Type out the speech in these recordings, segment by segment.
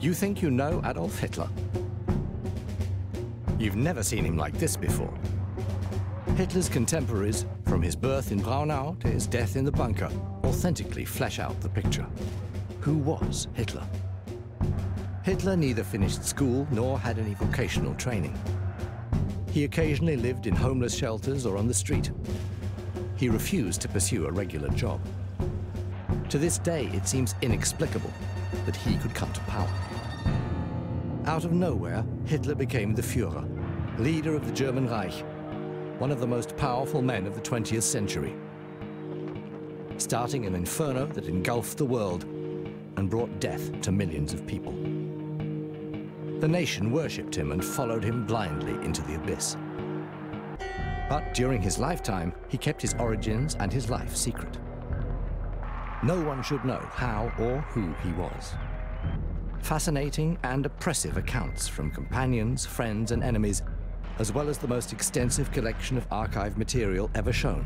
You think you know Adolf Hitler? You've never seen him like this before. Hitler's contemporaries, from his birth in Braunau to his death in the bunker, authentically flesh out the picture. Who was Hitler? Hitler neither finished school nor had any vocational training. He occasionally lived in homeless shelters or on the street. He refused to pursue a regular job. To this day, it seems inexplicable that he could come to power. Out of nowhere, Hitler became the Fuehrer, leader of the German Reich, one of the most powerful men of the 20th century, starting an inferno that engulfed the world and brought death to millions of people. The nation worshipped him and followed him blindly into the abyss. But during his lifetime, he kept his origins and his life secret. No one should know how or who he was. Fascinating and oppressive accounts from companions, friends, and enemies, as well as the most extensive collection of archive material ever shown.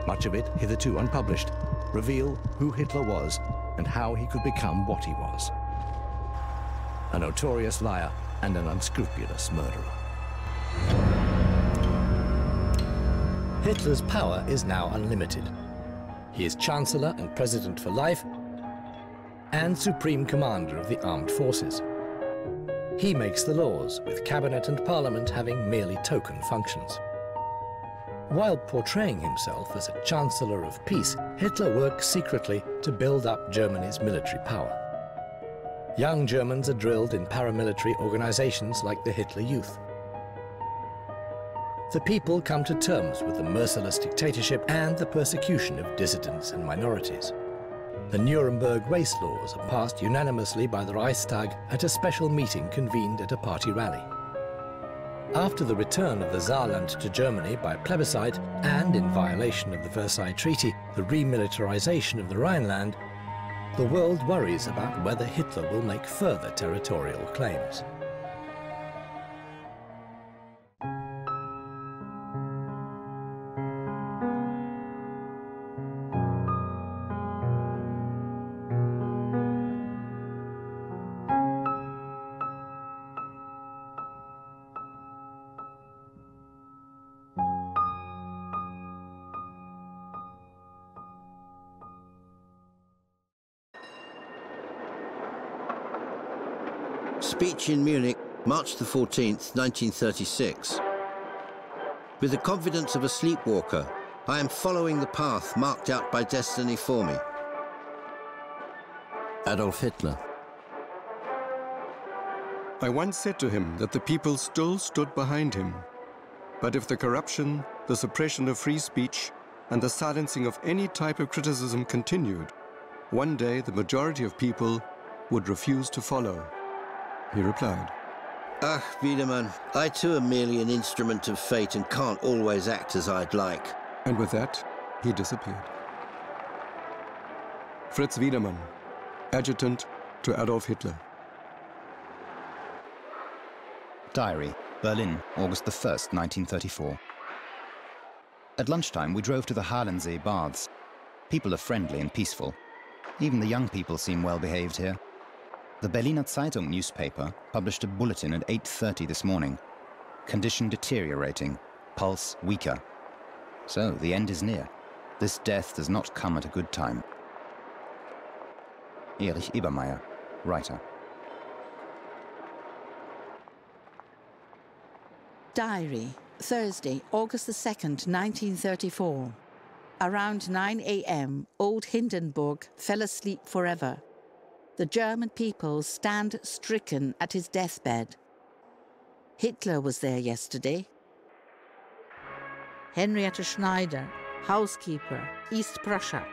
Much of it, hitherto unpublished, reveal who Hitler was and how he could become what he was. A notorious liar and an unscrupulous murderer. Hitler's power is now unlimited. He is Chancellor and President for life and Supreme Commander of the Armed Forces. He makes the laws, with Cabinet and Parliament having merely token functions. While portraying himself as a Chancellor of Peace, Hitler works secretly to build up Germany's military power. Young Germans are drilled in paramilitary organizations like the Hitler Youth. The people come to terms with the merciless dictatorship and the persecution of dissidents and minorities. The Nuremberg race laws are passed unanimously by the Reichstag at a special meeting convened at a party rally. After the return of the Saarland to Germany by plebiscite and in violation of the Versailles Treaty, the remilitarization of the Rhineland, the world worries about whether Hitler will make further territorial claims. Speech in Munich, March the 14th, 1936. With the confidence of a sleepwalker, I am following the path marked out by destiny for me. Adolf Hitler. I once said to him that the people still stood behind him. But if the corruption, the suppression of free speech, and the silencing of any type of criticism continued, one day the majority of people would refuse to follow. He replied, "Ah, Wiedemann, I too am merely an instrument of fate and can't always act as I'd like." And with that, he disappeared. Fritz Wiedemann, adjutant to Adolf Hitler. Diary, Berlin, August the 1st, 1934. At lunchtime, we drove to the Halensee baths. People are friendly and peaceful. Even the young people seem well behaved here. The Berliner Zeitung newspaper published a bulletin at 8:30 this morning. Condition deteriorating, pulse weaker. So the end is near. This death does not come at a good time. Erich Ebermeier, writer. Diary, Thursday, August the 2nd, 1934. Around 9 a.m., old Hindenburg fell asleep forever. The German people stand stricken at his deathbed. Hitler was there yesterday. Henriette Schneider, housekeeper, East Prussia.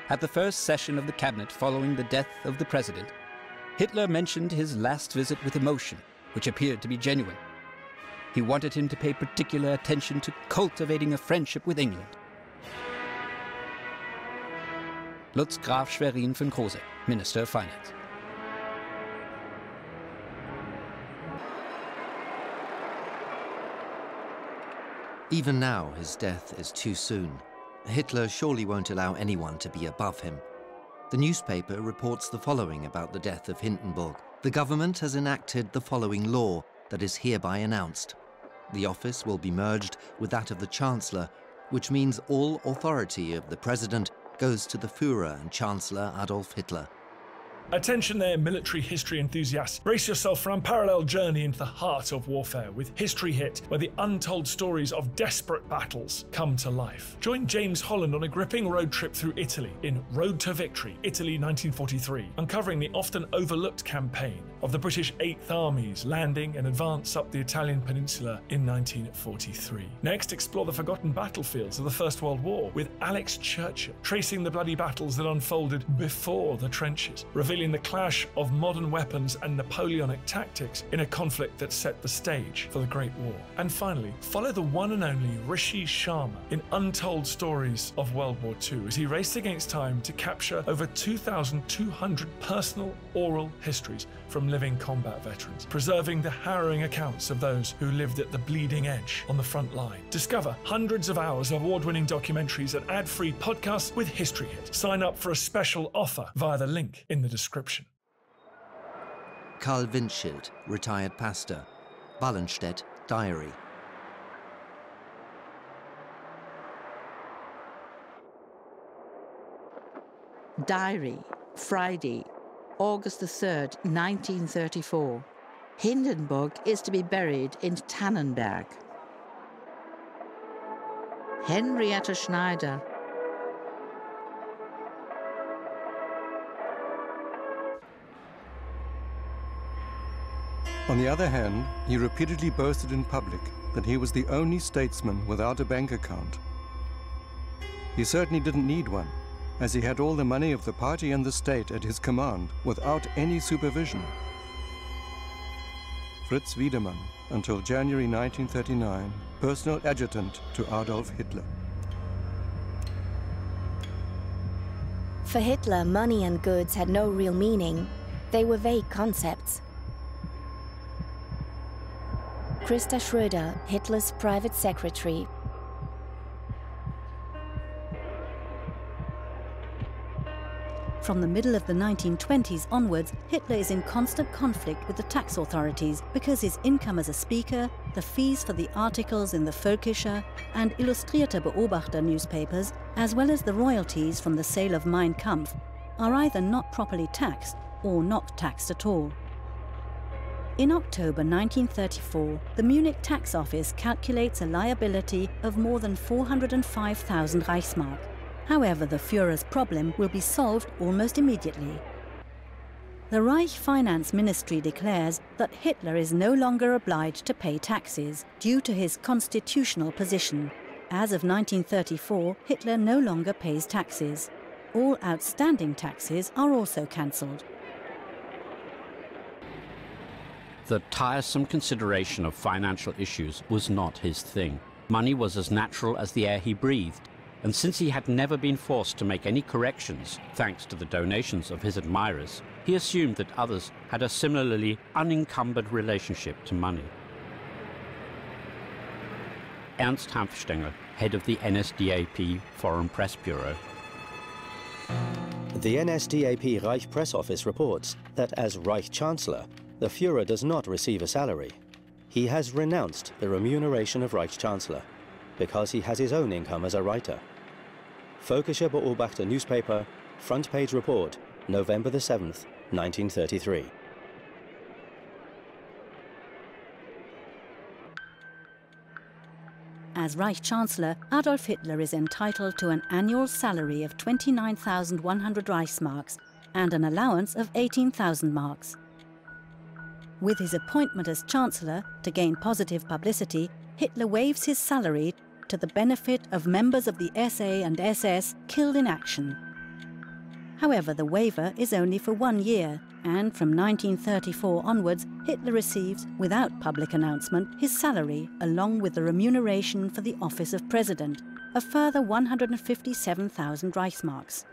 At the first session of the cabinet following the death of the president, Hitler mentioned his last visit with emotion, which appeared to be genuine. He wanted him to pay particular attention to cultivating a friendship with England. Lutz Graf Schwerin von Krose, Minister of Finance. Even now, his death is too soon. Hitler surely won't allow anyone to be above him. The newspaper reports the following about the death of Hindenburg. The government has enacted the following law that is hereby announced. The office will be merged with that of the Chancellor, which means all authority of the President goes to the Fuehrer and Chancellor Adolf Hitler. Attention there, military history enthusiasts. Brace yourself for an unparalleled journey into the heart of warfare with History Hit, where the untold stories of desperate battles come to life. Join James Holland on a gripping road trip through Italy in Road to Victory, Italy 1943, uncovering the often overlooked campaign of the British 8th Army's landing and advance up the Italian peninsula in 1943. Next, explore the forgotten battlefields of the First World War with Alex Churchill, tracing the bloody battles that unfolded before the trenches, revealing the clash of modern weapons and Napoleonic tactics in a conflict that set the stage for the Great War. And finally, follow the one and only Rishi Sharma in untold stories of World War II as he raced against time to capture over 2,200 personal oral histories from living combat veterans, preserving the harrowing accounts of those who lived at the bleeding edge on the front line. Discover hundreds of hours of award-winning documentaries and ad-free podcasts with History Hit. Sign up for a special offer via the link in the description. Karl Windschild, retired pastor. Wallenstedt diary. Diary, Friday, August the 3rd, 1934. Hindenburg is to be buried in Tannenberg. Henrietta Schneider. On the other hand, he repeatedly boasted in public that he was the only statesman without a bank account. He certainly didn't need one, as he had all the money of the party and the state at his command without any supervision. Fritz Wiedemann, until January 1939, personal adjutant to Adolf Hitler. For Hitler, money and goods had no real meaning. They were vague concepts. Christa Schröder, Hitler's private secretary. From the middle of the 1920s onwards, Hitler is in constant conflict with the tax authorities because his income as a speaker, the fees for the articles in the Völkischer and Illustrierte Beobachter newspapers, as well as the royalties from the sale of Mein Kampf, are either not properly taxed or not taxed at all. In October 1934, the Munich Tax Office calculates a liability of more than 405,000 Reichsmark. However, the Führer's problem will be solved almost immediately. The Reich Finance Ministry declares that Hitler is no longer obliged to pay taxes due to his constitutional position. As of 1934, Hitler no longer pays taxes. All outstanding taxes are also cancelled. The tiresome consideration of financial issues was not his thing. Money was as natural as the air he breathed, and since he had never been forced to make any corrections, thanks to the donations of his admirers, he assumed that others had a similarly unencumbered relationship to money. Ernst Hanfstaengl, head of the NSDAP Foreign Press Bureau. The NSDAP Reich Press Office reports that as Reich Chancellor, the Führer does not receive a salary. He has renounced the remuneration of Reich Chancellor because he has his own income as a writer. Völkischer Beobachter newspaper, front page report, November the 7th, 1933. As Reich Chancellor, Adolf Hitler is entitled to an annual salary of 29,100 Reichsmarks and an allowance of 18,000 marks. With his appointment as Chancellor, to gain positive publicity, Hitler waives his salary to the benefit of members of the SA and SS killed in action. However, the waiver is only for 1 year, and from 1934 onwards, Hitler receives, without public announcement, his salary along with the remuneration for the office of President, a further 157,000 Reichsmarks.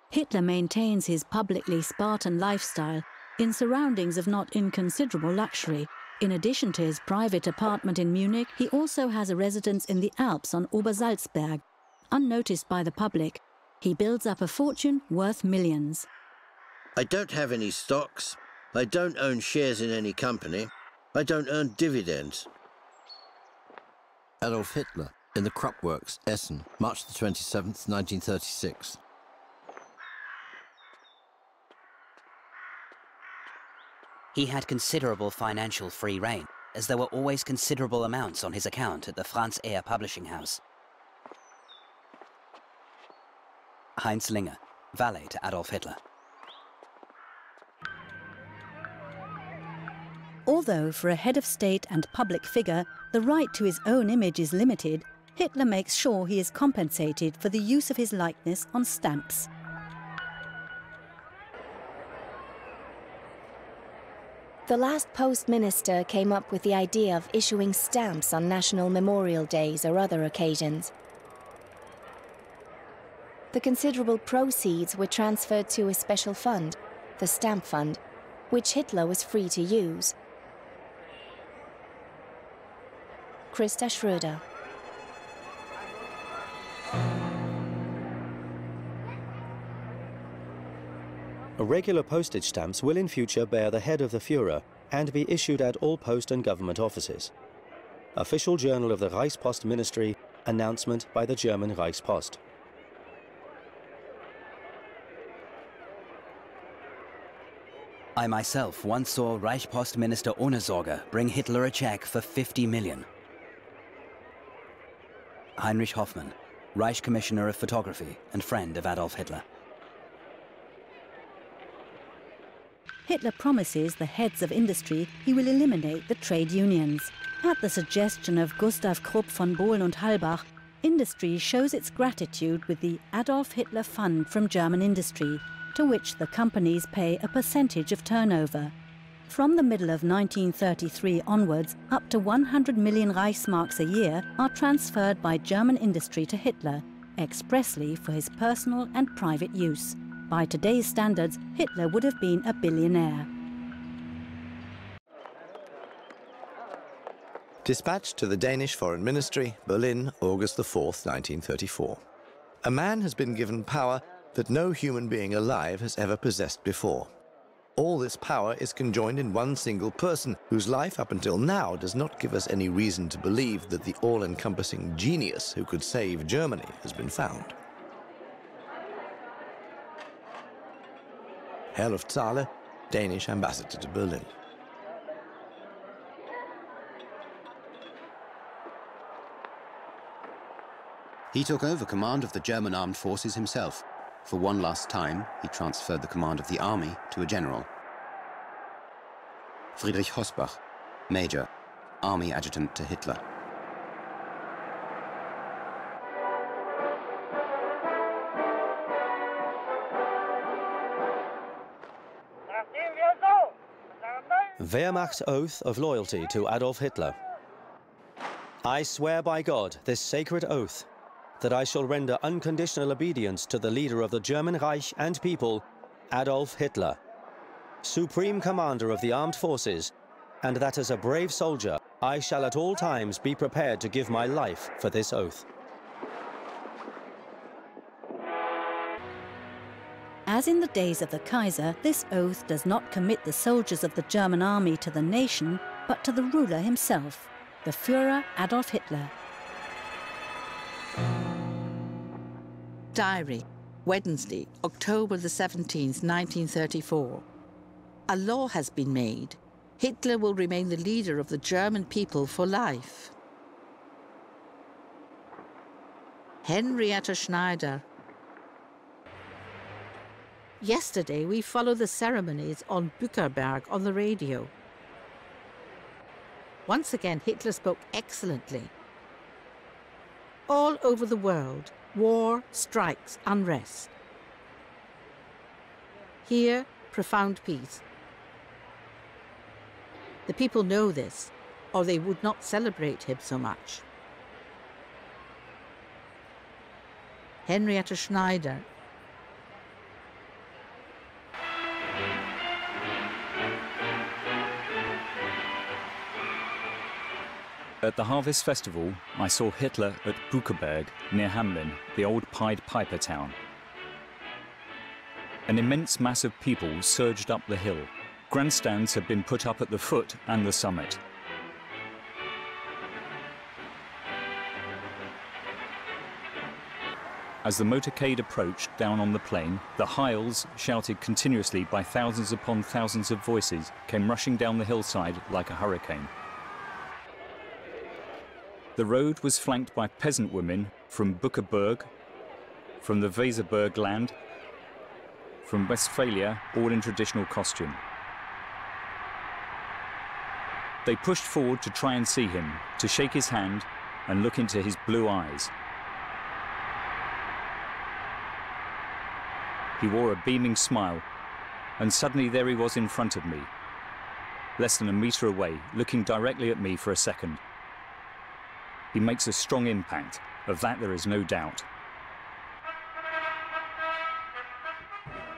Hitler maintains his publicly Spartan lifestyle in surroundings of not inconsiderable luxury, In addition to his private apartment in Munich, he also has a residence in the Alps on Obersalzberg. Unnoticed by the public, he builds up a fortune worth millions. I don't have any stocks. I don't own shares in any company. I don't earn dividends. Adolf Hitler in the Krupp Works, Essen, March the 27th, 1936. He had considerable financial free rein, as there were always considerable amounts on his account at the Franz Eyre publishing house. Heinz Linger, valet to Adolf Hitler. Although for a head of state and public figure, the right to his own image is limited, Hitler makes sure he is compensated for the use of his likeness on stamps. The last Post Minister came up with the idea of issuing stamps on national memorial days or other occasions. The considerable proceeds were transferred to a special fund, the Stamp Fund, which Hitler was free to use. Christa Schröder. Regular postage stamps will in future bear the head of the Fuhrer and be issued at all post and government offices. Official Journal of the Reichspost Ministry, announcement by the German Reichspost. I myself once saw Reichspost Minister Ohne Sorge bring Hitler a check for 50 million. Heinrich Hoffmann, Reich Commissioner of Photography and friend of Adolf Hitler. Hitler promises the heads of industry he will eliminate the trade unions. At the suggestion of Gustav Krupp von Bohlen und Halbach, industry shows its gratitude with the Adolf Hitler Fund from German industry, to which the companies pay a percentage of turnover. From the middle of 1933 onwards, up to 100 million Reichsmarks a year are transferred by German industry to Hitler, expressly for his personal and private use. By today's standards, Hitler would have been a billionaire. Dispatch to the Danish Foreign Ministry, Berlin, August the 4th, 1934. A man has been given power that no human being alive has ever possessed before. All this power is conjoined in one single person, whose life up until now does not give us any reason to believe that the all-encompassing genius who could save Germany has been found. Herluf Zahle, Danish ambassador to Berlin. He took over command of the German armed forces himself. For one last time, he transferred the command of the army to a general. Friedrich Hossbach, Major, Army Adjutant to Hitler. Wehrmacht's oath of loyalty to Adolf Hitler. I swear by God this sacred oath that I shall render unconditional obedience to the leader of the German Reich and people, Adolf Hitler, Supreme Commander of the Armed Forces, and that as a brave soldier I shall at all times be prepared to give my life for this oath. As in the days of the Kaiser, this oath does not commit the soldiers of the German army to the nation, but to the ruler himself, the Führer Adolf Hitler. Diary, Wednesday, October the 17th, 1934. A law has been made. Hitler will remain the leader of the German people for life. Henrietta Schneider. Yesterday, we followed the ceremonies on Bückerberg on the radio. Once again, Hitler spoke excellently. All over the world, war, strikes, unrest. Here, profound peace. The people know this, or they would not celebrate him so much. Henrietta Schneider. At the Harvest Festival, I saw Hitler at Buchenberg, near Hamelin, the old Pied Piper town. An immense mass of people surged up the hill. Grandstands had been put up at the foot and the summit. As the motorcade approached down on the plain, the Heils, shouted continuously by thousands upon thousands of voices, came rushing down the hillside like a hurricane. The road was flanked by peasant women from Buchenberg, from the Weserberg land, from Westphalia, all in traditional costume. They pushed forward to try and see him, to shake his hand and look into his blue eyes. He wore a beaming smile, and suddenly there he was in front of me, less than a meter away, looking directly at me for a second. He makes a strong impact, of that there is no doubt.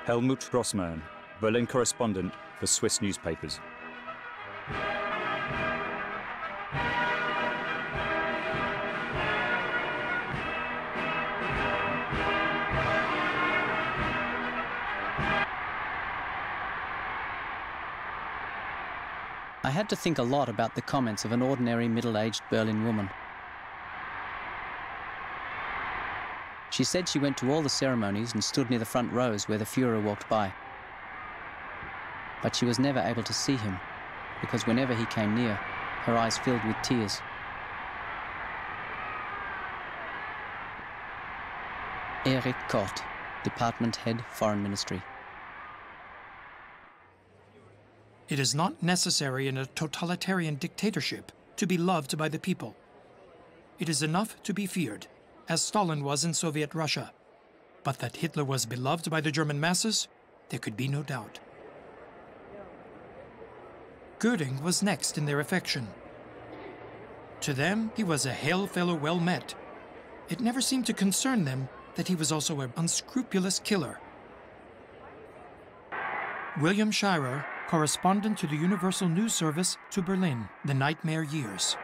Helmut Grossmann, Berlin correspondent for Swiss newspapers. I had to think a lot about the comments of an ordinary middle-aged Berlin woman. She said she went to all the ceremonies and stood near the front rows where the Fuehrer walked by. But she was never able to see him, because whenever he came near, her eyes filled with tears. Erich Kort, Department Head, Foreign Ministry. It is not necessary in a totalitarian dictatorship to be loved by the people. It is enough to be feared, as Stalin was in Soviet Russia. But that Hitler was beloved by the German masses, there could be no doubt. Goering was next in their affection. To them, he was a hail fellow well met. It never seemed to concern them that he was also an unscrupulous killer. William Shirer, correspondent to the Universal News Service to Berlin, the nightmare years.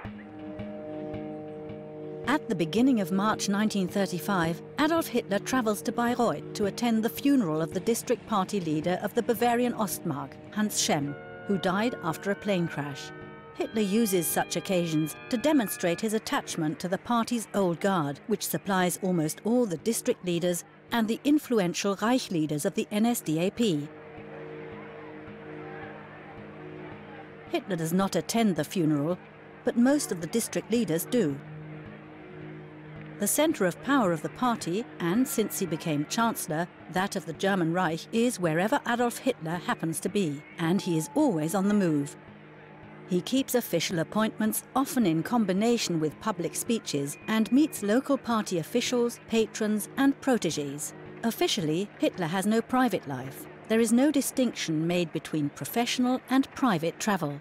At the beginning of March 1935, Adolf Hitler travels to Bayreuth to attend the funeral of the district party leader of the Bavarian Ostmark, Hans Schemm, who died after a plane crash. Hitler uses such occasions to demonstrate his attachment to the party's old guard, which supplies almost all the district leaders and the influential Reich leaders of the NSDAP. Hitler does not attend the funeral, but most of the district leaders do. The centre of power of the party, and since he became Chancellor, that of the German Reich, is wherever Adolf Hitler happens to be, and he is always on the move. He keeps official appointments, often in combination with public speeches, and meets local party officials, patrons, and protégés. Officially, Hitler has no private life. There is no distinction made between professional and private travel.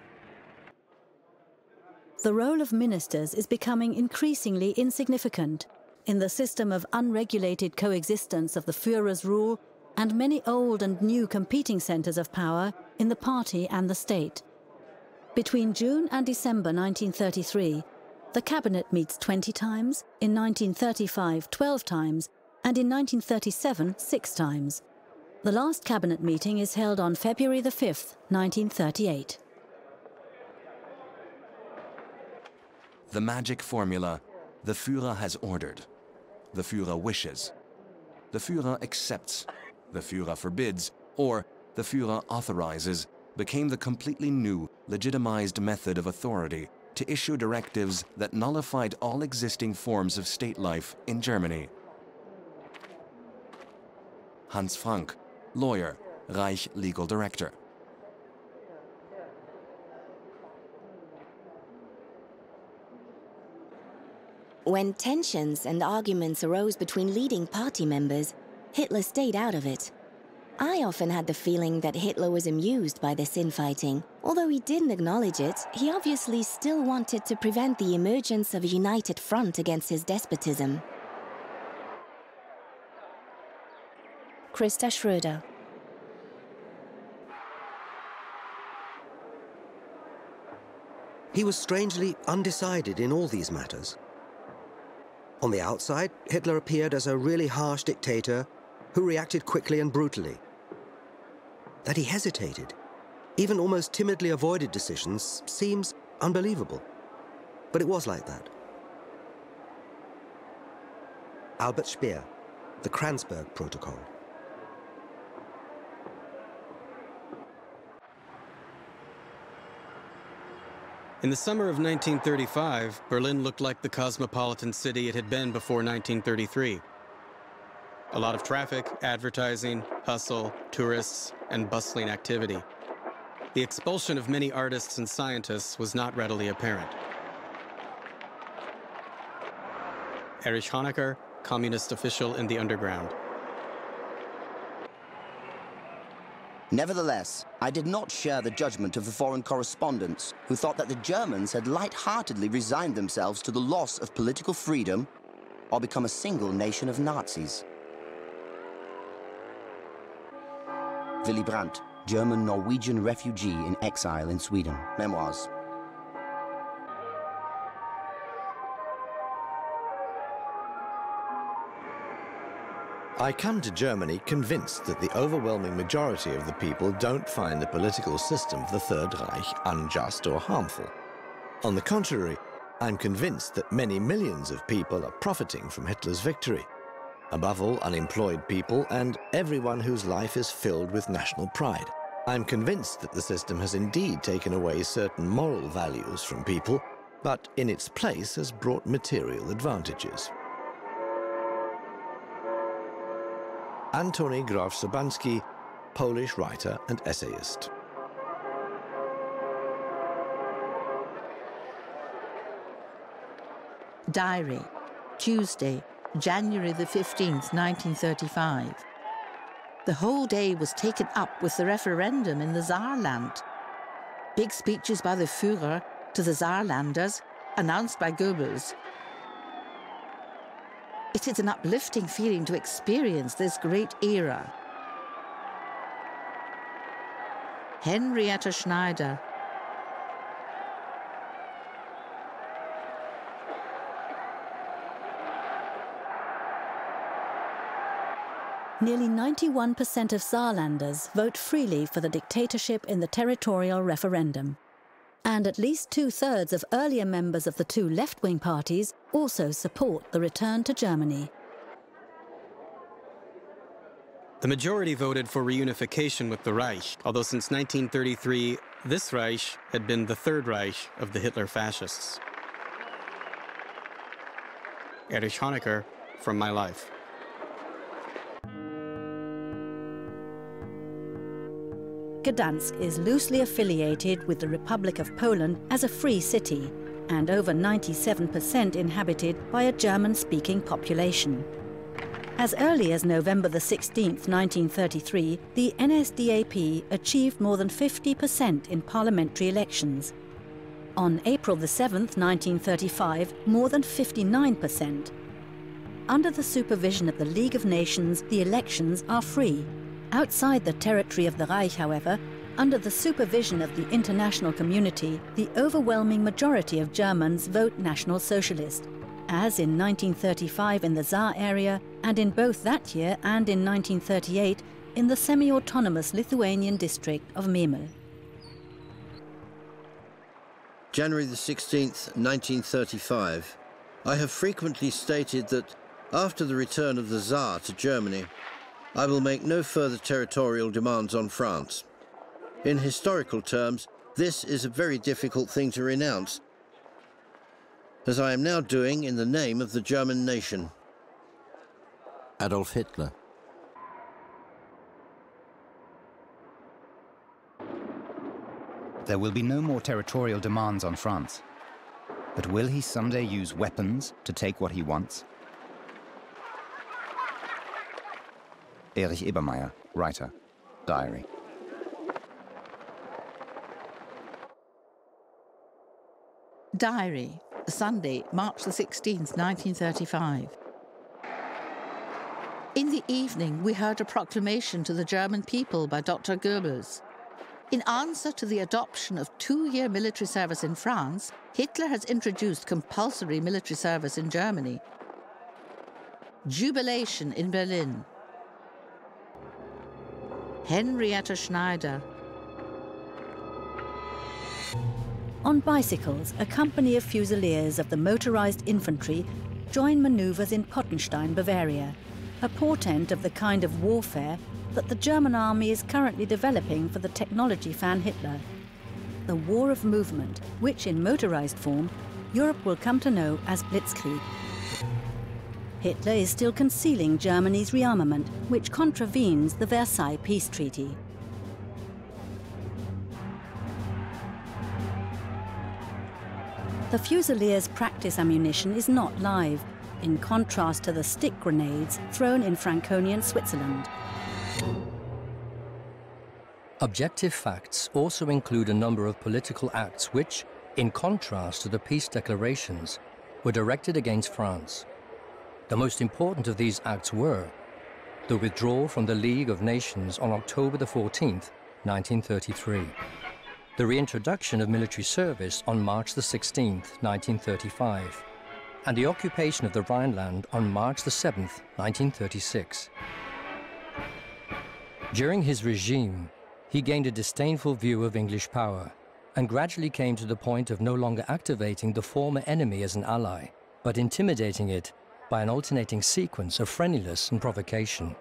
The role of ministers is becoming increasingly insignificant in the system of unregulated coexistence of the Führer's rule and many old and new competing centres of power in the party and the state. Between June and December 1933, the cabinet meets 20 times, in 1935 12 times, and in 1937 6 times. The last cabinet meeting is held on February the 5th, 1938. The magic formula, the Führer has ordered. The Führer wishes. The Führer accepts. The Führer forbids, or the Führer authorizes, became the completely new, legitimized method of authority to issue directives that nullified all existing forms of state life in Germany. Hans Frank, lawyer, Reich legal director. When tensions and arguments arose between leading party members, Hitler stayed out of it. I often had the feeling that Hitler was amused by this infighting. Although he didn't acknowledge it, he obviously still wanted to prevent the emergence of a united front against his despotism. Christa Schröder. He was strangely undecided in all these matters. On the outside, Hitler appeared as a really harsh dictator who reacted quickly and brutally. That he hesitated, even almost timidly avoided decisions, seems unbelievable. But it was like that. Albert Speer, the Kranzberg Protocol. In the summer of 1935, Berlin looked like the cosmopolitan city it had been before 1933. A lot of traffic, advertising, hustle, tourists, and bustling activity. The expulsion of many artists and scientists was not readily apparent. Erich Honecker, communist official in the underground. Nevertheless, I did not share the judgment of the foreign correspondents who thought that the Germans had light-heartedly resigned themselves to the loss of political freedom or become a single nation of Nazis. Willy Brandt, German-Norwegian refugee in exile in Sweden. Memoirs. I come to Germany convinced that the overwhelming majority of the people don't find the political system of the Third Reich unjust or harmful. On the contrary, I'm convinced that many millions of people are profiting from Hitler's victory. Above all, unemployed people and everyone whose life is filled with national pride. I'm convinced that the system has indeed taken away certain moral values from people, but in its place has brought material advantages. Antoni Graf-Sobański, Polish writer and essayist. Diary, Tuesday, January the 15th, 1935. The whole day was taken up with the referendum in the Saarland. Big speeches by the Führer to the Saarlanders, announced by Goebbels. It is an uplifting feeling to experience this great era. Henrietta Schneider. Nearly 91% of Saarlanders vote freely for the dictatorship in the territorial referendum. And at least 2/3 of earlier members of the two left-wing parties also support the return to Germany. The majority voted for reunification with the Reich, although since 1933, this Reich had been the Third Reich of the Hitler fascists. Erich Honecker, From My Life. Gdansk is loosely affiliated with the Republic of Poland as a free city and over 97% inhabited by a German-speaking population. As early as November the 16th, 1933, the NSDAP achieved more than 50% in parliamentary elections. On April the 7th, 1935, more than 59%. Under the supervision of the League of Nations, the elections are free. Outside the territory of the Reich, however, under the supervision of the international community, the overwhelming majority of Germans vote National Socialist, as in 1935 in the Saar area, and in both that year and in 1938 in the semi-autonomous Lithuanian district of Memel. January the 16th, 1935. I have frequently stated that after the return of the Tsar to Germany, I will make no further territorial demands on France. In historical terms, this is a very difficult thing to renounce, as I am now doing in the name of the German nation. Adolf Hitler. There will be no more territorial demands on France. But will he someday use weapons to take what he wants? Erich Ebermeier, writer, diary. Diary, Sunday, March the 16th, 1935. In the evening, we heard a proclamation to the German people by Dr. Goebbels. In answer to the adoption of 2-year military service in France, Hitler has introduced compulsory military service in Germany. Jubilation in Berlin. Henrietta Schneider. On bicycles, a company of fusiliers of the motorized infantry join maneuvers in Pottenstein, Bavaria, a portent of the kind of warfare that the German army is currently developing for the technology fan Hitler. The war of movement, which in motorized form, Europe will come to know as Blitzkrieg. Hitler is still concealing Germany's rearmament, which contravenes the Versailles Peace Treaty. The Fusiliers' practice ammunition is not live, in contrast to the stick grenades thrown in Franconian Switzerland. Objective facts also include a number of political acts which, in contrast to the peace declarations, were directed against France. The most important of these acts were the withdrawal from the League of Nations on October the 14th, 1933, the reintroduction of military service on March the 16th, 1935, and the occupation of the Rhineland on March the 7th, 1936. During his regime, he gained a disdainful view of English power and gradually came to the point of no longer activating the former enemy as an ally, but intimidating it by an alternating sequence of friendliness and provocation.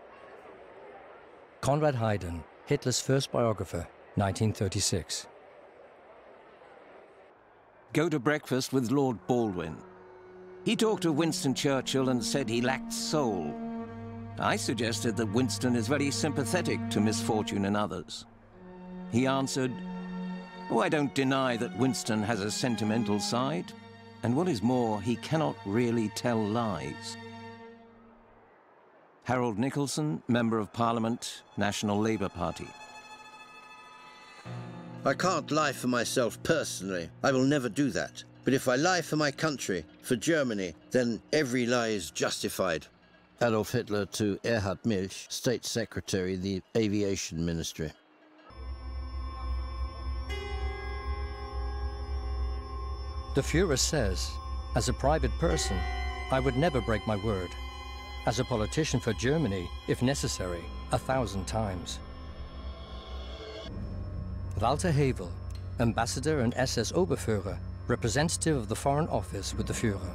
Conrad Hayden, Hitler's first biographer, 1936. Go to breakfast with Lord Baldwin. He talked of Winston Churchill and said he lacked soul. I suggested that Winston is very sympathetic to misfortune in others. He answered, "Oh, I don't deny that Winston has a sentimental side, and what is more, he cannot really tell lies." Harold Nicholson, Member of Parliament, National Labour Party. I can't lie for myself personally. I will never do that. But if I lie for my country, for Germany, then every lie is justified. Adolf Hitler to Erhard Milch, State Secretary, the Aviation Ministry. The Fuhrer says, as a private person, I would never break my word. As a politician for Germany, if necessary, 1,000 times. Walter Havel, Ambassador and SS Oberfuhrer, representative of the Foreign Office with the Fuhrer.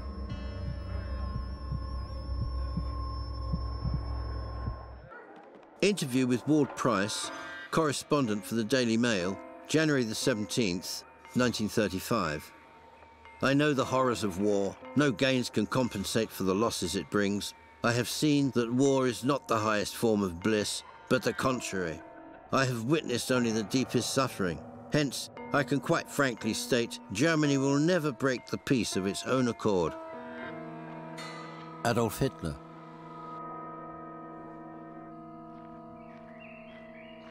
Interview with Ward Price, correspondent for the Daily Mail, January the 17th, 1935. I know the horrors of war. No gains can compensate for the losses it brings. I have seen that war is not the highest form of bliss, but the contrary. I have witnessed only the deepest suffering. Hence, I can quite frankly state Germany will never break the peace of its own accord. Adolf Hitler.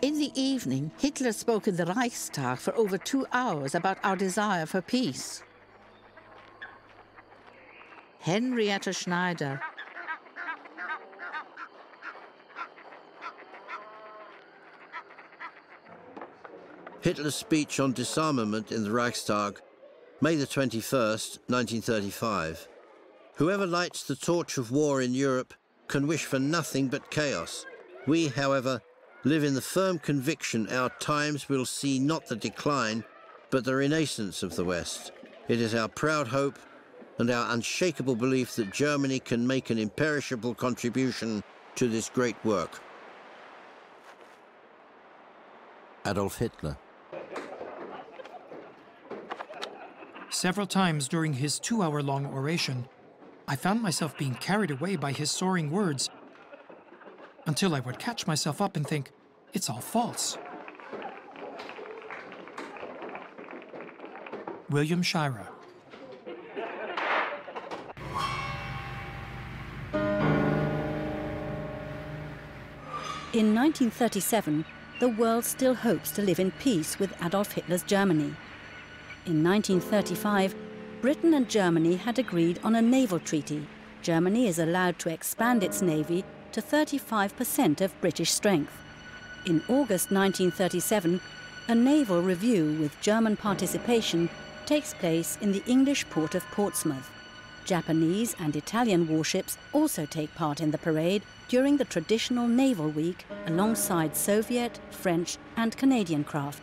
In the evening, Hitler spoke in the Reichstag for over 2 hours about our desire for peace. Henrietta Schneider. Hitler's speech on disarmament in the Reichstag, May the 21st, 1935. Whoever lights the torch of war in Europe can wish for nothing but chaos. We, however, live in the firm conviction our times will see not the decline, but the renaissance of the West. It is our proud hope and our unshakable belief that Germany can make an imperishable contribution to this great work. Adolf Hitler. Several times during his 2-hour-long oration, I found myself being carried away by his soaring words, until I would catch myself up and think, it's all false. William Shirer. In 1937, the world still hopes to live in peace with Adolf Hitler's Germany. In 1935, Britain and Germany had agreed on a naval treaty. Germany is allowed to expand its navy to 35% of British strength. In August 1937, a naval review with German participation takes place in the English port of Portsmouth. Japanese and Italian warships also take part in the parade during the traditional Naval Week alongside Soviet, French and Canadian craft.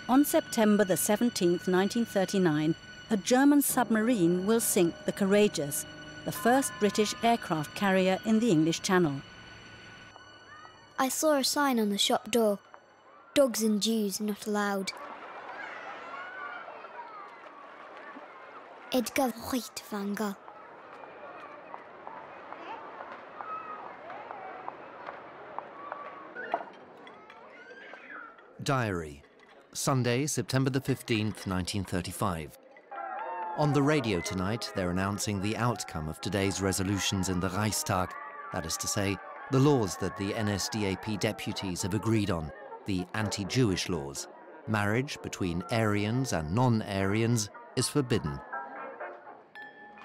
On September the 17th, 1939, a German submarine will sink the Courageous, the first British aircraft carrier in the English Channel. I saw a sign on the shop door, "Dogs and Jews not allowed." Edgar Whitevanger. Diary. Sunday, September the 15th, 1935. On the radio tonight, they're announcing the outcome of today's resolutions in the Reichstag, that is to say, the laws that the NSDAP deputies have agreed on, the anti-Jewish laws. Marriage between Aryans and non-Aryans is forbidden.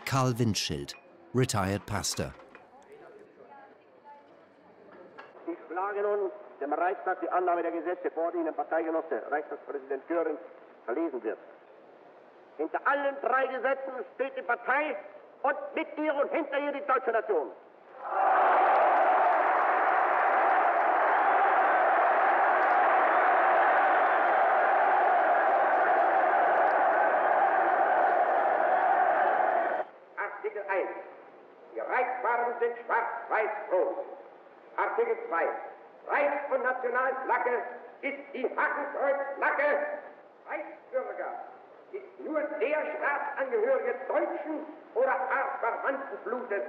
Karl Windschild, retired pastor. Ich schlage nun dem Reichstag die Annahme der Gesetze vor, die Ihnen Parteigenosse Reichstagspräsident Göring verlesen wird. Hinter allen drei Gesetzen steht die Partei und mit ihr und hinter ihr die deutsche Nation. Artikel 1. Die Reichsfarben sind schwarz-weiß-rot. Artikel 2. Reichs- und Nationalflagge ist die Hakenkreuzflagge. Reichsbürger ist nur der Staatsangehörige deutschen oder artverwandten Blutes,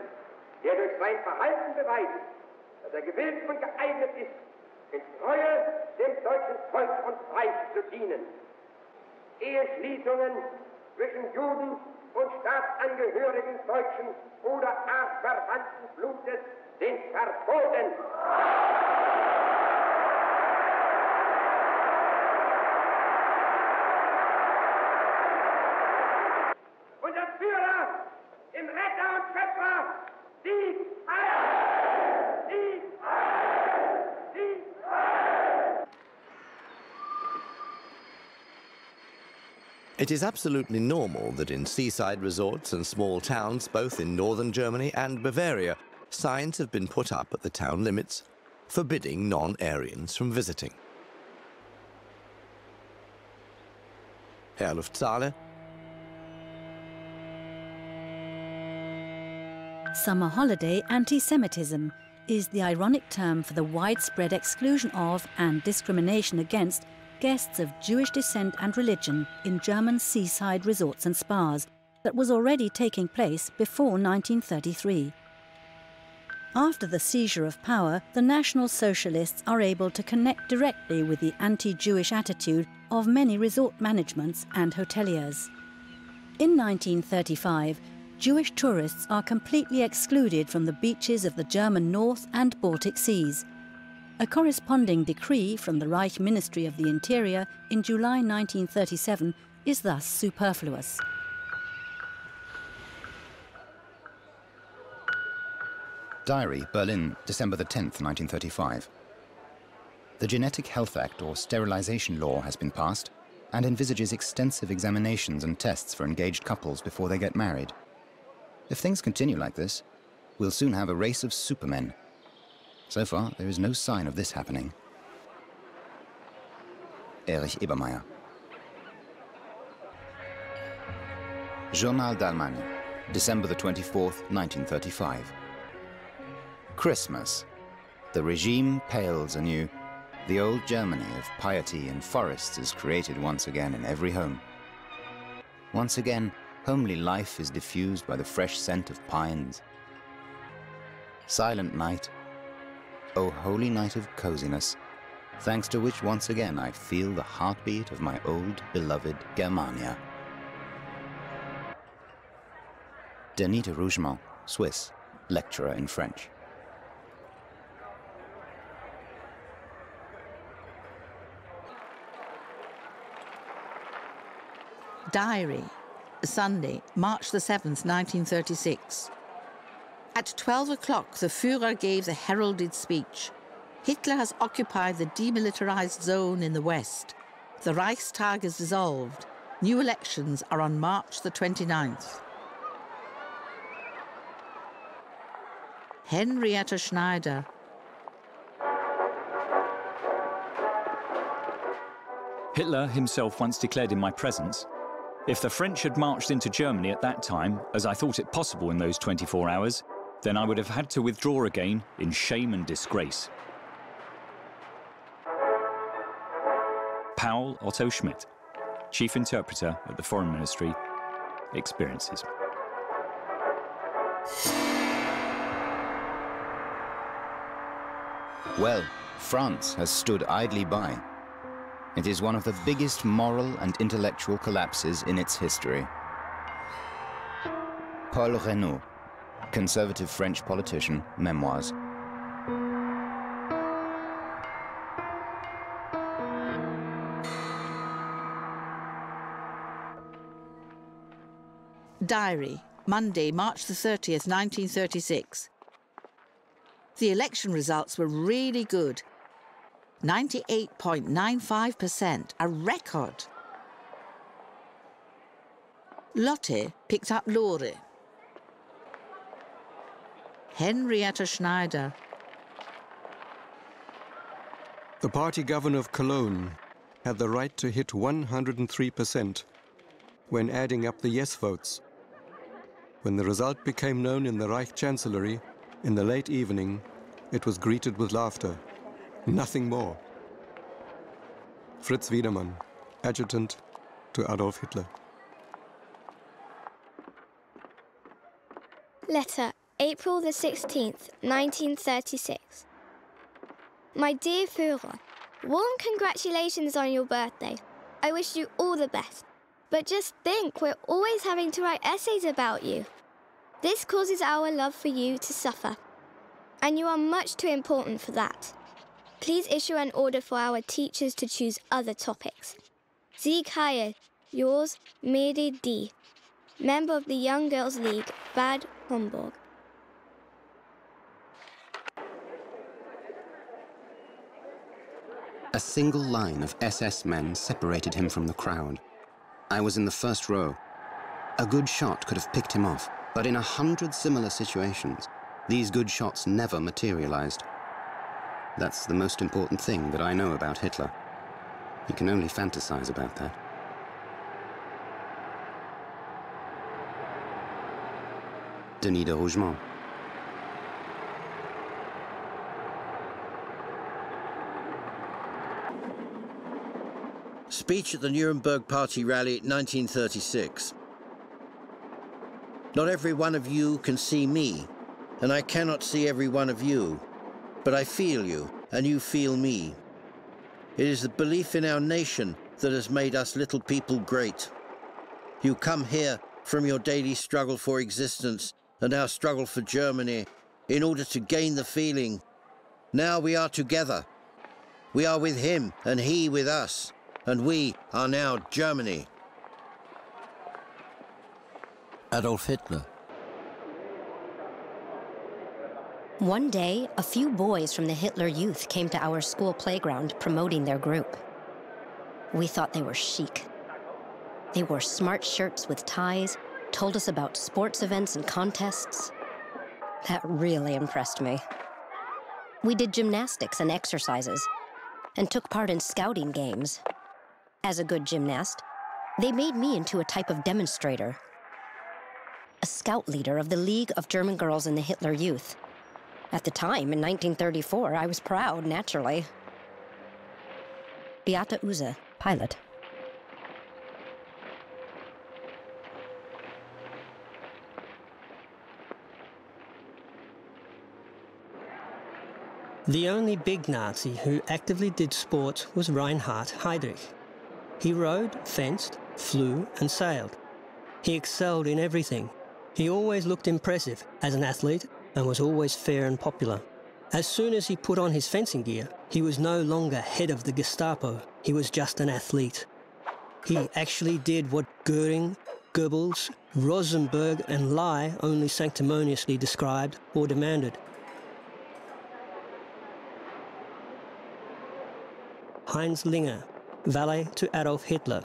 der durch sein Verhalten beweist, dass er gewillt und geeignet ist, in Treue dem deutschen Volk und Reich zu dienen. Eheschließungen zwischen Juden und Staatsangehörigen deutschen oder artverwandten Blutes sind verboten. Unser Führer, im Retter und Schöpfer, Sieg Heil! Sieg Heil! Sieg Heil! It is absolutely normal that in seaside resorts and small towns, both in northern Germany and Bavaria, signs have been put up at the town limits forbidding non-Aryans from visiting. Herluftssaale. Summer holiday anti-Semitism is the ironic term for the widespread exclusion of and discrimination against guests of Jewish descent and religion in German seaside resorts and spas that was already taking place before 1933. After the seizure of power, the National Socialists are able to connect directly with the anti-Jewish attitude of many resort managements and hoteliers. In 1935, Jewish tourists are completely excluded from the beaches of the German North and Baltic Seas. A corresponding decree from the Reich Ministry of the Interior in July 1937 is thus superfluous. Diary, Berlin, December the 10th, 1935. The Genetic Health Act, or sterilization law, has been passed and envisages extensive examinations and tests for engaged couples before they get married. If things continue like this, we'll soon have a race of supermen. So far, there is no sign of this happening. Erich Ebermeier. Journal d'Allemagne, December the 24th, 1935. Christmas. The regime pales anew. The old Germany of piety and forests is created once again in every home. Once again, homely life is diffused by the fresh scent of pines. Silent night, oh holy night of coziness, thanks to which once again I feel the heartbeat of my old beloved Germania. Denita Rougemont, Swiss, lecturer in French. Diary. Sunday, March the 7th, 1936. At 12 o'clock, the Fuehrer gave the heralded speech. Hitler has occupied the demilitarized zone in the west. The Reichstag is dissolved. New elections are on March the 29th. Henrietta Schneider. Hitler himself once declared in my presence, if the French had marched into Germany at that time, as I thought it possible in those 24 hours, then I would have had to withdraw again in shame and disgrace. Paul Otto Schmidt, Chief Interpreter at the Foreign Ministry, experiences. Well, France has stood idly by. It is one of the biggest moral and intellectual collapses in its history. Paul Reynaud, conservative French politician, memoirs. Diary, Monday, March the 30th, 1936. The election results were really good. 98.95%, a record. Lotte picked up Lore. Henrietta Schneider. The party governor of Cologne had the right to hit 103% when adding up the yes votes. When the result became known in the Reich Chancellery in the late evening, it was greeted with laughter. Nothing more. Fritz Wiedemann, adjutant to Adolf Hitler. Letter, April the 16th, 1936. My dear Fuehrer, warm congratulations on your birthday. I wish you all the best. But just think, we're always having to write essays about you. This causes our love for you to suffer. And you are much too important for that. Please issue an order for our teachers to choose other topics. Sieg Heil, yours, Mary D., member of the Young Girls League, Bad Homburg. A single line of SS men separated him from the crowd. I was in the first row. A good shot could have picked him off, but in 100 similar situations, these good shots never materialized. That's the most important thing that I know about Hitler. You can only fantasize about that. Denis de Rougemont. Speech at the Nuremberg Party Rally 1936. Not every one of you can see me, and I cannot see every one of you, but I feel you, and you feel me. It is the belief in our nation that has made us little people great. You come here from your daily struggle for existence and our struggle for Germany in order to gain the feeling. Now we are together. We are with him, and he with us. And we are now Germany. Adolf Hitler. One day, a few boys from the Hitler Youth came to our school playground promoting their group. We thought they were chic. They wore smart shirts with ties, told us about sports events and contests. That really impressed me. We did gymnastics and exercises, and took part in scouting games. As a good gymnast, they made me into a type of demonstrator. A scout leader of the League of German Girls in the Hitler Youth. At the time, in 1934, I was proud, naturally. Beate Uhse, pilot. The only big Nazi who actively did sports was Reinhard Heydrich. He rode, fenced, flew and sailed. He excelled in everything. He always looked impressive as an athlete and was always fair and popular. As soon as he put on his fencing gear, he was no longer head of the Gestapo. He was just an athlete. He actually did what Goering, Goebbels, Rosenberg and Lai only sanctimoniously described or demanded. Heinz Linger, valet to Adolf Hitler.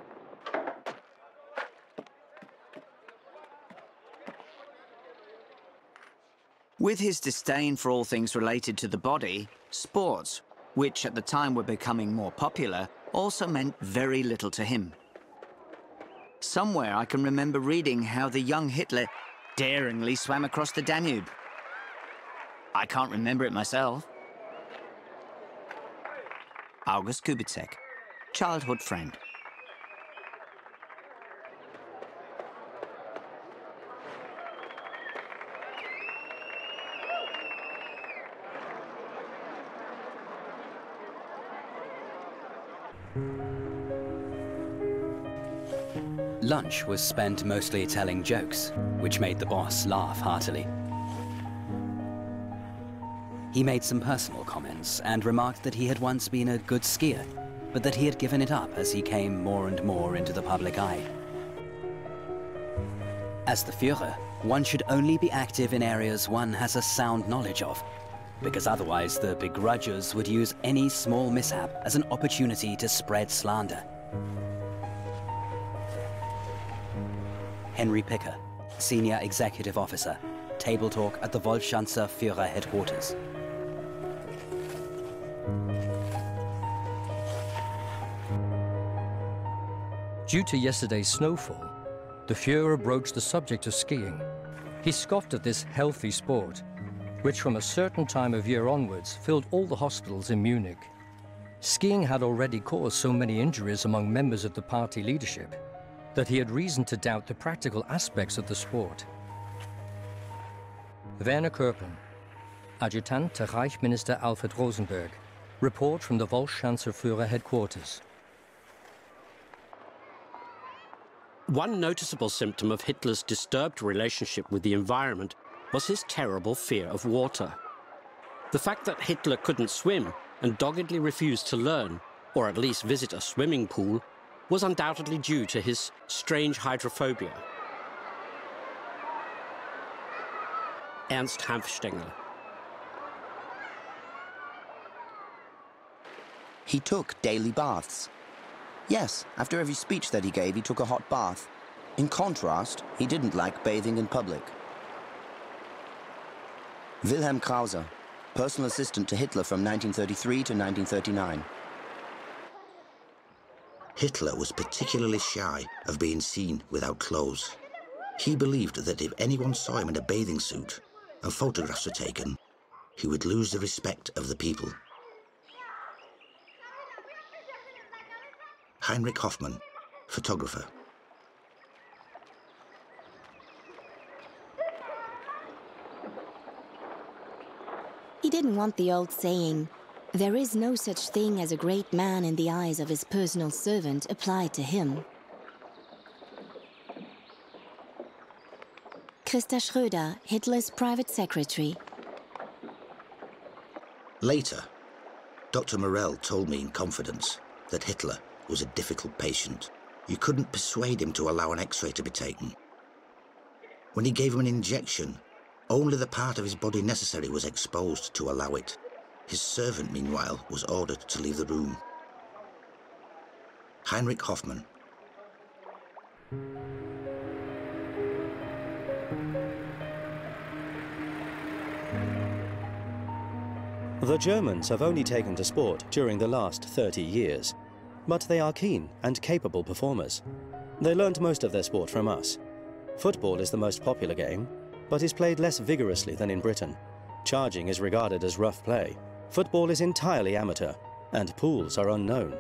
With his disdain for all things related to the body, sports, which at the time were becoming more popular, also meant very little to him. Somewhere I can remember reading how the young Hitler daringly swam across the Danube. I can't remember it myself. August Kubitschek, childhood friend. Lunch was spent mostly telling jokes, which made the boss laugh heartily. He made some personal comments and remarked that he had once been a good skier, but that he had given it up as he came more and more into the public eye. As the Fuehrer, one should only be active in areas one has a sound knowledge of, because otherwise the begrudgers would use any small mishap as an opportunity to spread slander. Henry Picker, Senior Executive Officer, Table Talk at the Wolfschanzer Führer Headquarters. Due to yesterday's snowfall, the Führer broached the subject of skiing. He scoffed at this healthy sport, which from a certain time of year onwards filled all the hospitals in Munich. Skiing had already caused so many injuries among members of the party leadership that he had reason to doubt the practical aspects of the sport. Werner Körpen, Adjutant to Reich Minister Alfred Rosenberg, report from the Wolfschanzer Führer headquarters. One noticeable symptom of Hitler's disturbed relationship with the environment was his terrible fear of water. The fact that Hitler couldn't swim and doggedly refused to learn, or at least visit a swimming pool, was undoubtedly due to his strange hydrophobia. Ernst Hanfstaengl. He took daily baths. Yes, after every speech that he gave, he took a hot bath. In contrast, he didn't like bathing in public. Wilhelm Krause, personal assistant to Hitler from 1933 to 1939. Hitler was particularly shy of being seen without clothes. He believed that if anyone saw him in a bathing suit and photographs were taken, he would lose the respect of the people. Heinrich Hoffmann, photographer. He didn't want the old saying, "There is no such thing as a great man in the eyes of his personal servant," applied to him. Christa Schröder, Hitler's private secretary. Later, Dr. Morell told me in confidence that Hitler was a difficult patient. You couldn't persuade him to allow an X-ray to be taken. When he gave him an injection, only the part of his body necessary was exposed to allow it. His servant, meanwhile, was ordered to leave the room. Heinrich Hoffmann. The Germans have only taken to sport during the last 30 years, but they are keen and capable performers. They learned most of their sport from us. Football is the most popular game, but is played less vigorously than in Britain. Charging is regarded as rough play. Football is entirely amateur, and pools are unknown.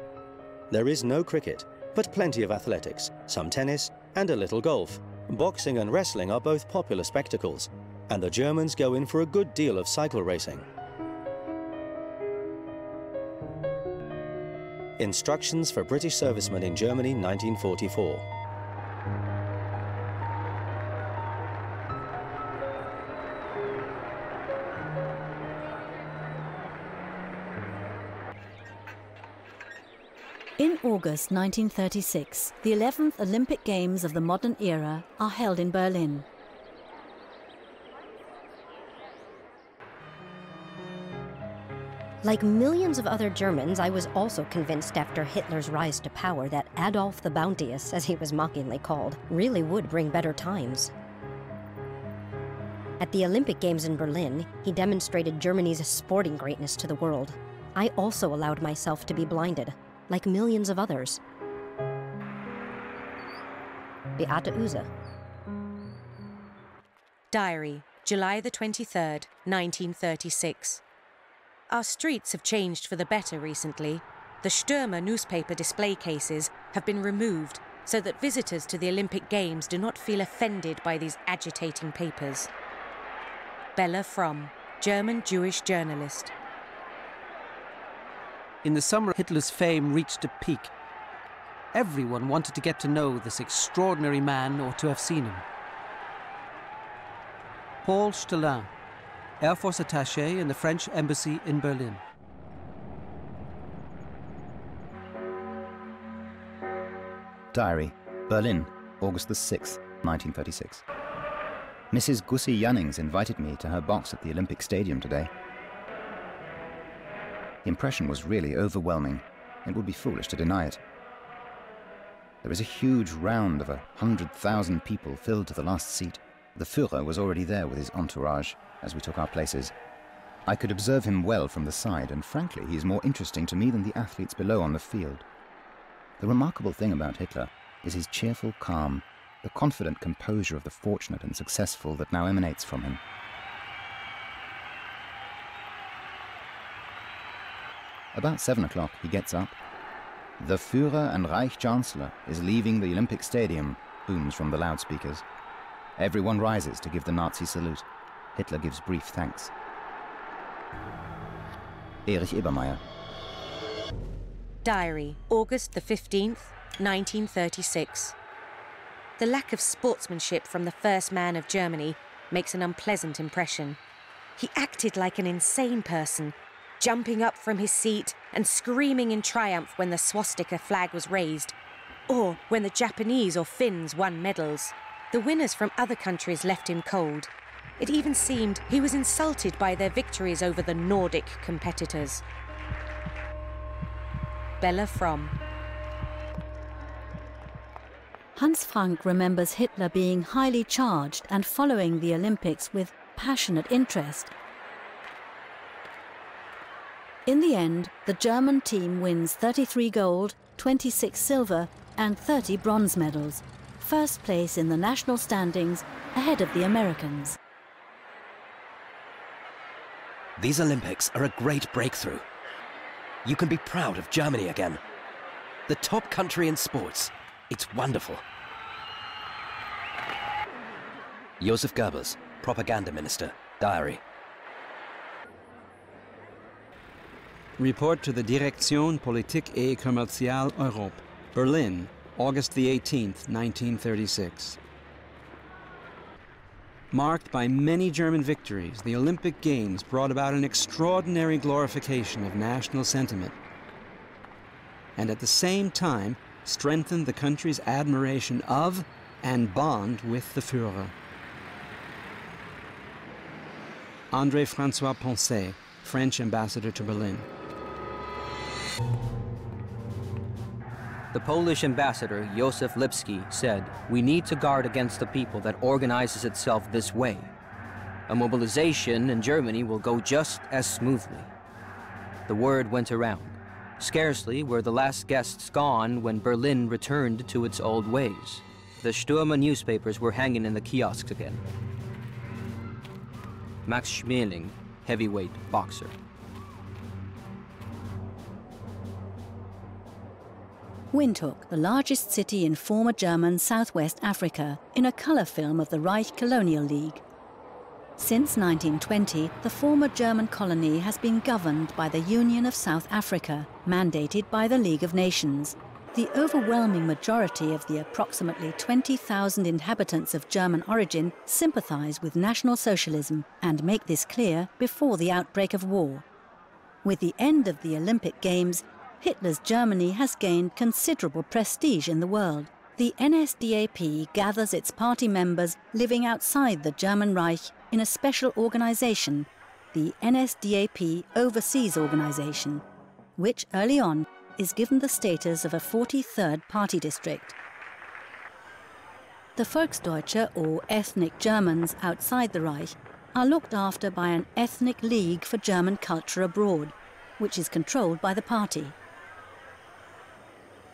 There is no cricket, but plenty of athletics, some tennis, and a little golf. Boxing and wrestling are both popular spectacles, and the Germans go in for a good deal of cycle racing. Instructions for British servicemen in Germany, 1944. In August 1936, the 11th Olympic Games of the modern era are held in Berlin. Like millions of other Germans, I was also convinced after Hitler's rise to power that Adolf the Bounteous, as he was mockingly called, really would bring better times. At the Olympic Games in Berlin, he demonstrated Germany's sporting greatness to the world. I also allowed myself to be blinded, like millions of others. Beate Uhse. Diary, July the 23rd, 1936. Our streets have changed for the better recently. The Stürmer newspaper display cases have been removed so that visitors to the Olympic Games do not feel offended by these agitating papers. Bella Fromm, German Jewish journalist. In the summer, Hitler's fame reached a peak. Everyone wanted to get to know this extraordinary man or to have seen him. Paul Stellin, Air Force attaché in the French embassy in Berlin. Diary, Berlin, August the 6th, 1936. Mrs. Gussie Jannings invited me to her box at the Olympic Stadium today. The impression was really overwhelming. It would be foolish to deny it. There was a huge round of 100,000 people filled to the last seat. The Fuehrer was already there with his entourage as we took our places. I could observe him well from the side, and frankly, he is more interesting to me than the athletes below on the field. The remarkable thing about Hitler is his cheerful calm, the confident composure of the fortunate and successful that now emanates from him. About 7 o'clock, he gets up. "The Führer and Reich Chancellor is leaving the Olympic Stadium," booms from the loudspeakers. Everyone rises to give the Nazi salute. Hitler gives brief thanks. Erich Ebermeier. Diary, August the 15th, 1936. The lack of sportsmanship from the first man of Germany makes an unpleasant impression. He acted like an insane person, jumping up from his seat and screaming in triumph when the swastika flag was raised, or when the Japanese or Finns won medals. The winners from other countries left him cold. It even seemed he was insulted by their victories over the Nordic competitors. Bella Fromm. Hans Frank remembers Hitler being highly charged and following the Olympics with passionate interest. In the end, the German team wins 33 gold, 26 silver and 30 bronze medals, first place in the national standings ahead of the Americans. These Olympics are a great breakthrough. You can be proud of Germany again. The top country in sports. It's wonderful. Joseph Goebbels, Propaganda Minister, Diary. Report to the Direction Politique et Commerciale Europe, Berlin, August the 18th, 1936. Marked by many German victories, the Olympic Games brought about an extraordinary glorification of national sentiment, and at the same time strengthened the country's admiration of and bond with the Führer. André-François Poncet, French ambassador to Berlin. The Polish ambassador, Józef Lipski, said, "We need to guard against the people that organizes itself this way. A mobilization in Germany will go just as smoothly." The word went around. Scarcely were the last guests gone when Berlin returned to its old ways. The Stürmer newspapers were hanging in the kiosks again. Max Schmeling, heavyweight boxer. Windhoek, the largest city in former German Southwest Africa, in a colour film of the Reich Colonial League. Since 1920, the former German colony has been governed by the Union of South Africa, mandated by the League of Nations. The overwhelming majority of the approximately 20,000 inhabitants of German origin sympathise with National Socialism and make this clear before the outbreak of war. With the end of the Olympic Games, Hitler's Germany has gained considerable prestige in the world. The NSDAP gathers its party members living outside the German Reich in a special organisation, the NSDAP Overseas Organization, which early on is given the status of a 43rd party district. The Volksdeutsche, or ethnic Germans outside the Reich, are looked after by an ethnic league for German culture abroad, which is controlled by the party.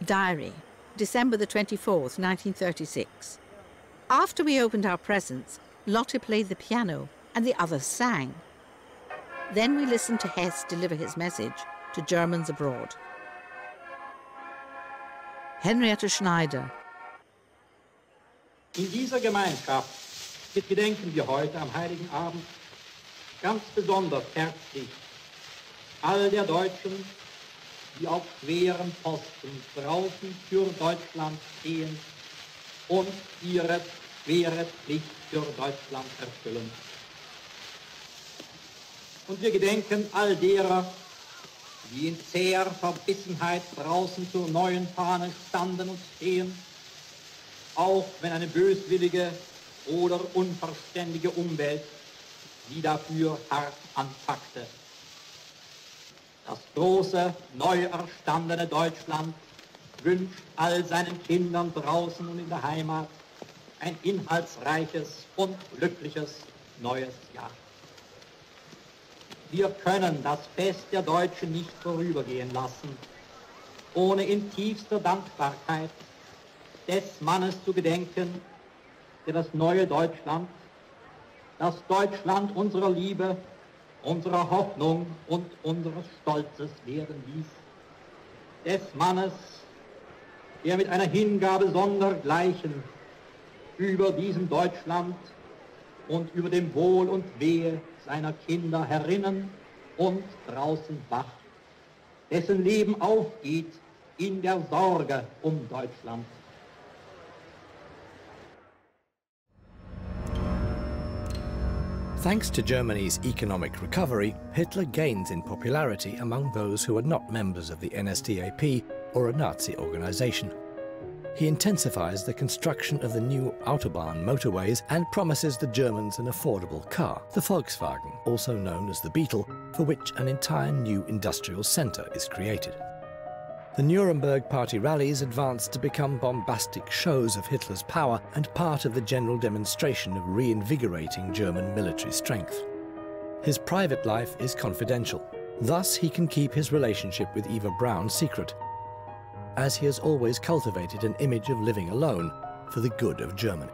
Diary, December the 24th, 1936. After we opened our presents, Lotte played the piano and the others sang. Then we listened to Hess deliver his message to Germans abroad. Henriette Schneider. In dieser Gemeinschaft gedenken wir heute am Heiligen Abend ganz besonders herzlich all der Deutschen, die auf schweren Posten draußen für Deutschland stehen und ihre schwere Pflicht für Deutschland erfüllen. Und wir gedenken all derer, die in zäher Verbissenheit draußen zur neuen Fahne standen und stehen, auch wenn eine böswillige oder unverständige Umwelt sie dafür hart anpackte. Das große, neu erstandene Deutschland wünscht all seinen Kindern draußen und in der Heimat ein inhaltsreiches und glückliches neues Jahr. Wir können das Fest der Deutschen nicht vorübergehen lassen, ohne in tiefster Dankbarkeit des Mannes zu gedenken, der das neue Deutschland, das Deutschland unserer Liebe, unserer Hoffnung und unseres Stolzes werden ließ. Des Mannes, der mit einer Hingabe sondergleichen über diesem Deutschland und über dem Wohl und Wehe seiner Kinder herinnen und draußen wacht, dessen Leben aufgeht in der Sorge um Deutschland. Thanks to Germany's economic recovery, Hitler gains in popularity among those who are not members of the NSDAP or a Nazi organization. He intensifies the construction of the new Autobahn motorways and promises the Germans an affordable car, the Volkswagen, also known as the Beetle, for which an entire new industrial centre is created. The Nuremberg party rallies advanced to become bombastic shows of Hitler's power and part of the general demonstration of reinvigorating German military strength. His private life is confidential. Thus, he can keep his relationship with Eva Braun secret, as he has always cultivated an image of living alone for the good of Germany.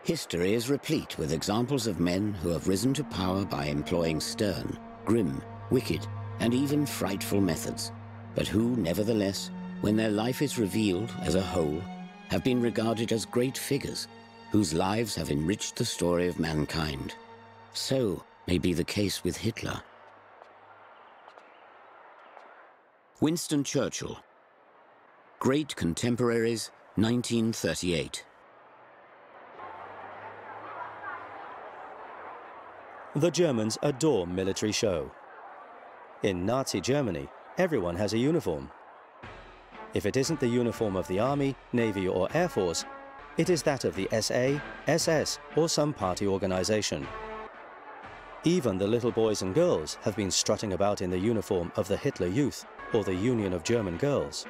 History is replete with examples of men who have risen to power by employing stern, grim, wicked, and even frightful methods, but who, nevertheless, when their life is revealed as a whole, have been regarded as great figures whose lives have enriched the story of mankind. So may be the case with Hitler. Winston Churchill. Great Contemporaries, 1938. The Germans adore military show. In Nazi Germany, everyone has a uniform. If it isn't the uniform of the Army, Navy or Air Force, it is that of the SA, SS or some party organization. Even the little boys and girls have been strutting about in the uniform of the Hitler Youth or the Union of German Girls.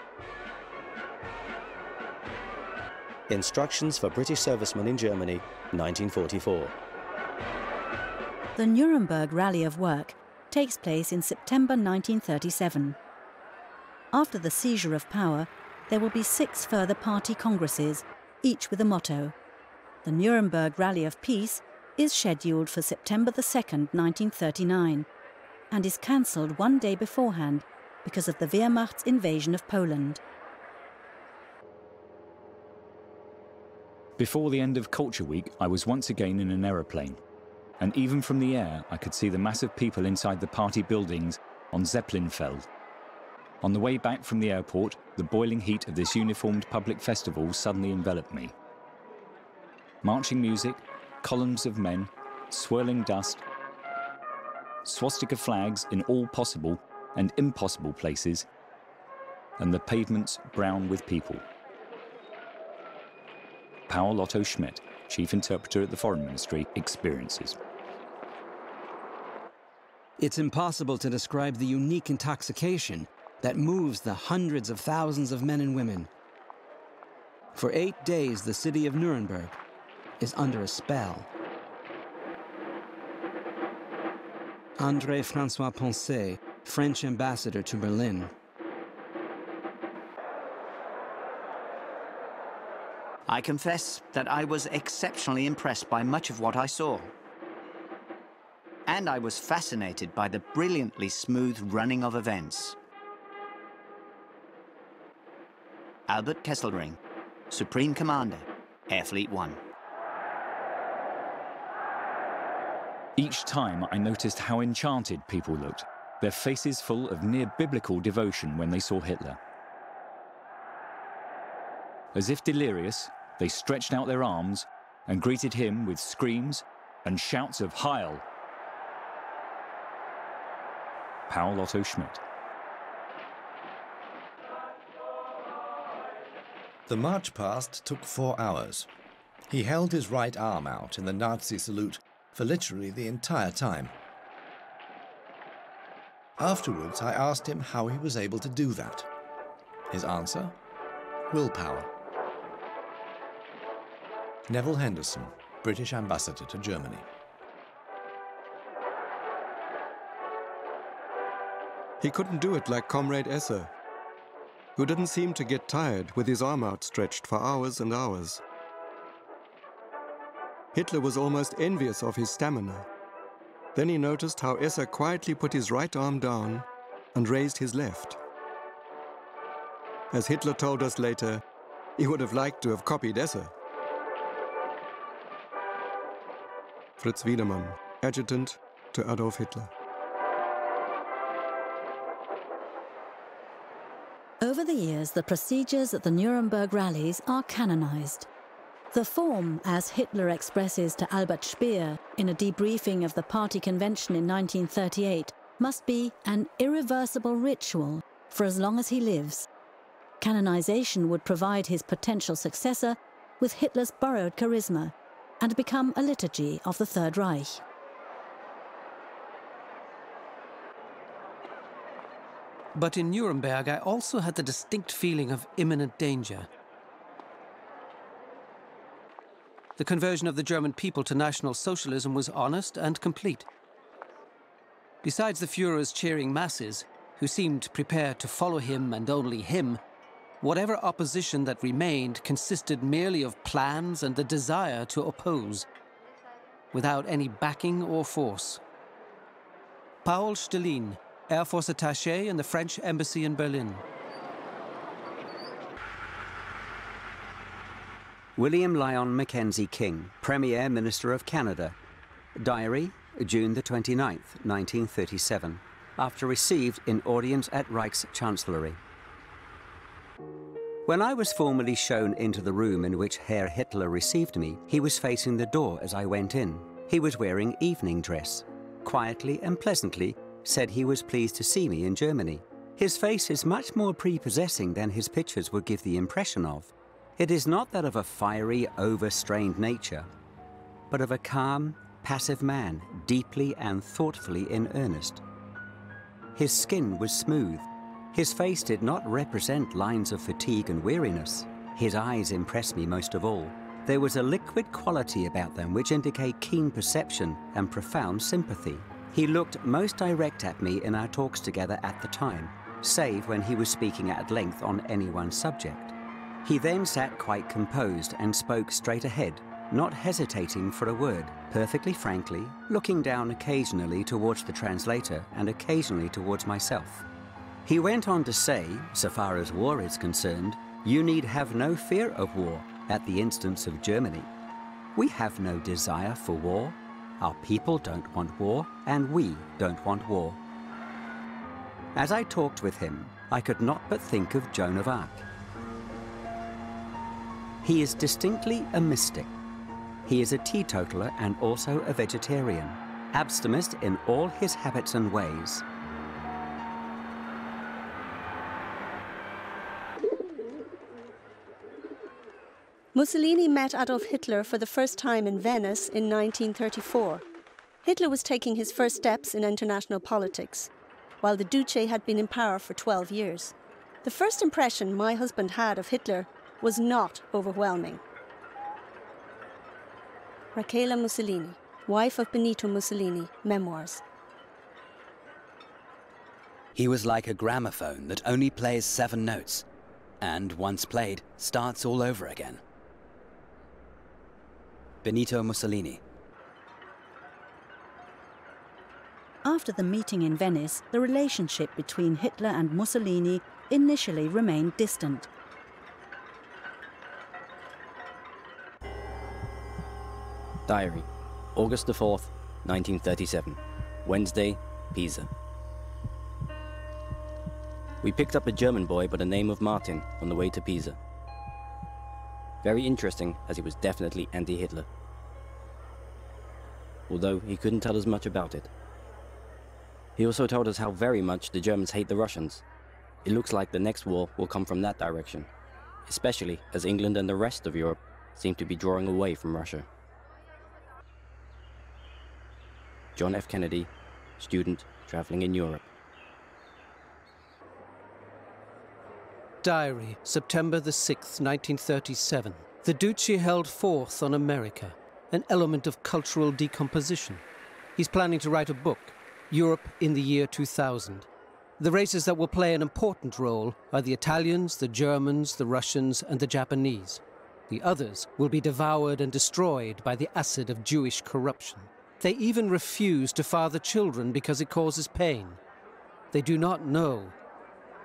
Instructions for British Servicemen in Germany, 1944. The Nuremberg Rally of Work takes place in September 1937. After the seizure of power, there will be 6 further party congresses, each with a motto. The Nuremberg Rally of Peace is scheduled for September 2nd, 1939, and is cancelled one day beforehand because of the Wehrmacht's invasion of Poland. Before the end of Culture Week, I was once again in an aeroplane. And even from the air, I could see the mass of people inside the party buildings on Zeppelinfeld. On the way back from the airport, the boiling heat of this uniformed public festival suddenly enveloped me. Marching music, columns of men, swirling dust, swastika flags in all possible and impossible places, and the pavements brown with people. Paul Otto Schmidt, chief interpreter at the Foreign Ministry, experiences. It's impossible to describe the unique intoxication that moves the hundreds of thousands of men and women. For 8 days, the city of Nuremberg is under a spell. André-François Poncet, French ambassador to Berlin. I confess that I was exceptionally impressed by much of what I saw. And I was fascinated by the brilliantly smooth running of events. Albert Kesselring, Supreme Commander, Air Fleet 1. Each time I noticed how enchanted people looked, their faces full of near-biblical devotion when they saw Hitler. As if delirious, they stretched out their arms and greeted him with screams and shouts of Heil. Paul Otto Schmidt. The march past took 4 hours. He held his right arm out in the Nazi salute for literally the entire time. Afterwards, I asked him how he was able to do that. His answer? Willpower. Neville Henderson, British ambassador to Germany. He couldn't do it like Comrade Esser, who didn't seem to get tired with his arm outstretched for hours and hours. Hitler was almost envious of his stamina. Then he noticed how Esser quietly put his right arm down and raised his left. As Hitler told us later, he would have liked to have copied Esser. Fritz Wiedemann, adjutant to Adolf Hitler. Over the years, the procedures at the Nuremberg rallies are canonized. The form, as Hitler expresses to Albert Speer in a debriefing of the party convention in 1938, must be an irreversible ritual for as long as he lives. Canonization would provide his potential successor with Hitler's borrowed charisma and become a liturgy of the Third Reich. But in Nuremberg, I also had the distinct feeling of imminent danger. The conversion of the German people to National Socialism was honest and complete. Besides the Fuhrer's cheering masses, who seemed prepared to follow him and only him, whatever opposition that remained consisted merely of plans and the desire to oppose, without any backing or force. Paul Stelin, Air Force attaché in the French Embassy in Berlin. William Lyon Mackenzie King, Premier Minister of Canada. Diary, June the 29th, 1937. After received in audience at Reichschancellery. When I was formally shown into the room in which Herr Hitler received me, he was facing the door as I went in. He was wearing evening dress. Quietly and pleasantly said he was pleased to see me in Germany. His face is much more prepossessing than his pictures would give the impression of. It is not that of a fiery, overstrained nature, but of a calm, passive man, deeply and thoughtfully in earnest. His skin was smooth. His face did not represent lines of fatigue and weariness. His eyes impressed me most of all. There was a liquid quality about them which indicate keen perception and profound sympathy. He looked most direct at me in our talks together at the time, save when he was speaking at length on any one subject. He then sat quite composed and spoke straight ahead, not hesitating for a word, perfectly frankly, looking down occasionally towards the translator and occasionally towards myself. He went on to say, so far as war is concerned, you need have no fear of war at the instance of Germany. We have no desire for war. Our people don't want war, and we don't want war. As I talked with him, I could not but think of Joan of Arc. He is distinctly a mystic. He is a teetotaler and also a vegetarian, abstemist in all his habits and ways. Mussolini met Adolf Hitler for the first time in Venice in 1934. Hitler was taking his first steps in international politics, while the Duce had been in power for 12 years. The first impression my husband had of Hitler was not overwhelming. Rachela Mussolini, wife of Benito Mussolini, Memoirs. He was like a gramophone that only plays 7 notes, and once played, starts all over again. Benito Mussolini. After the meeting in Venice, the relationship between Hitler and Mussolini initially remained distant. Diary, August the 4th, 1937. Wednesday, Pisa. We picked up a German boy by the name of Martin on the way to Pisa. Very interesting, as he was definitely anti-Hitler. Although he couldn't tell us much about it. He also told us how very much the Germans hate the Russians. It looks like the next war will come from that direction, especially as England and the rest of Europe seem to be drawing away from Russia. John F. Kennedy, student traveling in Europe. Diary, September the 6th, 1937. The Duce held forth on America, an element of cultural decomposition. He's planning to write a book, Europe in the year 2000. The races that will play an important role are the Italians, the Germans, the Russians, and the Japanese. The others will be devoured and destroyed by the acid of Jewish corruption. They even refuse to father children because it causes pain. They do not know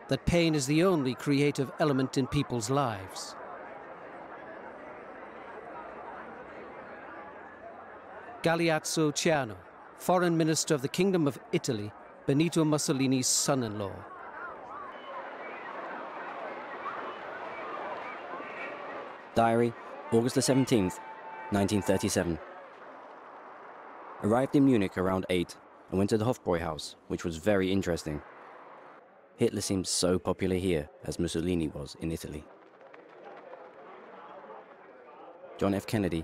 that pain is the only creative element in people's lives. Galeazzo Ciano, Foreign Minister of the Kingdom of Italy, Benito Mussolini's son-in-law. Diary, August the 17th, 1937. Arrived in Munich around 8 and went to the Hofbräuhaus, which was very interesting. Hitler seems so popular here as Mussolini was in Italy. John F. Kennedy.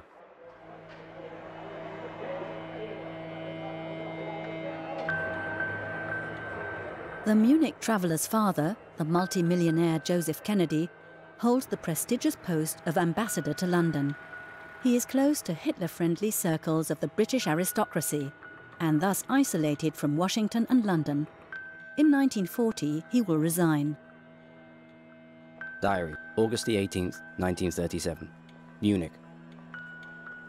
The Munich traveller's father, the multi-millionaire Joseph Kennedy, holds the prestigious post of ambassador to London. He is close to Hitler-friendly circles of the British aristocracy, and thus isolated from Washington and London. In 1940, he will resign. Diary, August the 18th, 1937. Munich.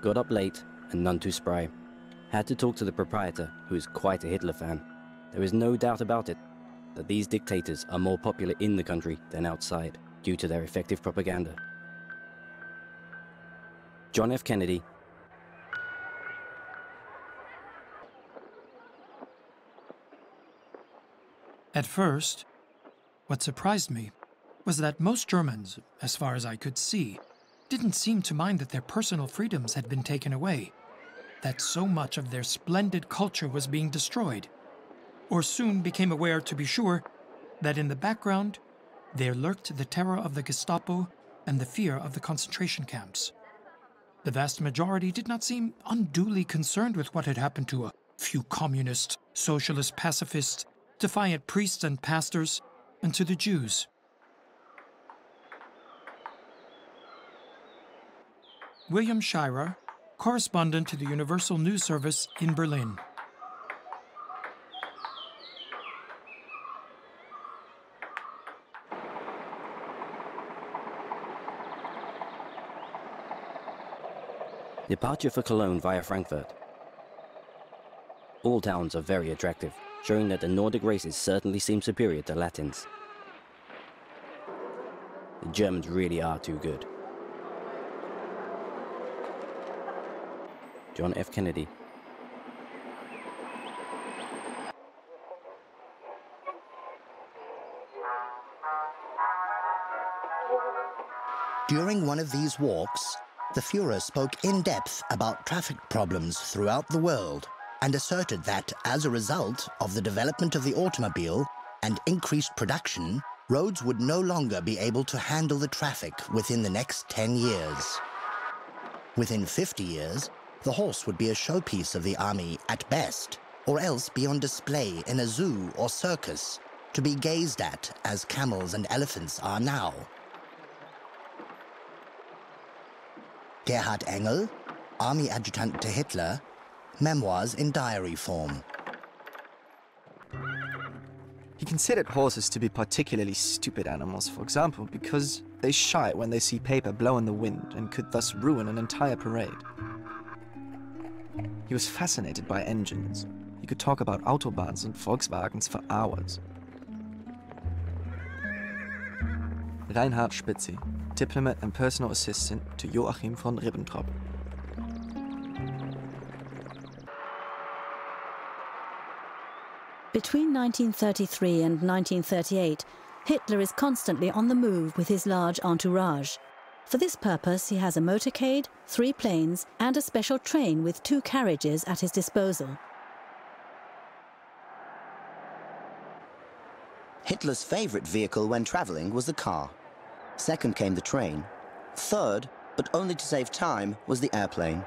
Got up late and none too spry. Had to talk to the proprietor, who is quite a Hitler fan. There is no doubt about it that these dictators are more popular in the country than outside, due to their effective propaganda. John F. Kennedy. At first, what surprised me was that most Germans, as far as I could see, didn't seem to mind that their personal freedoms had been taken away, that so much of their splendid culture was being destroyed, or soon became aware, to be sure, that in the background there lurked the terror of the Gestapo and the fear of the concentration camps. The vast majority did not seem unduly concerned with what had happened to a few communist, socialist pacifists, defiant priests and pastors, and to the Jews. William Shirer, correspondent to the Universal News Service in Berlin. Departure for Cologne via Frankfurt. All towns are very attractive, showing that the Nordic races certainly seem superior to Latins. The Germans really are too good. John F. Kennedy. During one of these walks, the Fuhrer spoke in depth about traffic problems throughout the world and asserted that, as a result of the development of the automobile and increased production, roads would no longer be able to handle the traffic within the next 10 years. Within 50 years, the horse would be a showpiece of the army at best, or else be on display in a zoo or circus, to be gazed at as camels and elephants are now. Gerhard Engel, army adjutant to Hitler, memoirs in diary form. He considered horses to be particularly stupid animals, for example, because they shy when they see paper blow in the wind and could thus ruin an entire parade. He was fascinated by engines. He could talk about Autobahns and Volkswagens for hours. Reinhard Spitzi, diplomat and personal assistant to Joachim von Ribbentrop. Between 1933 and 1938, Hitler is constantly on the move with his large entourage. For this purpose, he has a motorcade, 3 planes, and a special train with 2 carriages at his disposal. Hitler's favorite vehicle when traveling was the car. Second came the train. Third, but only to save time, was the airplane.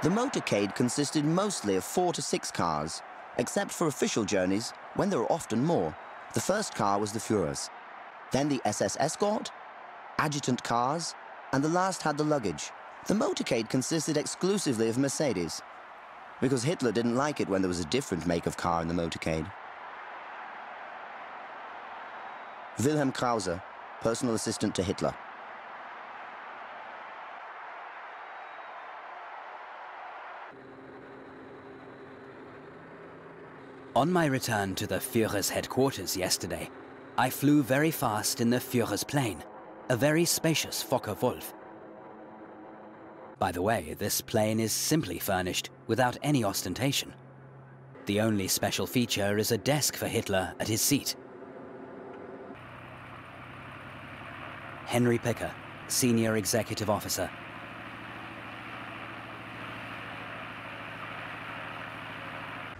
The motorcade consisted mostly of 4 to 6 cars, except for official journeys, when there were often more. The first car was the Führer's, then the SS escort, adjutant cars, and the last had the luggage. The motorcade consisted exclusively of Mercedes, because Hitler didn't like it when there was a different make of car in the motorcade. Wilhelm Krause, personal assistant to Hitler. On my return to the Führer's headquarters yesterday, I flew very fast in the Führer's plane, a very spacious Fokker-Wulf. By the way, this plane is simply furnished, without any ostentation. The only special feature is a desk for Hitler at his seat. Henry Picker, Senior Executive Officer.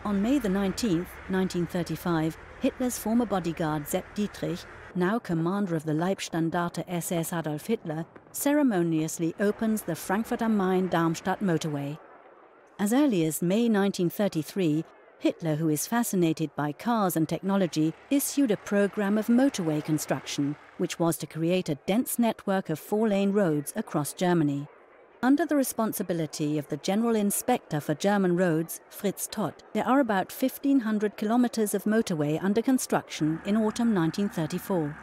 On May the 19th, 1935, Hitler's former bodyguard Sepp Dietrich, now commander of the Leibstandarte SS Adolf Hitler, ceremoniously opens the Frankfurt am Main-Darmstadt motorway. As early as May 1933, Hitler, who is fascinated by cars and technology, issued a program of motorway construction, which was to create a dense network of 4-lane roads across Germany. Under the responsibility of the General Inspector for German Roads, Fritz Todt, there are about 1,500 kilometers of motorway under construction in autumn 1934.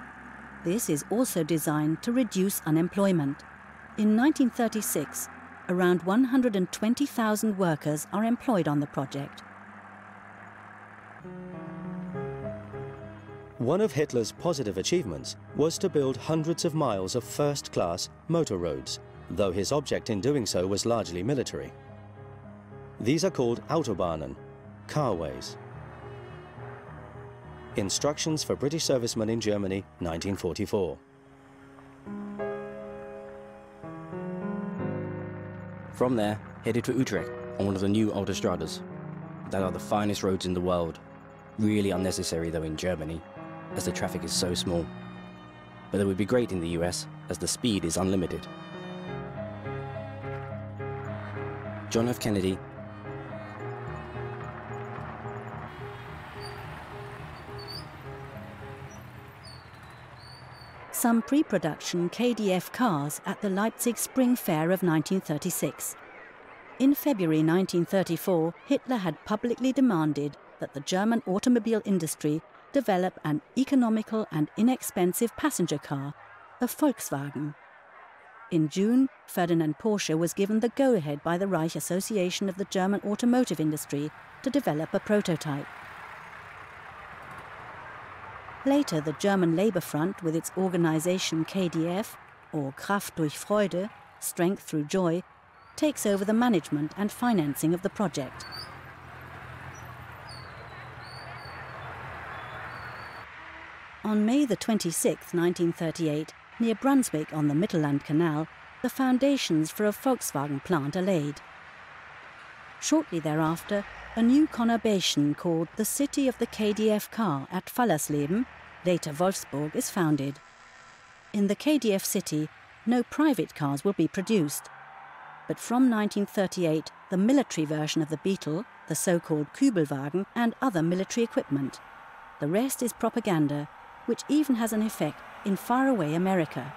This is also designed to reduce unemployment. In 1936, around 120,000 workers are employed on the project. One of Hitler's positive achievements was to build hundreds of miles of first-class motor roads, though his object in doing so was largely military. These are called Autobahnen, carways. Instructions for British servicemen in Germany, 1944. From there, headed to Utrecht on one of the new autostradas. That are the finest roads in the world. Really unnecessary though in Germany, as the traffic is so small. But it would be great in the US, as the speed is unlimited. John F. Kennedy. Some pre-production KDF cars at the Leipzig Spring Fair of 1936. In February 1934, Hitler had publicly demanded that the German automobile industry develop an economical and inexpensive passenger car, a Volkswagen. In June, Ferdinand Porsche was given the go-ahead by the Reich Association of the German Automotive Industry to develop a prototype. Later, the German Labour Front, with its organisation KDF, or Kraft durch Freude, Strength Through Joy, takes over the management and financing of the project. On May the 26th, 1938, near Brunswick on the Mittelland Canal, the foundations for a Volkswagen plant are laid. Shortly thereafter, a new conurbation called the City of the KDF Car at Fallersleben, later Wolfsburg, is founded. In the KDF city, no private cars will be produced. But from 1938, the military version of the Beetle, the so-called Kübelwagen, and other military equipment. The rest is propaganda, which even has an effect in faraway America.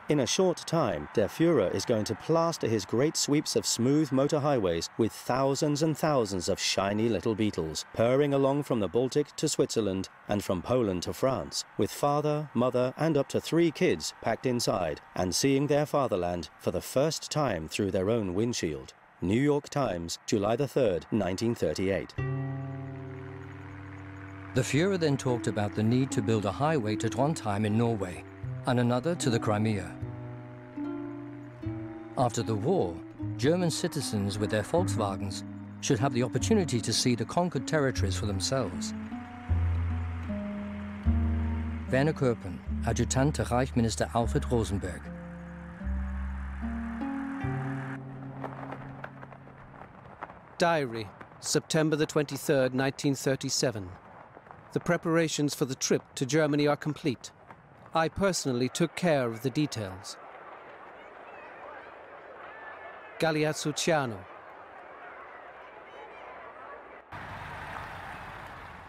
In a short time, Der Fuhrer is going to plaster his great sweeps of smooth motor highways with thousands and thousands of shiny little beetles, purring along from the Baltic to Switzerland and from Poland to France, with father, mother and up to 3 kids packed inside and seeing their fatherland for the first time through their own windshield. New York Times, July the 3rd, 1938. The Fuhrer then talked about the need to build a highway to Trondheim in Norway and another to the Crimea. After the war, German citizens with their Volkswagens should have the opportunity to see the conquered territories for themselves. Werner Köppen, Adjutant to Reichsminister Alfred Rosenberg. Diary, September the 23rd, 1937. The preparations for the trip to Germany are complete. I personally took care of the details. Galeazzo.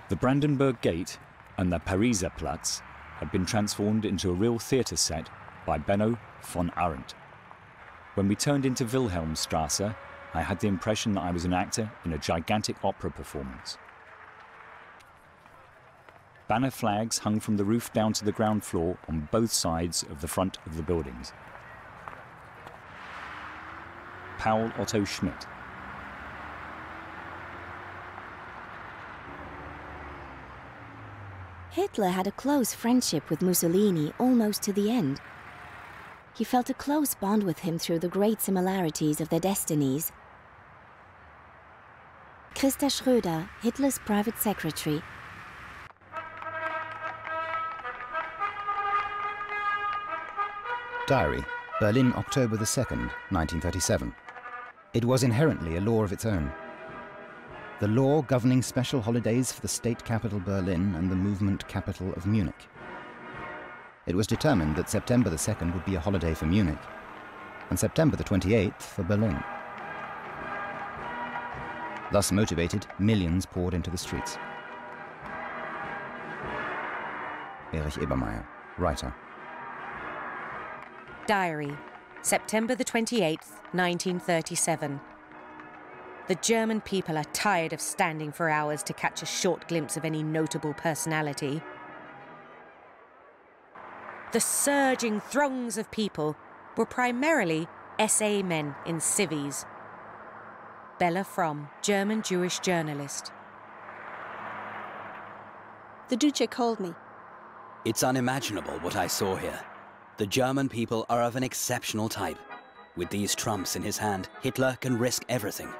The Brandenburg Gate and the Pariser Platz had been transformed into a real theatre set by Benno von Arendt. When we turned into Wilhelmstrasse, I had the impression that I was an actor in a gigantic opera performance. Banner flags hung from the roof down to the ground floor on both sides of the front of the buildings. Paul Otto Schmidt. Hitler had a close friendship with Mussolini almost to the end. He felt a close bond with him through the great similarities of their destinies. Christa Schröder, Hitler's private secretary. Diary, Berlin, October the 2nd, 1937. It was inherently a law of its own. The law governing special holidays for the state capital Berlin and the movement capital of Munich. It was determined that September the 2nd would be a holiday for Munich, and September the 28th for Berlin. Thus motivated, millions poured into the streets. Erich Ebermeier, writer. Diary, September the 28th, 1937. The German people are tired of standing for hours to catch a short glimpse of any notable personality. The surging throngs of people were primarily SA men in civvies. Bella Fromm, German Jewish journalist. The Duce called me. It's unimaginable what I saw here. The German people are of an exceptional type. With these trumps in his hand, Hitler can risk everything.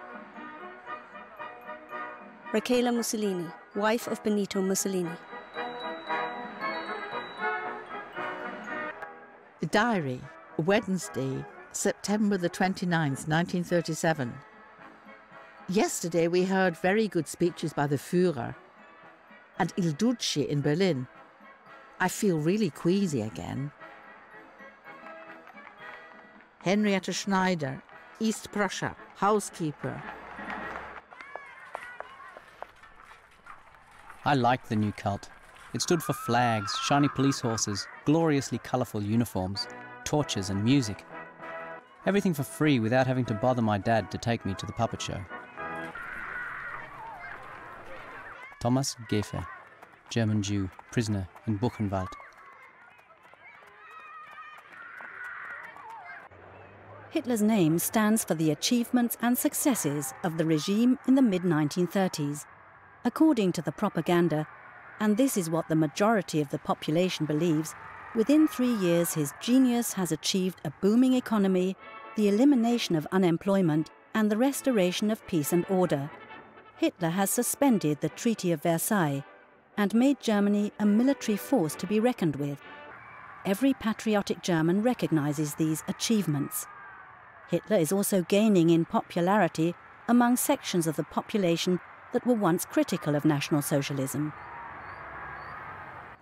Rachela Mussolini, wife of Benito Mussolini. Diary, Wednesday, September the 29th, 1937. Yesterday we heard very good speeches by the Führer and Il Duce in Berlin. I feel really queasy again. Henrietta Schneider, East Prussia, housekeeper. I liked the new cult. It stood for flags, shiny police horses, gloriously colourful uniforms, torches and music. Everything for free without having to bother my dad to take me to the puppet show. Thomas Geffer, German Jew, prisoner in Buchenwald. Hitler's name stands for the achievements and successes of the regime in the mid-1930s. According to the propaganda, and this is what the majority of the population believes, within 3 years his genius has achieved a booming economy, the elimination of unemployment, and the restoration of peace and order. Hitler has suspended the Treaty of Versailles and made Germany a military force to be reckoned with. Every patriotic German recognizes these achievements. Hitler is also gaining in popularity among sections of the population that were once critical of National Socialism.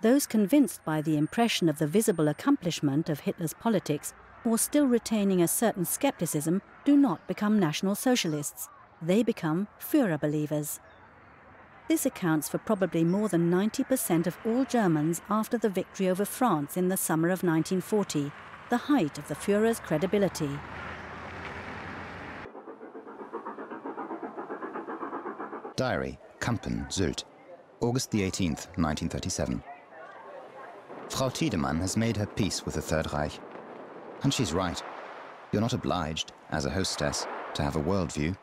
Those convinced by the impression of the visible accomplishment of Hitler's politics or still retaining a certain skepticism do not become National Socialists. They become Fuehrer believers. This accounts for probably more than 90% of all Germans after the victory over France in the summer of 1940, the height of the Führer's credibility. Diary, Kampen, Sylt, August the 18th, 1937. Frau Tiedemann has made her peace with the Third Reich. And she's right. You're not obliged, as a hostess, to have a worldview.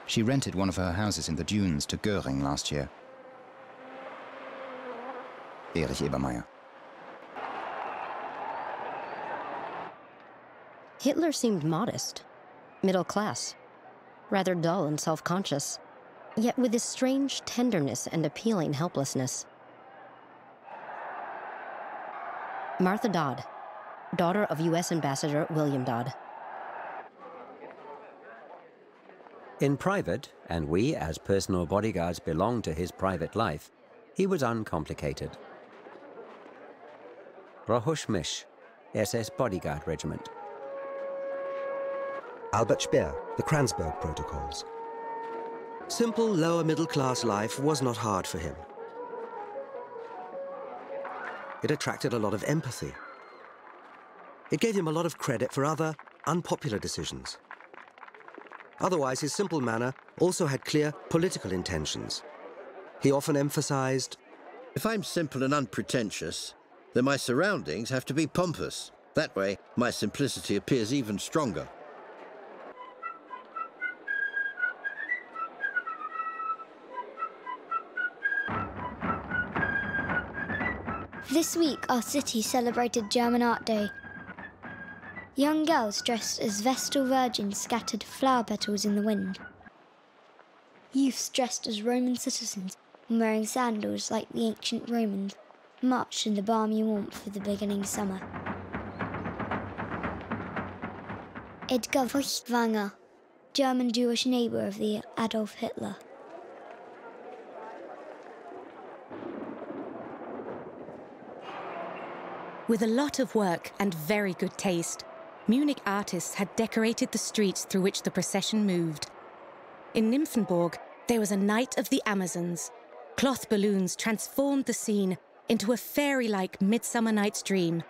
She rented one of her houses in the dunes to Göring last year. Erich Ebermeier. Hitler seemed modest, middle class, rather dull and self-conscious, yet with this strange tenderness and appealing helplessness. Martha Dodd, daughter of U.S. Ambassador William Dodd. In private, and we as personal bodyguards belonged to his private life, he was uncomplicated. Rohush Mish, SS Bodyguard Regiment. Albert Speer, the Kranzberg Protocols. Simple lower middle class life was not hard for him. It attracted a lot of empathy. It gave him a lot of credit for other, unpopular decisions. Otherwise, his simple manner also had clear political intentions. He often emphasized, "If I'm simple and unpretentious, then my surroundings have to be pompous. That way, my simplicity appears even stronger." This week, our city celebrated German Art Day. Young girls dressed as Vestal Virgins scattered flower petals in the wind. Youths dressed as Roman citizens and wearing sandals like the ancient Romans marched in the balmy warmth of the beginning summer. Edgar Feuchtwanger, German Jewish neighbour of the Adolf Hitler. With a lot of work and very good taste, Munich artists had decorated the streets through which the procession moved. In Nymphenburg, there was a Night of the Amazons. Cloth balloons transformed the scene into a fairy-like Midsummer Night's Dream.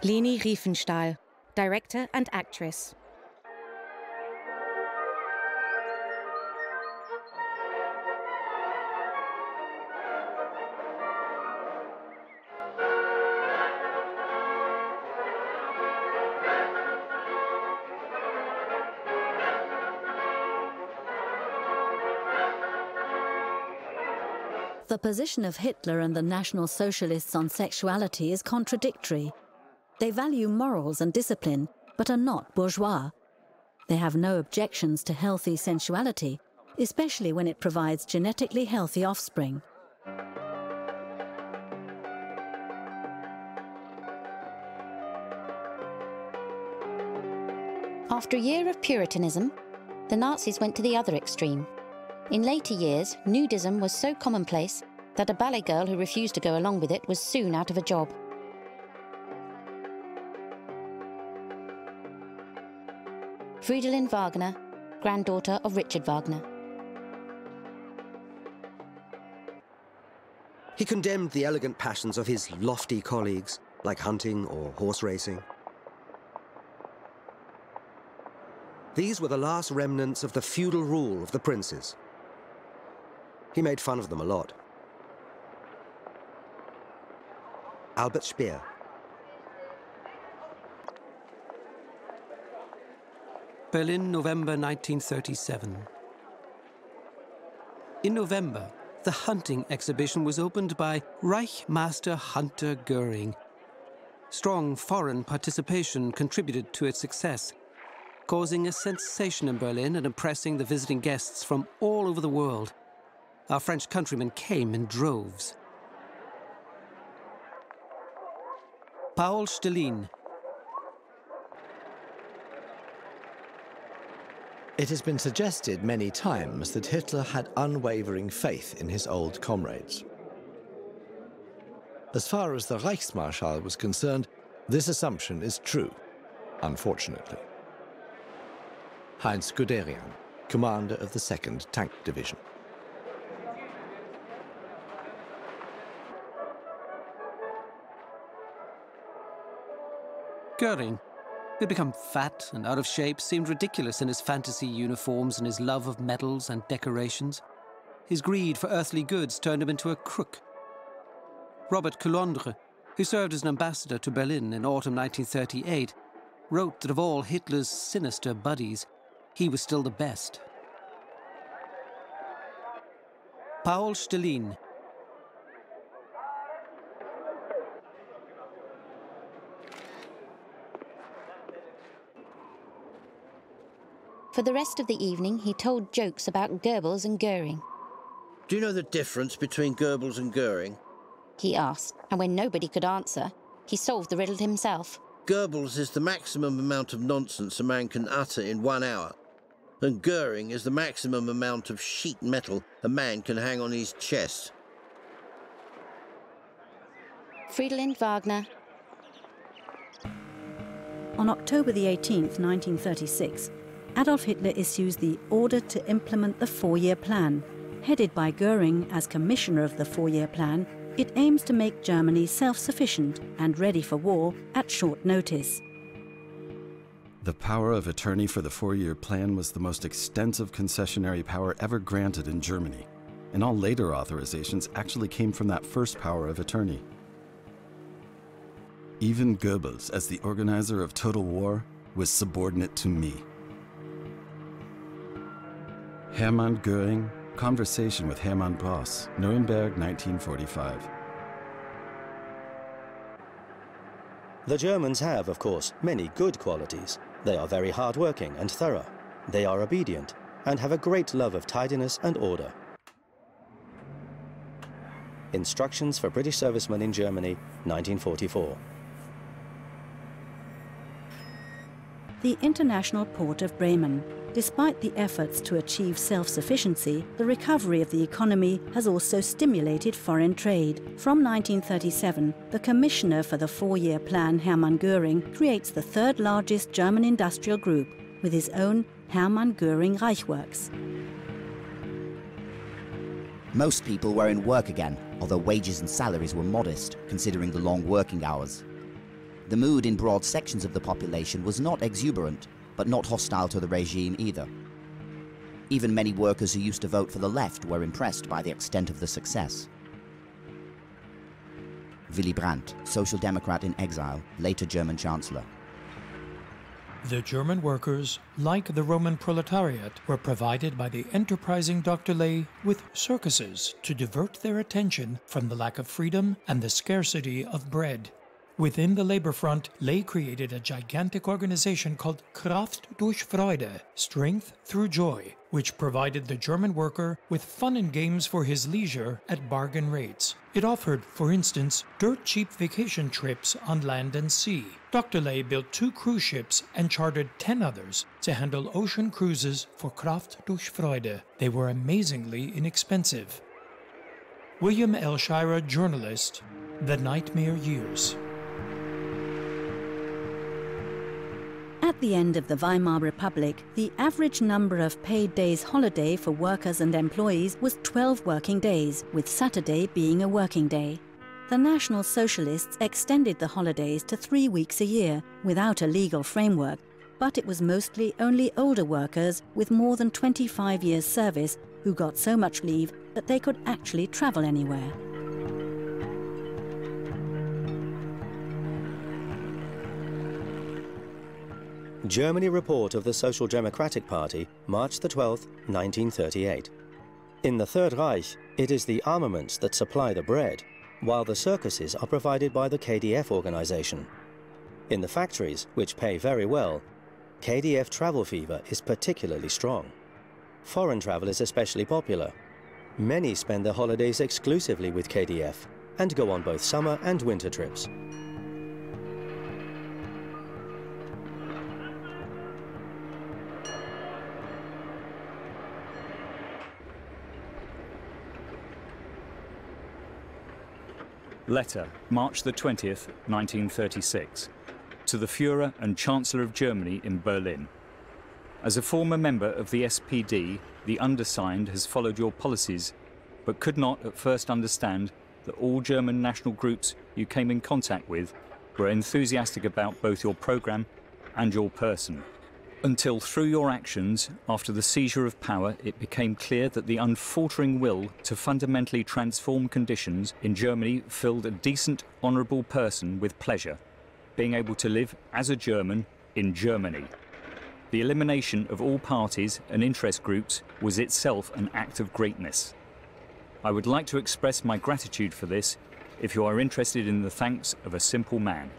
Leni Riefenstahl, director and actress. The position of Hitler and the National Socialists on sexuality is contradictory. They value morals and discipline, but are not bourgeois. They have no objections to healthy sensuality, especially when it provides genetically healthy offspring. After a year of Puritanism, the Nazis went to the other extreme. In later years, nudism was so commonplace that a ballet girl who refused to go along with it was soon out of a job. Fridolin Wagner, granddaughter of Richard Wagner. He condemned the elegant passions of his lofty colleagues, like hunting or horse racing. These were the last remnants of the feudal rule of the princes. He made fun of them a lot. Albert Speer. Berlin, November 1937. In November, the hunting exhibition was opened by Reichsmaster Hunter Göring. Strong foreign participation contributed to its success. causing a sensation in Berlin and impressing the visiting guests from all over the world. Our French countrymen came in droves. Paul Stalin. It has been suggested many times that Hitler had unwavering faith in his old comrades. As far as the Reichsmarschall was concerned, this assumption is true, unfortunately. Heinz Guderian, commander of the 2nd Tank Division. Goering, who'd become fat and out of shape, seemed ridiculous in his fantasy uniforms and his love of medals and decorations. His greed for earthly goods turned him into a crook. Robert Coulondre, who served as an ambassador to Berlin in autumn 1938, wrote that of all Hitler's sinister buddies, he was still the best. Paul Stalin. For the rest of the evening, he told jokes about Goebbels and Goering. Do you know the difference between Goebbels and Goering? He asked, and when nobody could answer, he solved the riddle himself. Goebbels is the maximum amount of nonsense a man can utter in 1 hour, and Goering is the maximum amount of sheet metal a man can hang on his chest. Friedelind Wagner. On October the 18th, 1936, Adolf Hitler issues the Order to Implement the Four-Year Plan. Headed by Goering as commissioner of the Four-Year Plan, it aims to make Germany self-sufficient and ready for war at short notice. The power of attorney for the four-year plan was the most extensive concessionary power ever granted in Germany, and all later authorizations actually came from that first power of attorney. Even Goebbels, as the organizer of total war, was subordinate to me. Hermann Göring, conversation with Hermann Bross, Nuremberg, 1945. The Germans have, of course, many good qualities. They are very hard-working and thorough. They are obedient and have a great love of tidiness and order. Instructions for British servicemen in Germany, 1944. The international port of Bremen. Despite the efforts to achieve self-sufficiency, the recovery of the economy has also stimulated foreign trade. From 1937, the commissioner for the four-year plan, Hermann Göring, creates the third largest German industrial group with his own Hermann Göring Reichswerks. Most people were in work again, although wages and salaries were modest, considering the long working hours. The mood in broad sections of the population was not exuberant, but not hostile to the regime either. Even many workers who used to vote for the left were impressed by the extent of the success. Willy Brandt, Social Democrat in exile, later German Chancellor. The German workers, like the Roman proletariat, were provided by the enterprising Dr. Ley with circuses to divert their attention from the lack of freedom and the scarcity of bread. Within the labor front, Ley created a gigantic organization called Kraft durch Freude, Strength Through Joy, which provided the German worker with fun and games for his leisure at bargain rates. It offered, for instance, dirt-cheap vacation trips on land and sea. Dr. Ley built 2 cruise ships and chartered 10 others to handle ocean cruises for Kraft durch Freude. They were amazingly inexpensive. William L. Shirer, journalist, The Nightmare Years. At the end of the Weimar Republic, the average number of paid days holiday for workers and employees was 12 working days, with Saturday being a working day. The National Socialists extended the holidays to 3 weeks a year, without a legal framework, but it was mostly only older workers with more than 25 years' service who got so much leave that they could actually travel anywhere. Germany report of the Social Democratic Party, March the 12th, 1938. In the Third Reich, it is the armaments that supply the bread, while the circuses are provided by the KDF organization. In the factories, which pay very well, KDF travel fever is particularly strong. Foreign travel is especially popular. Many spend their holidays exclusively with KDF and go on both summer and winter trips. Letter, March the 20th, 1936. To the Fuhrer and Chancellor of Germany in Berlin. As a former member of the SPD, the undersigned has followed your policies, but could not at first understand that all German national groups you came in contact with were enthusiastic about both your program and your person. Until through your actions, after the seizure of power, it became clear that the unfaltering will to fundamentally transform conditions in Germany filled a decent, honourable person with pleasure, being able to live as a German in Germany. The elimination of all parties and interest groups was itself an act of greatness. I would like to express my gratitude for this if you are interested in the thanks of a simple man.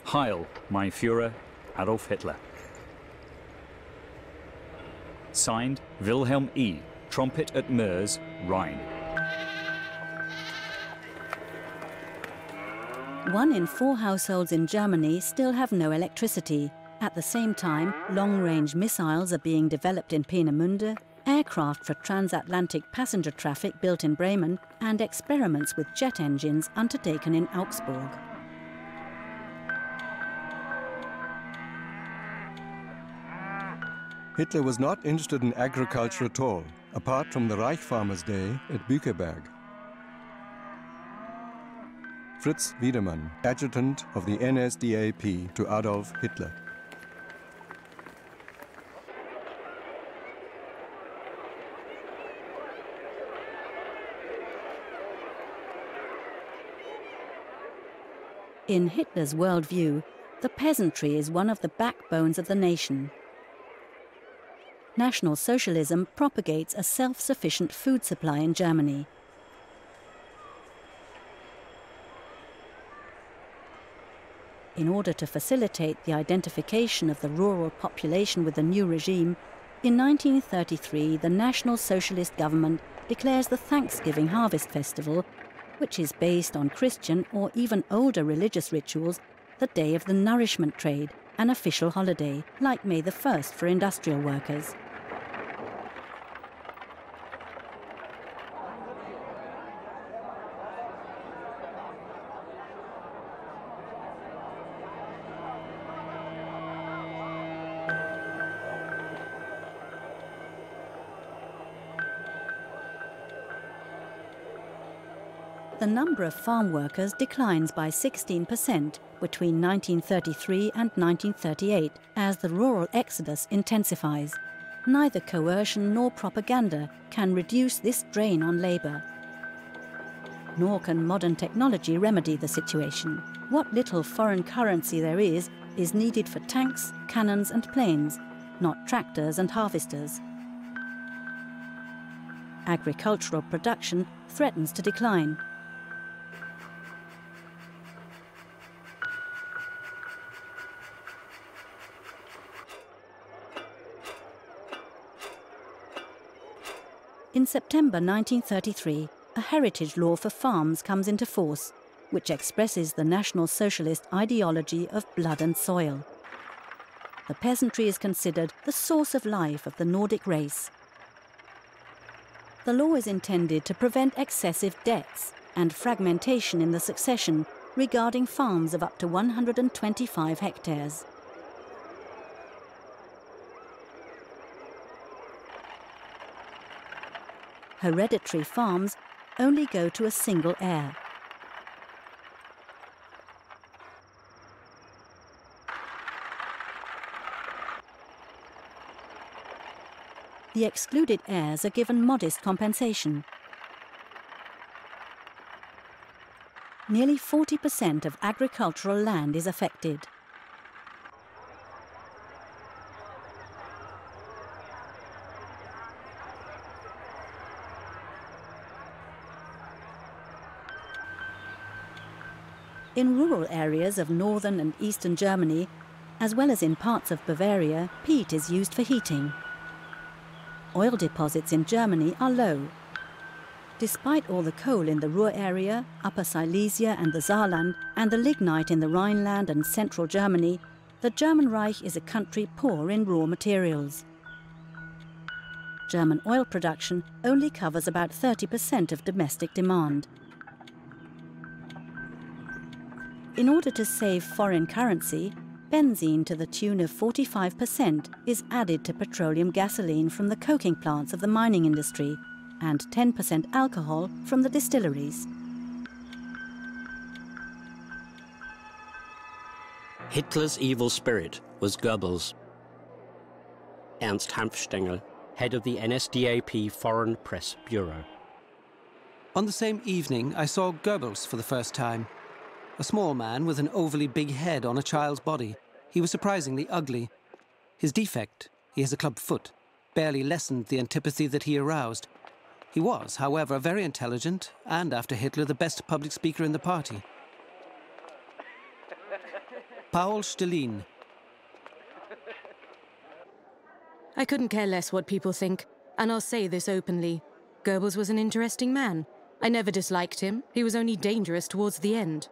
Heil, mein Führer, Adolf Hitler. Signed, Wilhelm E., Trumpet at Meurs, Rhine. 1 in 4 households in Germany still have no electricity. At the same time, long-range missiles are being developed in Peenemünde, aircraft for transatlantic passenger traffic built in Bremen, and experiments with jet engines undertaken in Augsburg. Hitler was not interested in agriculture at all, apart from the Reich Farmers' Day at Bükeberg. Fritz Wiedemann, adjutant of the NSDAP to Adolf Hitler. In Hitler's worldview, the peasantry is one of the backbones of the nation. National Socialism propagates a self-sufficient food supply in Germany. In order to facilitate the identification of the rural population with the new regime, in 1933 the National Socialist government declares the Thanksgiving Harvest Festival, which is based on Christian or even older religious rituals, the day of the nourishment trade, an official holiday, like May the 1st for industrial workers. The number of farm workers declines by 16% between 1933 and 1938 as the rural exodus intensifies. Neither coercion nor propaganda can reduce this drain on labour. Nor can modern technology remedy the situation. What little foreign currency there is needed for tanks, cannons and planes, not tractors and harvesters. Agricultural production threatens to decline. In September 1933, a heritage law for farms comes into force, which expresses the National Socialist ideology of blood and soil. The peasantry is considered the source of life of the Nordic race. The law is intended to prevent excessive debts and fragmentation in the succession regarding farms of up to 125 hectares. Hereditary farms only go to a single heir. The excluded heirs are given modest compensation. Nearly 40% of agricultural land is affected. In rural areas of northern and eastern Germany, As well as in parts of Bavaria, peat is used for heating. Oil deposits in Germany are low. Despite all the coal in the Ruhr area, Upper Silesia and the Saarland, and the lignite in the Rhineland and central Germany, the German Reich is a country poor in raw materials. German oil production only covers about 30% of domestic demand. In order to save foreign currency, benzene to the tune of 45% is added to petroleum gasoline from the coking plants of the mining industry, and 10% alcohol from the distilleries. Hitler's evil spirit was Goebbels. Ernst Hanfstengel, head of the NSDAP Foreign Press Bureau. On the same evening, I saw Goebbels for the first time. A small man with an overly big head on a child's body. He was surprisingly ugly. His defect, he has a club foot, barely lessened the antipathy that he aroused. He was, however, very intelligent, and after Hitler, the best public speaker in the party. Paul Stalin. I couldn't care less what people think, and I'll say this openly. Goebbels was an interesting man. I never disliked him. He was only dangerous towards the end.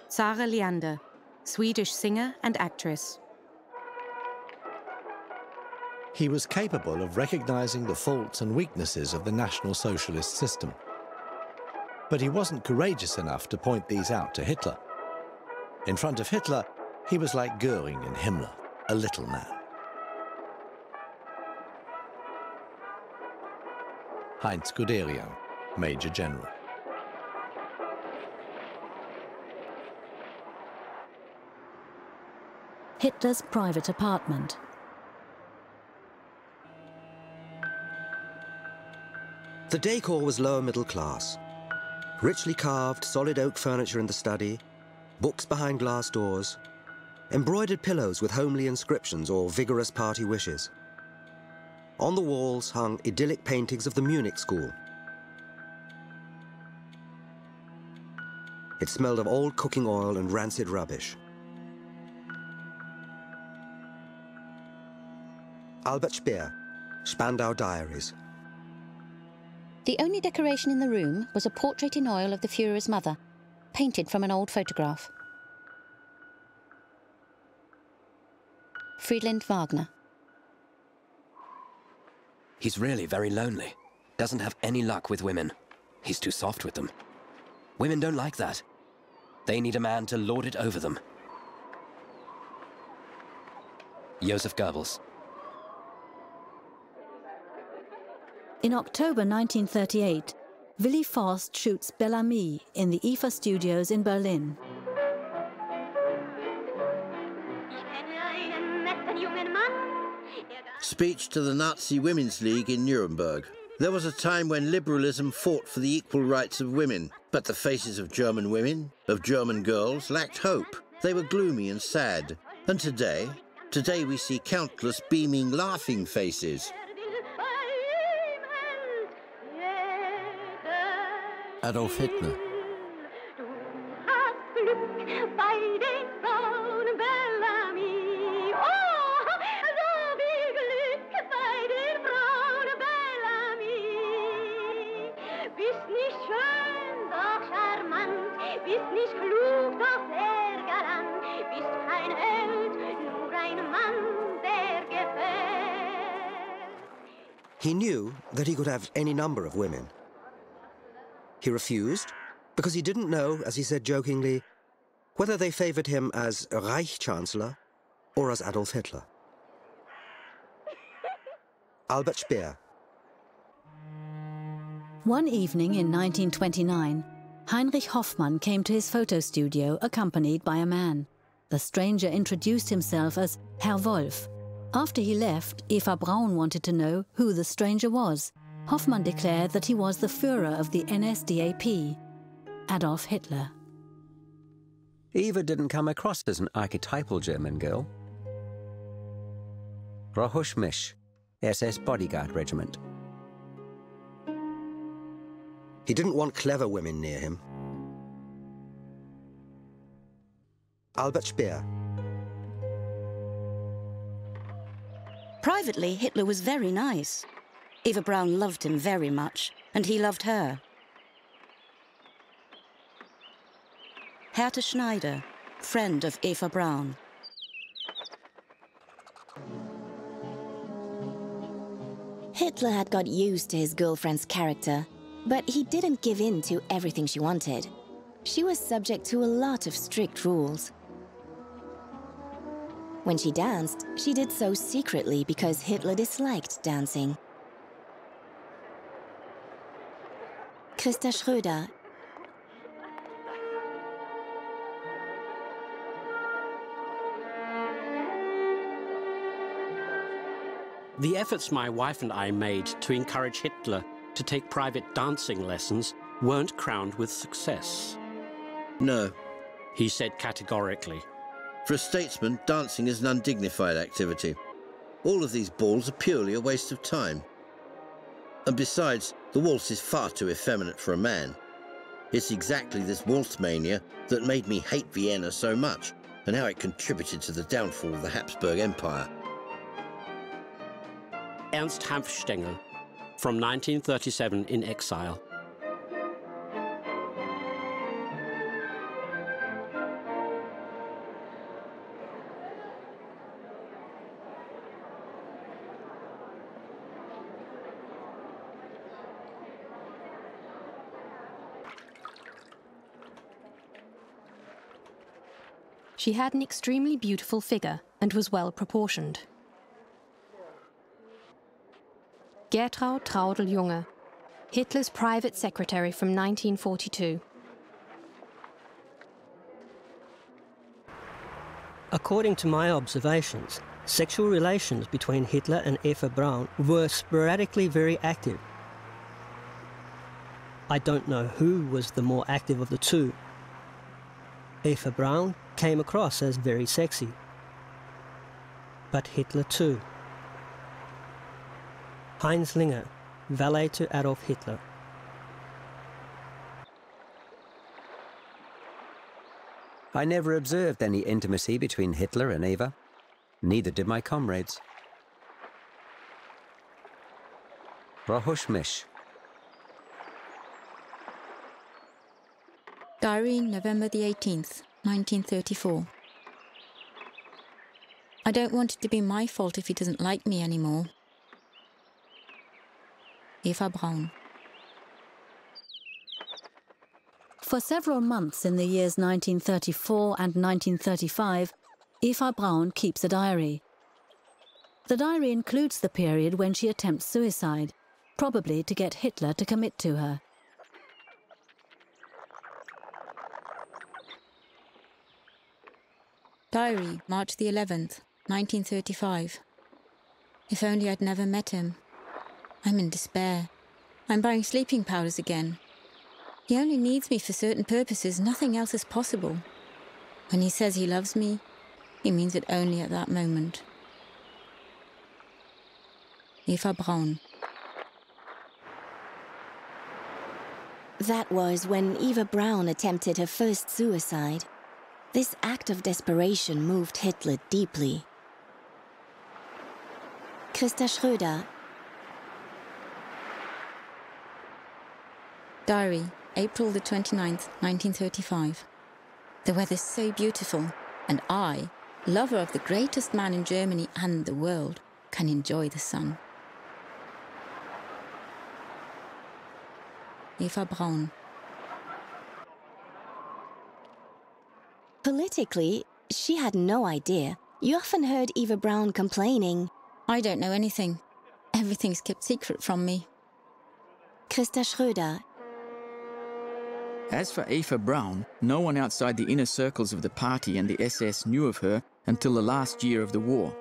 Sara Leander, Swedish singer and actress. He was capable of recognizing the faults and weaknesses of the National Socialist system. But he wasn't courageous enough to point these out to Hitler. In front of Hitler, he was like Goering and Himmler, a little man. Heinz Guderian, Major General. Hitler's private apartment. The decor was lower middle class. Richly carved, solid oak furniture in the study, books behind glass doors, embroidered pillows with homely inscriptions or vigorous party wishes. On the walls hung idyllic paintings of the Munich school. It smelled of old cooking oil and rancid rubbish. Albert Speer, Spandau Diaries. The only decoration in the room was a portrait in oil of the Fuhrer's mother, painted from an old photograph. Friedland Wagner. He's really very lonely. Doesn't have any luck with women. He's too soft with them. Women don't like that. They need a man to lord it over them. Joseph Goebbels. In October 1938, Willy Forst shoots Bel Ami in the IFA studios in Berlin. Speech to the Nazi Women's League in Nuremberg. There was a time when liberalism fought for the equal rights of women, but the faces of German women, of German girls, lacked hope. They were gloomy and sad. And today we see countless beaming, laughing faces. Adolf Hitler. He knew that he could have any number of women. He refused because he didn't know, as he said jokingly, whether they favored him as a Reich Chancellor or as Adolf Hitler. Albert Speer. One evening in 1929, Heinrich Hoffmann came to his photo studio accompanied by a man. The stranger introduced himself as Herr Wolf. After he left, Eva Braun wanted to know who the stranger was. Hoffmann declared that he was the Fuhrer of the NSDAP, Adolf Hitler. Eva didn't come across as an archetypal German girl. Rohush Misch, SS Bodyguard Regiment. He didn't want clever women near him. Albert Speer. Privately, Hitler was very nice. Eva Braun loved him very much, and he loved her. Hertha Schneider, friend of Eva Braun. Hitler had got used to his girlfriend's character, but he didn't give in to everything she wanted. She was subject to a lot of strict rules. When she danced, she did so secretly because Hitler disliked dancing. Christa Schröder. The efforts my wife and I made to encourage Hitler to take private dancing lessons weren't crowned with success. No, he said categorically. For a statesman, dancing is an undignified activity. All of these balls are purely a waste of time. And besides, the waltz is far too effeminate for a man. It's exactly this waltz mania that made me hate Vienna so much, and how it contributed to the downfall of the Habsburg Empire. Ernst Hanfstengel, from 1937 in exile. She had an extremely beautiful figure and was well proportioned. Gertraud Traudl-Junge, Hitler's private secretary from 1942. According to my observations, sexual relations between Hitler and Eva Braun were sporadically very active. I don't know who was the more active of the two. Eva Braun came across as very sexy, but Hitler too. Heinz Linger, valet to Adolf Hitler. I never observed any intimacy between Hitler and Eva. Neither did my comrades. Rohush Mish. Diary, November the 18th, 1934. I don't want it to be my fault if he doesn't like me anymore. Eva Braun. For several months in the years 1934 and 1935, Eva Braun keeps a diary. The diary includes the period when she attempts suicide, probably to get Hitler to commit to her. Diary, March the 11th, 1935. If only I'd never met him. I'm in despair. I'm buying sleeping powders again. He only needs me for certain purposes. Nothing else is possible. When he says he loves me, he means it only at that moment. Eva Braun. That was when Eva Braun attempted her first suicide. This act of desperation moved Hitler deeply. Christa Schröder. Diary, April the 29th, 1935. The weather's so beautiful, and I, lover of the greatest man in Germany and the world, can enjoy the sun. Eva Braun. Politically, she had no idea. You often heard Eva Braun complaining, I don't know anything. Everything's kept secret from me. Christa Schröder. As for Eva Braun, no one outside the inner circles of the party and the SS knew of her until the last year of the war.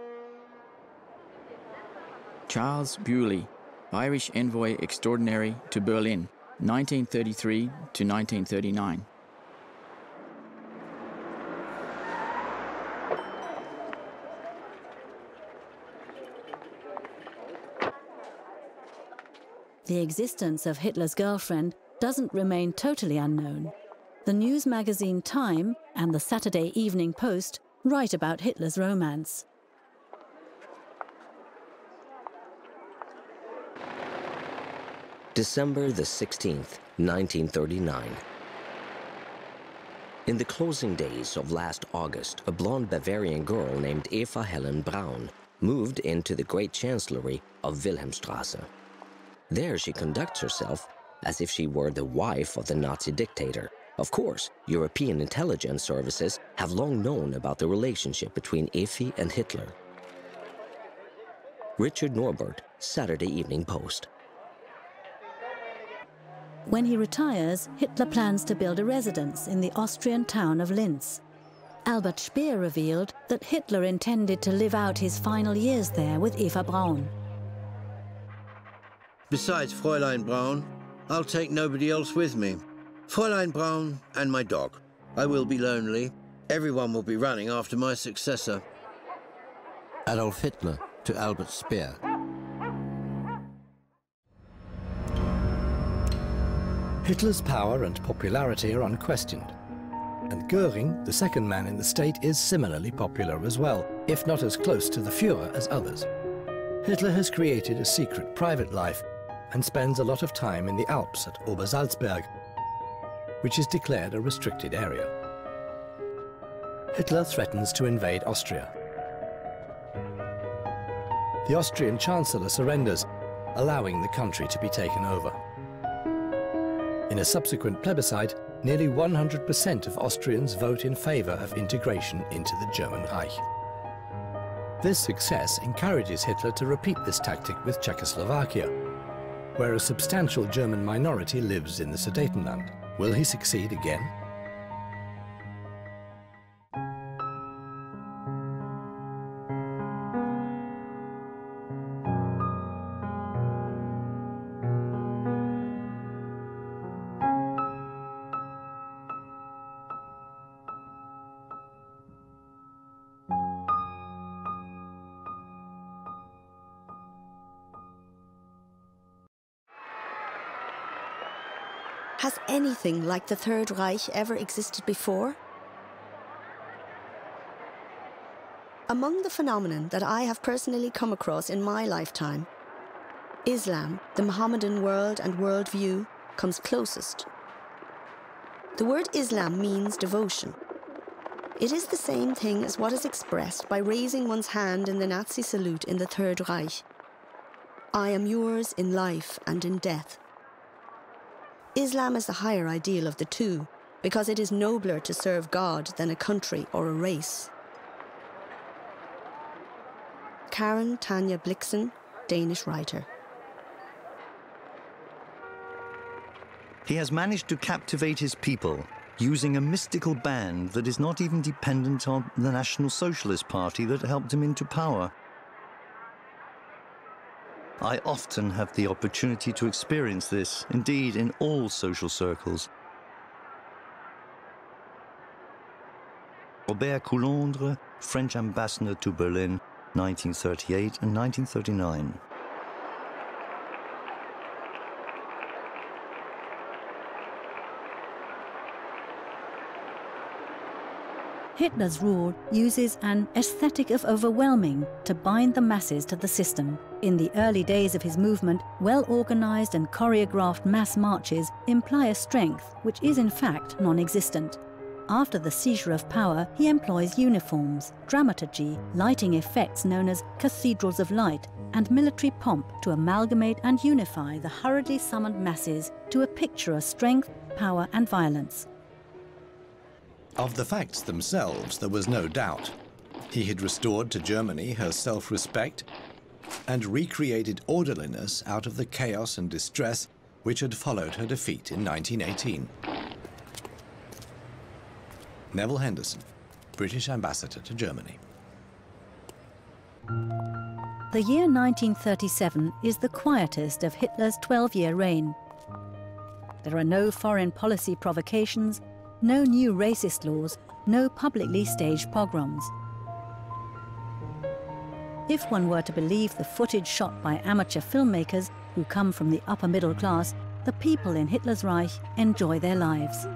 Charles Bewley, Irish Envoy Extraordinary to Berlin, 1933 to 1939. The existence of Hitler's girlfriend doesn't remain totally unknown. The news magazine Time and the Saturday Evening Post write about Hitler's romance. December the 16th, 1939. In the closing days of last August, a blonde Bavarian girl named Eva Braun moved into the Great Chancellery of Wilhelmstrasse. There she conducts herself as if she were the wife of the Nazi dictator. Of course, European intelligence services have long known about the relationship between Effie and Hitler. Richard Norbert, Saturday Evening Post. When he retires, Hitler plans to build a residence in the Austrian town of Linz. Albert Speer revealed that Hitler intended to live out his final years there with Eva Braun. Besides Fräulein Braun, I'll take nobody else with me. Fräulein Braun and my dog. I will be lonely. Everyone will be running after my successor. Adolf Hitler to Albert Speer. Hitler's power and popularity are unquestioned. And Göring, the second man in the state, is similarly popular as well, if not as close to the Fuhrer as others. Hitler has created a secret private life and spends a lot of time in the Alps at Obersalzberg, which is declared a restricted area. Hitler threatens to invade Austria. The Austrian Chancellor surrenders, allowing the country to be taken over. In a subsequent plebiscite, nearly 100% of Austrians vote in favor of integration into the German Reich. This success encourages Hitler to repeat this tactic with Czechoslovakia, where a substantial German minority lives in the Sudetenland. Will he succeed again? Has anything like the Third Reich ever existed before? Among the phenomenon that I have personally come across in my lifetime, Islam, the Mohammedan world and worldview, comes closest. The word Islam means devotion. It is the same thing as what is expressed by raising one's hand in the Nazi salute in the Third Reich. I am yours in life and in death. Islam is the higher ideal of the two, because it is nobler to serve God than a country or a race. Karen Tanja Blixen, Danish writer. He has managed to captivate his people using a mystical band that is not even dependent on the National Socialist Party that helped him into power. I often have the opportunity to experience this, indeed in all social circles. Robert Coulondre, French ambassador to Berlin, 1938 and 1939. Hitler's rule uses an aesthetic of overwhelming to bind the masses to the system. In the early days of his movement, well-organized and choreographed mass marches imply a strength which is in fact non-existent. After the seizure of power, he employs uniforms, dramaturgy, lighting effects known as cathedrals of light, and military pomp to amalgamate and unify the hurriedly summoned masses to a picture of strength, power and violence. Of the facts themselves, there was no doubt. He had restored to Germany her self-respect and recreated orderliness out of the chaos and distress which had followed her defeat in 1918. Neville Henderson, British Ambassador to Germany. The year 1937 is the quietest of Hitler's 12-year reign. There are no foreign policy provocations, no new racist laws, no publicly staged pogroms. If one were to believe the footage shot by amateur filmmakers who come from the upper middle class, the people in Hitler's Reich enjoy their lives.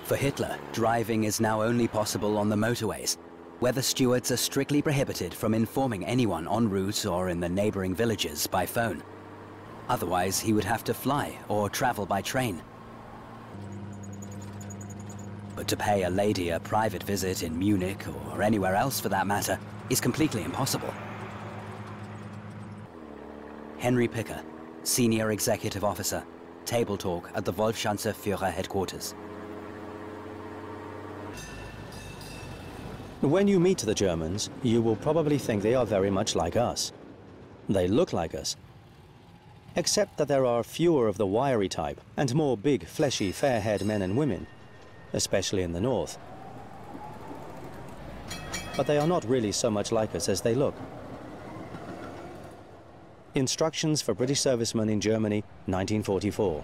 For Hitler, driving is now only possible on the motorways, where the stewards are strictly prohibited from informing anyone en route or in the neighboring villages by phone. Otherwise, he would have to fly or travel by train. But to pay a lady a private visit in Munich, or anywhere else for that matter, is completely impossible. Henry Picker, Senior Executive Officer, Table Talk at the Wolfschanze Führer headquarters. When you meet the Germans, you will probably think they are very much like us. They look like us. Except that there are fewer of the wiry type and more big, fleshy, fair-haired men and women, especially in the north. But they are not really so much like us as they look. Instructions for British servicemen in Germany, 1944.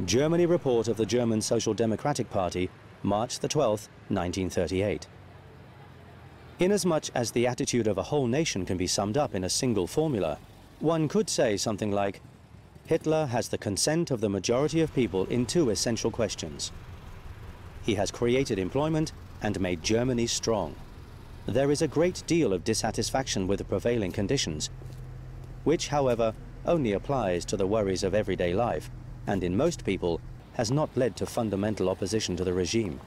Germany report of the German Social Democratic Party, March the 12th, 1938. Inasmuch as the attitude of a whole nation can be summed up in a single formula, one could say something like, Hitler has the consent of the majority of people in two essential questions. He has created employment and made Germany strong. There is a great deal of dissatisfaction with the prevailing conditions, which, however, only applies to the worries of everyday life, and in most people has not led to fundamental opposition to the regime.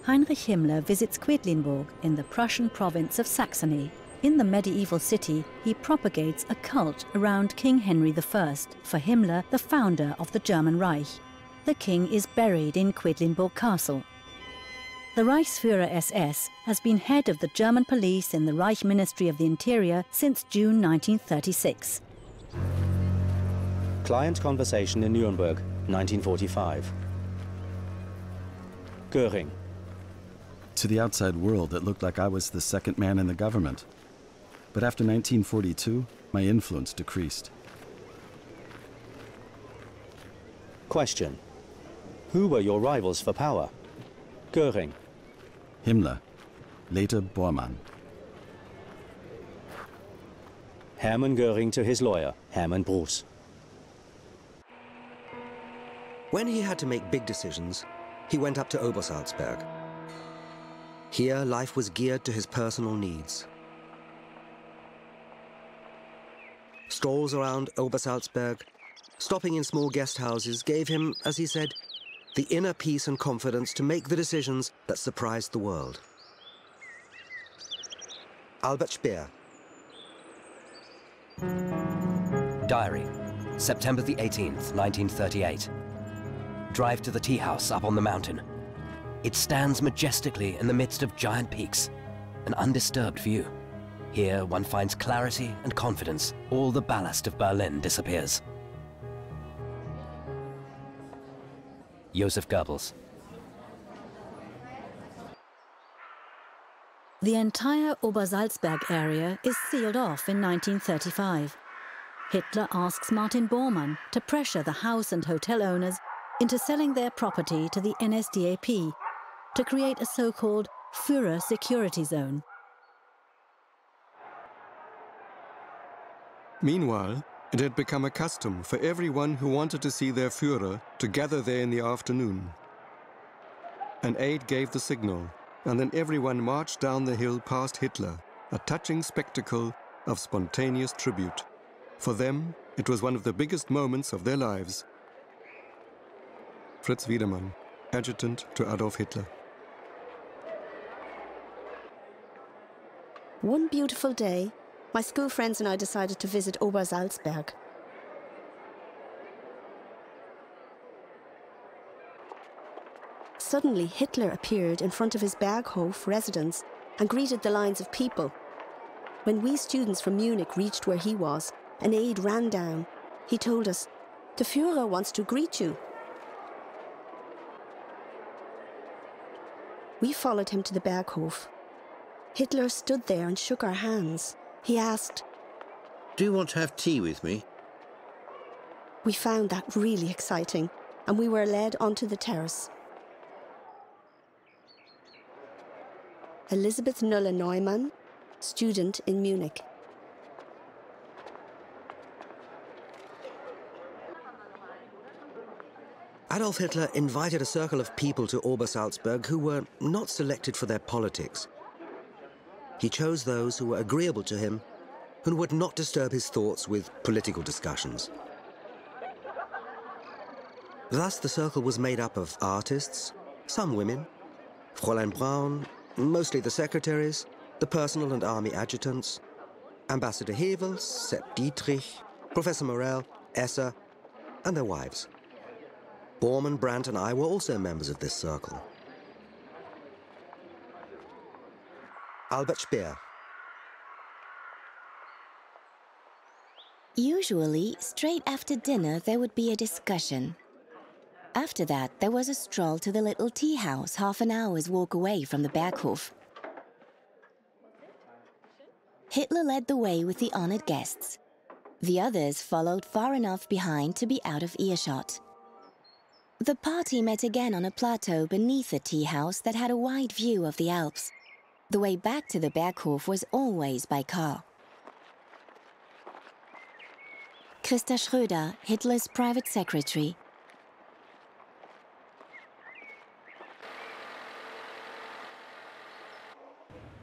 Heinrich Himmler visits Quedlinburg in the Prussian province of Saxony. In the medieval city, he propagates a cult around King Henry I, for Himmler, the founder of the German Reich. The king is buried in Quedlinburg Castle. The Reichsführer SS has been head of the German police in the Reich Ministry of the Interior since June 1936. Client conversation in Nuremberg, 1945. Göring. To the outside world, it looked like I was the second man in the government. But after 1942, my influence decreased. Question. Who were your rivals for power? Göring. Himmler, later Bormann. Hermann Göring to his lawyer, Hermann Bruce. When he had to make big decisions, he went up to Obersalzberg. Here, life was geared to his personal needs. Strolls around Obersalzberg, stopping in small guest houses, gave him, as he said, the inner peace and confidence to make the decisions that surprised the world. Albert Speer. Diary, September the 18th, 1938. Drive to the tea house up on the mountain. It stands majestically in the midst of giant peaks, an undisturbed view. Here one finds clarity and confidence. All the ballast of Berlin disappears. Joseph Goebbels. The entire Obersalzberg area is sealed off in 1935. Hitler asks Martin Bormann to pressure the house and hotel owners into selling their property to the NSDAP to create a so-called Führer security zone. Meanwhile, it had become a custom for everyone who wanted to see their Führer to gather there in the afternoon. An aide gave the signal, and then everyone marched down the hill past Hitler, a touching spectacle of spontaneous tribute. For them, it was one of the biggest moments of their lives. Fritz Wiedemann, adjutant to Adolf Hitler. One beautiful day, my school friends and I decided to visit Obersalzberg. Suddenly, Hitler appeared in front of his Berghof residence and greeted the lines of people. When we students from Munich reached where he was, an aide ran down. He told us, "The Führer wants to greet you." We followed him to the Berghof. Hitler stood there and shook our hands. He asked, "Do you want to have tea with me?" We found that really exciting, and we were led onto the terrace. Elisabeth Nuller-Neumann, student in Munich. Adolf Hitler invited a circle of people to Obersalzberg who were not selected for their politics. He chose those who were agreeable to him and would not disturb his thoughts with political discussions. Thus, the circle was made up of artists, some women, Fräulein Braun, mostly the secretaries, the personal and army adjutants, Ambassador Hevels, Sepp Dietrich, Professor Morel, Esser, and their wives. Bormann, Brandt, and I were also members of this circle. Albert Speer. Usually, straight after dinner, there would be a discussion. After that, there was a stroll to the little tea house, half an hour's walk away from the Berghof. Hitler led the way with the honored guests. The others followed far enough behind to be out of earshot. The party met again on a plateau beneath a tea house that had a wide view of the Alps. The way back to the Berghof was always by car. Christa Schröder, Hitler's private secretary.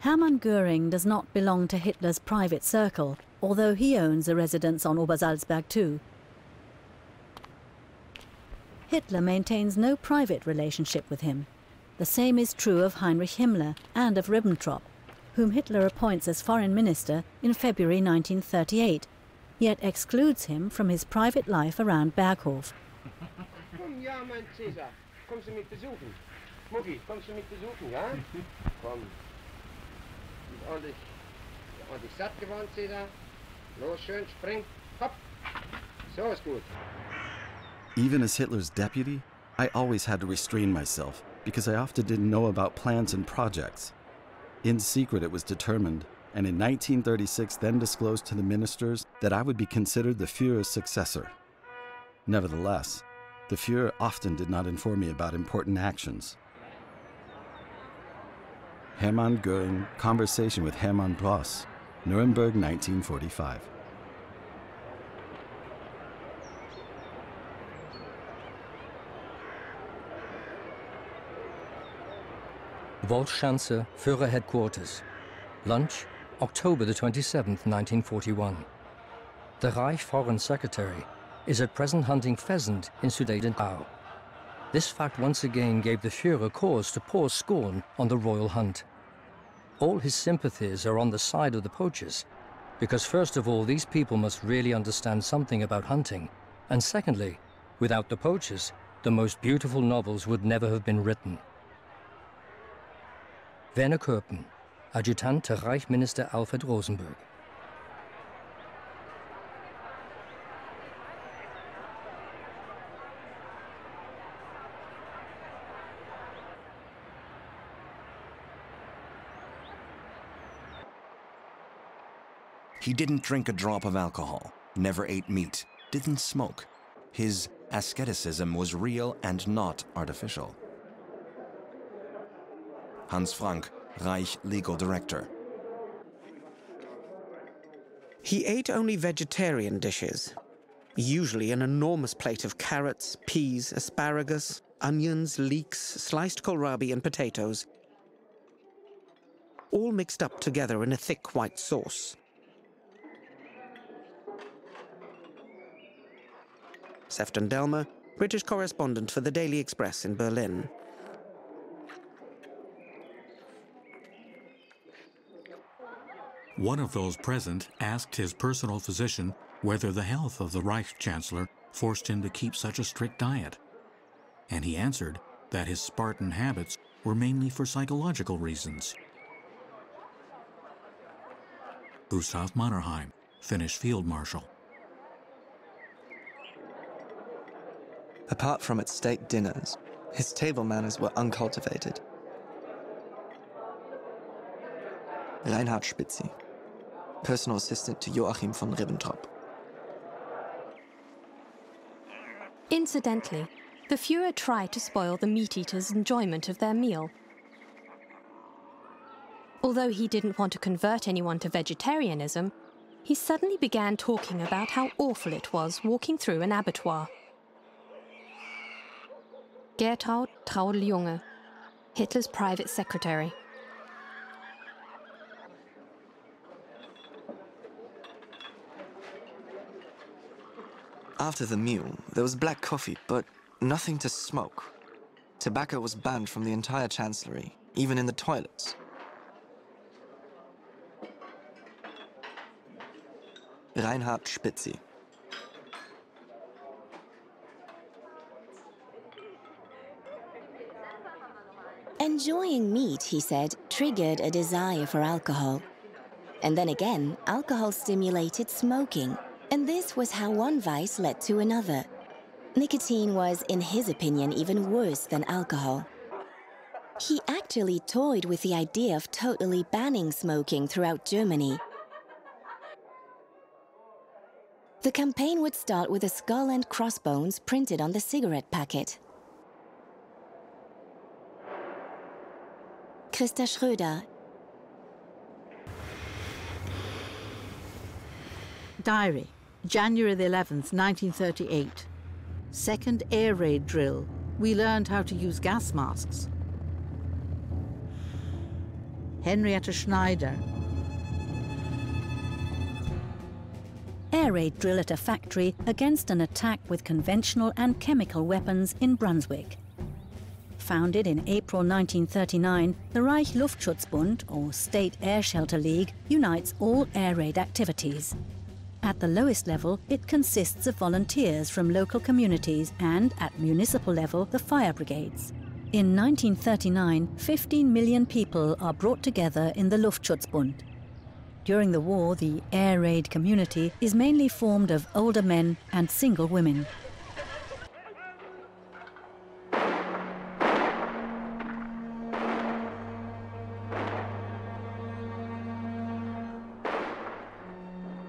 Hermann Göring does not belong to Hitler's private circle, although he owns a residence on Obersalzberg too. Hitler maintains no private relationship with him. The same is true of Heinrich Himmler and of Ribbentrop, whom Hitler appoints as foreign minister in February 1938, yet excludes him from his private life around Berghof. Komm, ja, mein Cäsar. Kommst du mich besuchen? Mutti, kommst du mich besuchen, ja? Komm. Ordentlich satt geworden, Cäsar. Los, schön, spring. Hopp. So ist gut. Even as Hitler's deputy, I always had to restrain myself because I often didn't know about plans and projects. In secret, it was determined, and in 1936 then disclosed to the ministers that I would be considered the Führer's successor. Nevertheless, the Führer often did not inform me about important actions. Hermann Göring, conversation with Hermann Bross, Nuremberg 1945. Volksschanze, Führer Headquarters. Lunch, October the 27th, 1941. The Reich Foreign Secretary is at present hunting pheasant in Sudetenau. This fact once again gave the Führer cause to pour scorn on the royal hunt. All his sympathies are on the side of the poachers, because first of all, these people must really understand something about hunting, and secondly, without the poachers, the most beautiful novels would never have been written. Werner Köppen, Adjutant to Reichsminister Alfred Rosenberg. He didn't drink a drop of alcohol, never ate meat, didn't smoke. His asceticism was real and not artificial. Hans Frank, Reich Legal Director. He ate only vegetarian dishes, usually an enormous plate of carrots, peas, asparagus, onions, leeks, sliced kohlrabi and potatoes, all mixed up together in a thick white sauce. Sefton Delmer, British correspondent for the Daily Express in Berlin. One of those present asked his personal physician whether the health of the Reich Chancellor forced him to keep such a strict diet. And he answered that his Spartan habits were mainly for psychological reasons. Gustav Mannerheim, Finnish Field Marshal. Apart from at state dinners, his table manners were uncultivated. Reinhard Spitzi, personal assistant to Joachim von Ribbentrop. Incidentally, the Führer tried to spoil the meat-eaters' enjoyment of their meal. Although he didn't want to convert anyone to vegetarianism, he suddenly began talking about how awful it was walking through an abattoir. Gertraud Traudl-Junge, Hitler's private secretary. After the meal, there was black coffee, but nothing to smoke. Tobacco was banned from the entire chancellery, even in the toilets. Reinhard Spitzi. Enjoying meat, he said, triggered a desire for alcohol. And then again, alcohol stimulated smoking. And this was how one vice led to another. Nicotine was, in his opinion, even worse than alcohol. He actually toyed with the idea of totally banning smoking throughout Germany. The campaign would start with a skull and crossbones printed on the cigarette packet. Christa Schröder. Diary, January the 11th, 1938. Second air raid drill. We learned how to use gas masks. Henrietta Schneider. Air raid drill at a factory against an attack with conventional and chemical weapons in Brunswick. Founded in April 1939, the Reich Luftschutzbund, or State Air Shelter League, unites all air raid activities. At the lowest level, it consists of volunteers from local communities and, at municipal level, the fire brigades. In 1939, 15 million people are brought together in the Luftschutzbund. During the war, the air raid community is mainly formed of older men and single women.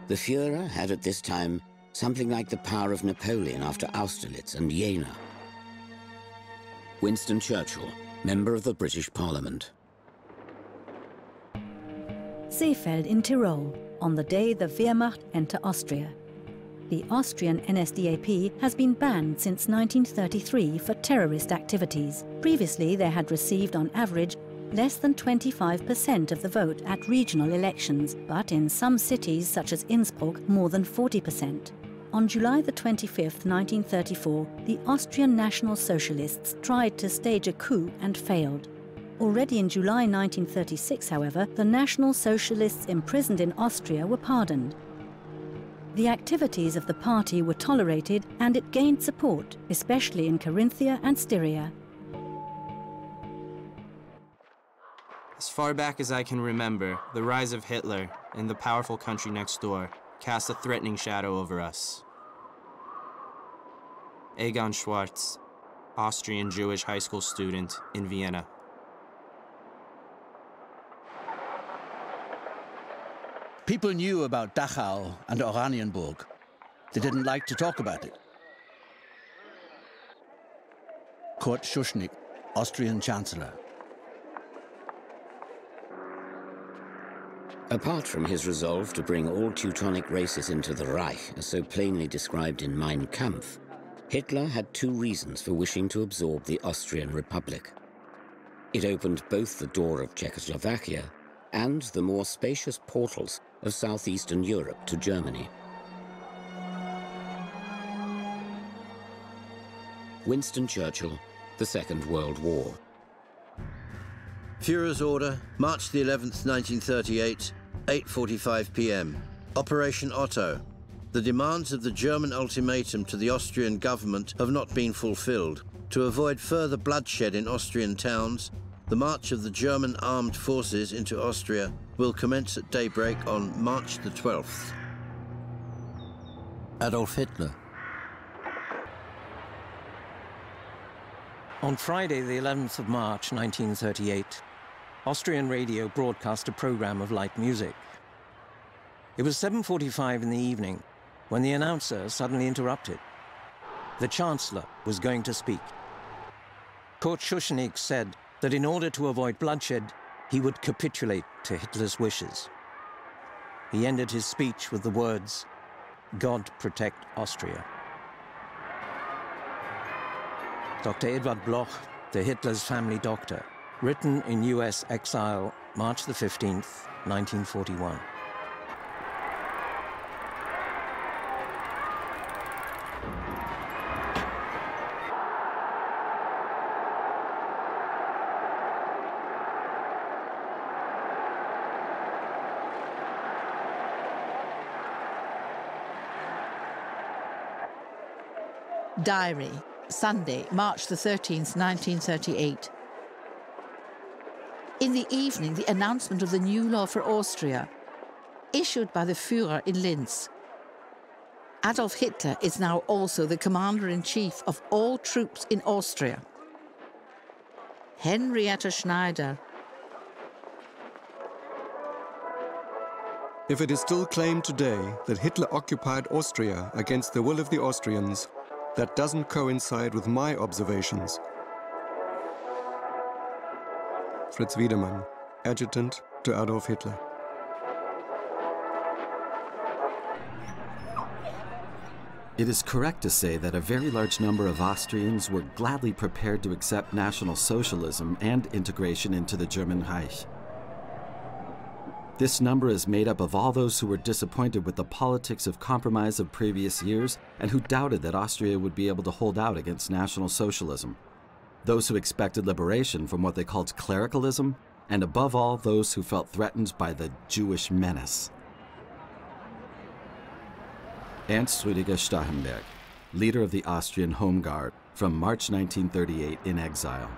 The Fuehrer had at this time something like the power of Napoleon after Austerlitz and Jena. Winston Churchill, member of the British Parliament. Seefeld in Tyrol, on the day the Wehrmacht enter Austria. The Austrian NSDAP has been banned since 1933 for terrorist activities. Previously, they had received on average less than 25% of the vote at regional elections, but in some cities such as Innsbruck, more than 40%. On July the 25th, 1934, the Austrian National Socialists tried to stage a coup and failed. Already in July 1936, however, the National Socialists imprisoned in Austria were pardoned. The activities of the party were tolerated and it gained support, especially in Carinthia and Styria. As far back as I can remember, the rise of Hitler in the powerful country next door cast a threatening shadow over us. Egon Schwarz, Austrian Jewish high school student in Vienna. People knew about Dachau and Oranienburg. They didn't like to talk about it. Kurt Schuschnigg, Austrian Chancellor. Apart from his resolve to bring all Teutonic races into the Reich, as so plainly described in Mein Kampf, Hitler had two reasons for wishing to absorb the Austrian Republic. It opened both the door of Czechoslovakia and the more spacious portals of southeastern Europe to Germany. Winston Churchill, the Second World War. Führer's order, March the 11th, 1938, 8:45 p.m. Operation Otto. The demands of the German ultimatum to the Austrian government have not been fulfilled. To avoid further bloodshed in Austrian towns, the march of the German armed forces into Austria will commence at daybreak on March the 12th. Adolf Hitler. On Friday, the 11th of March, 1938, Austrian radio broadcast a program of light music. It was 7:45 in the evening when the announcer suddenly interrupted. The Chancellor was going to speak. Kurt Schuschnigg said that in order to avoid bloodshed, he would capitulate to Hitler's wishes. He ended his speech with the words, "God protect Austria." Dr. Edward Bloch, the Hitler's family doctor, written in US exile, March the 15th, 1941. Diary, Sunday, March the 13th, 1938. In the evening, the announcement of the new law for Austria, issued by the Fuehrer in Linz. Adolf Hitler is now also the commander-in-chief of all troops in Austria. Henrietta Schneider. If it is still claimed today that Hitler occupied Austria against the will of the Austrians, that doesn't coincide with my observations. Fritz Wiedemann, adjutant to Adolf Hitler. It is correct to say that a very large number of Austrians were gladly prepared to accept National Socialism and integration into the German Reich. This number is made up of all those who were disappointed with the politics of compromise of previous years and who doubted that Austria would be able to hold out against National Socialism. Those who expected liberation from what they called clericalism, and above all, those who felt threatened by the Jewish menace. Ernst Rüdiger Starhemberg, leader of the Austrian Home Guard, from March 1938 in exile.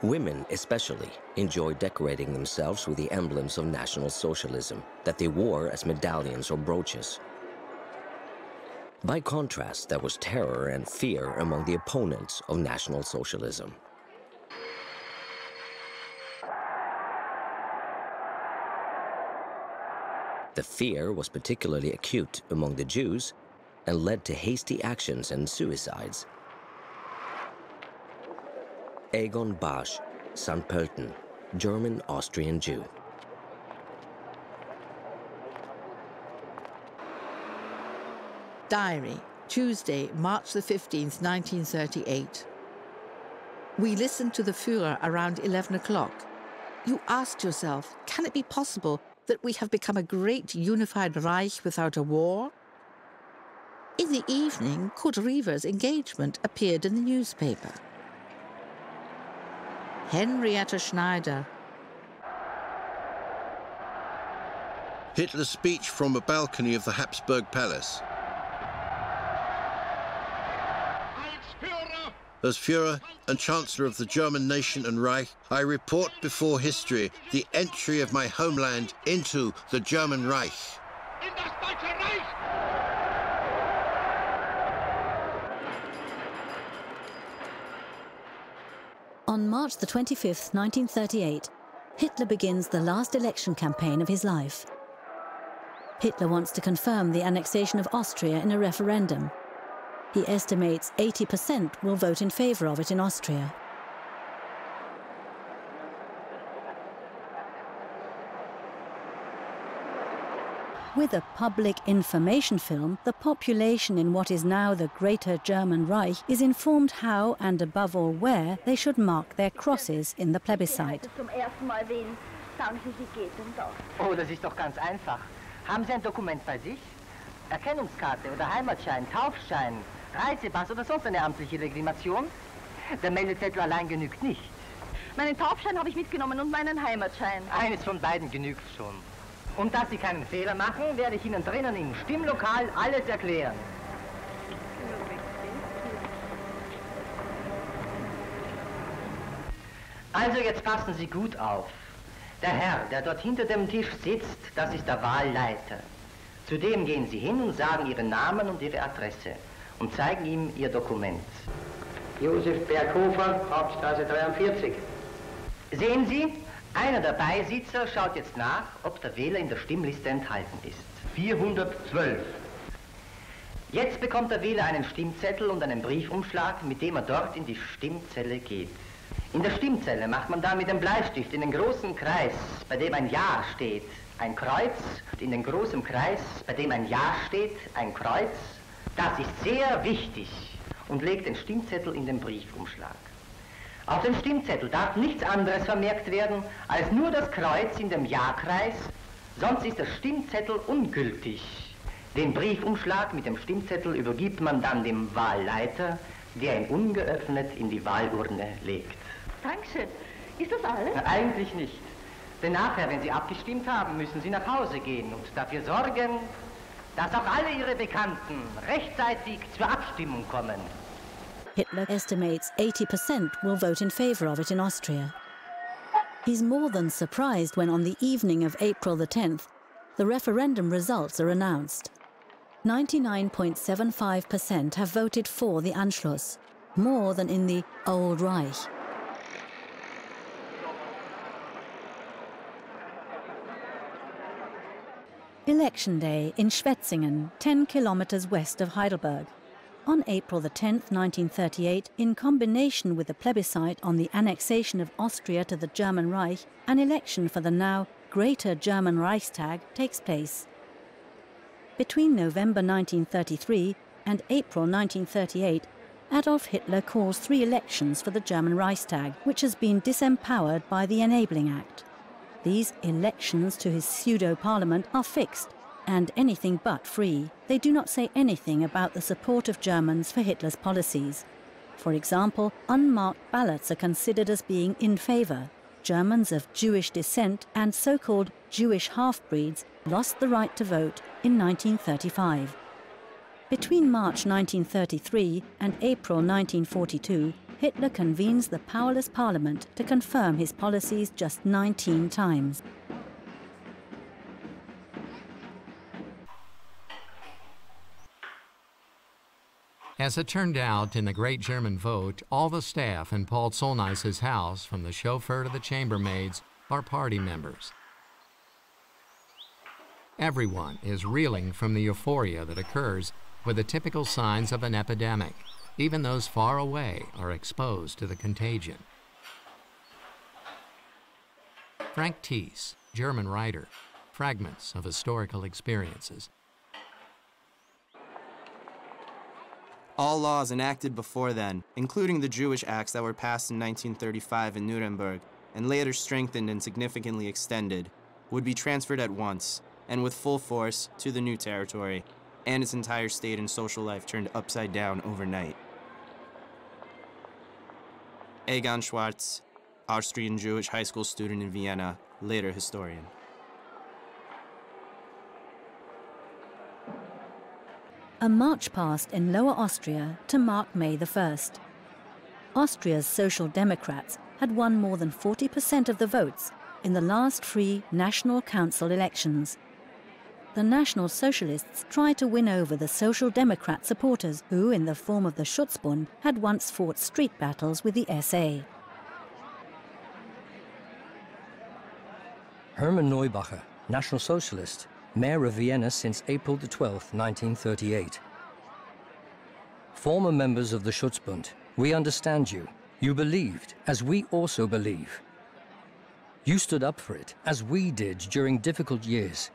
Women, especially, enjoyed decorating themselves with the emblems of National Socialism that they wore as medallions or brooches. By contrast, there was terror and fear among the opponents of National Socialism. The fear was particularly acute among the Jews and led to hasty actions and suicides. Egon Basch, St. Pölten, German-Austrian Jew. Diary, Tuesday, March the 15th, 1938. We listened to the Führer around 11 o'clock. You asked yourself, can it be possible that we have become a great unified Reich without a war? In the evening, Kurt Riewer's engagement appeared in the newspaper. Henrietta Schneider. Hitler's speech from a balcony of the Habsburg Palace. As Führer and Chancellor of the German nation and Reich, I report before history the entry of my homeland into the German Reich. In das Deutsche Reich! On March the 25th, 1938, Hitler begins the last election campaign of his life. Hitler wants to confirm the annexation of Austria in a referendum. He estimates 80% will vote in favor of it in Austria. With a public information film, the population in what is now the Greater German Reich is informed how and above all where they should mark their crosses in the plebiscite. Oh, das ist doch ganz einfach. Haben Sie ein Dokument bei sich? Erkennungskarte oder Heimatschein, Taufschein, Reisepass oder sonst eine amtliche Legitimation? Der Meldezettel allein genügt nicht. Meinen Taufschein habe ich mitgenommen und meinen Heimatschein. Eines von beiden genügt schon. Und dass Sie keinen Fehler machen, werde ich Ihnen drinnen im Stimmlokal alles erklären. Also jetzt passen Sie gut auf. Der Herr, der dort hinter dem Tisch sitzt, das ist der Wahlleiter. Zu dem gehen Sie hin und sagen Ihren Namen und Ihre Adresse und zeigen ihm Ihr Dokument. Josef Berghofer, Hauptstraße 43. Sehen Sie, einer der Beisitzer schaut jetzt nach, ob der Wähler in der Stimmliste enthalten ist. 412. Jetzt bekommt der Wähler einen Stimmzettel und einen Briefumschlag, mit dem er dort in die Stimmzelle geht. In der Stimmzelle macht man da mit dem Bleistift in den großen Kreis, bei dem ein Ja steht, ein Kreuz, in den großen Kreis, bei dem ein Ja steht, ein Kreuz. Das ist sehr wichtig und legt den Stimmzettel in den Briefumschlag. Auf dem Stimmzettel darf nichts anderes vermerkt werden als nur das Kreuz in dem Ja-Kreis, sonst ist der Stimmzettel ungültig. Den Briefumschlag mit dem Stimmzettel übergibt man dann dem Wahlleiter, der ihn ungeöffnet in die Wahlurne legt. Dankeschön. Ist das alles? Eigentlich nicht. Denn nachher, wenn Sie abgestimmt haben, müssen Sie nach Hause gehen und dafür sorgen, dass auch alle Ihre Bekannten rechtzeitig zur Abstimmung kommen. Hitler estimates 80% will vote in favour of it in Austria. He's more than surprised when on the evening of April the 10th, the referendum results are announced. 99.75% have voted for the Anschluss, more than in the Old Reich. Election Day in Schwetzingen, 10 kilometers west of Heidelberg. On April the 10th, 1938, in combination with the plebiscite on the annexation of Austria to the German Reich, an election for the now Greater German Reichstag takes place. Between November 1933 and April 1938, Adolf Hitler calls 3 elections for the German Reichstag, which has been disempowered by the Enabling Act. These elections to his pseudo-parliament are fixed and anything but free. They do not say anything about the support of Germans for Hitler's policies. For example, unmarked ballots are considered as being in favour. Germans of Jewish descent and so-called Jewish half-breeds lost the right to vote in 1935. Between March 1933 and April 1942, Hitler convenes the powerless parliament to confirm his policies just 19 times. As it turned out, in the Great German Vote, all the staff in Paul Zollneiss's house, from the chauffeur to the chambermaids, are party members. Everyone is reeling from the euphoria that occurs with the typical signs of an epidemic. Even those far away are exposed to the contagion. Frank Thies, German writer, Fragments of Historical Experiences. All laws enacted before then, including the Jewish acts that were passed in 1935 in Nuremberg and later strengthened and significantly extended, would be transferred at once and with full force to the new territory, and its entire state and social life turned upside down overnight. Egon Schwartz, Austrian Jewish high school student in Vienna, later historian. A march passed in Lower Austria to mark May the 1st. Austria's Social Democrats had won more than 40% of the votes in the last free National Council elections. The National Socialists tried to win over the Social Democrat supporters who, in the form of the Schutzbund, had once fought street battles with the SA. Hermann Neubacher, National Socialist, Mayor of Vienna since April the 12th, 1938. Former members of the Schutzbund, we understand you. You believed, as we also believe. You stood up for it, as we did during difficult years.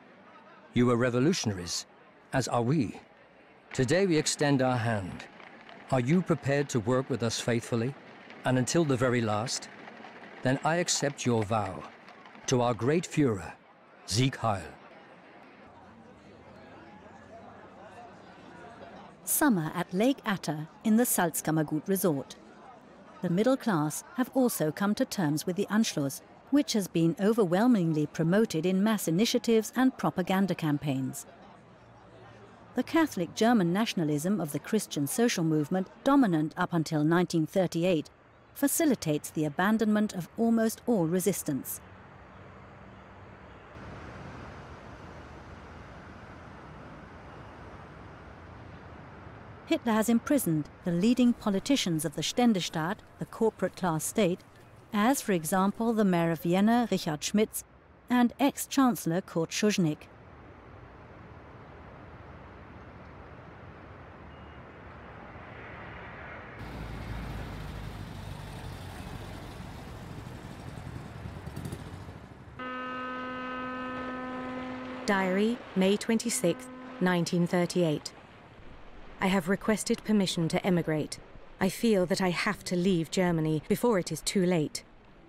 You were revolutionaries, as are we. Today we extend our hand. Are you prepared to work with us faithfully, and until the very last? Then I accept your vow. To our great Führer, Sieg Heil. Summer at Lake Atta in the Salzkammergut resort. The middle class have also come to terms with the Anschluss, which has been overwhelmingly promoted in mass initiatives and propaganda campaigns. The Catholic German nationalism of the Christian social movement, dominant up until 1938, facilitates the abandonment of almost all resistance. Hitler has imprisoned the leading politicians of the Ständestaat, the corporate class state, as, for example, the mayor of Vienna, Richard Schmitz, and ex-chancellor Kurt Schuschnigg. Diary, May 26, 1938. I have requested permission to emigrate. I feel that I have to leave Germany before it is too late.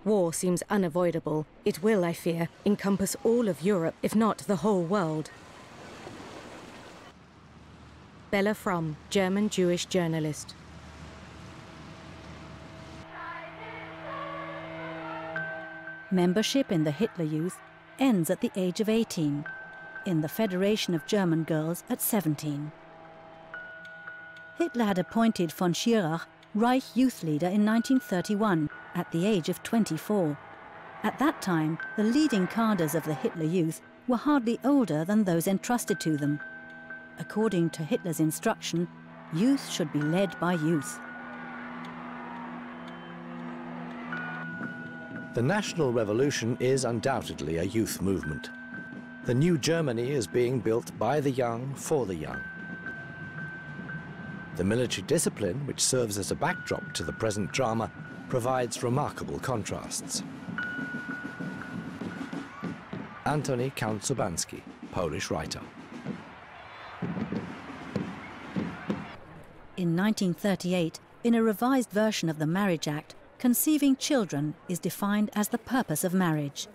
War seems unavoidable. It will, I fear, encompass all of Europe, if not the whole world. Bella Fromm, German Jewish journalist. Membership in the Hitler Youth ends at the age of 18, in the Federation of German Girls at 17. Hitler had appointed von Schirach Reich Youth Leader in 1931 at the age of 24. At that time, the leading cadres of the Hitler Youth were hardly older than those entrusted to them. According to Hitler's instruction, youth should be led by youth. The National Revolution is undoubtedly a youth movement. The new Germany is being built by the young for the young. The military discipline, which serves as a backdrop to the present drama, provides remarkable contrasts. Antoni Count-Sobanski, Polish writer. In 1938, in a revised version of the Marriage Act, conceiving children is defined as the purpose of marriage.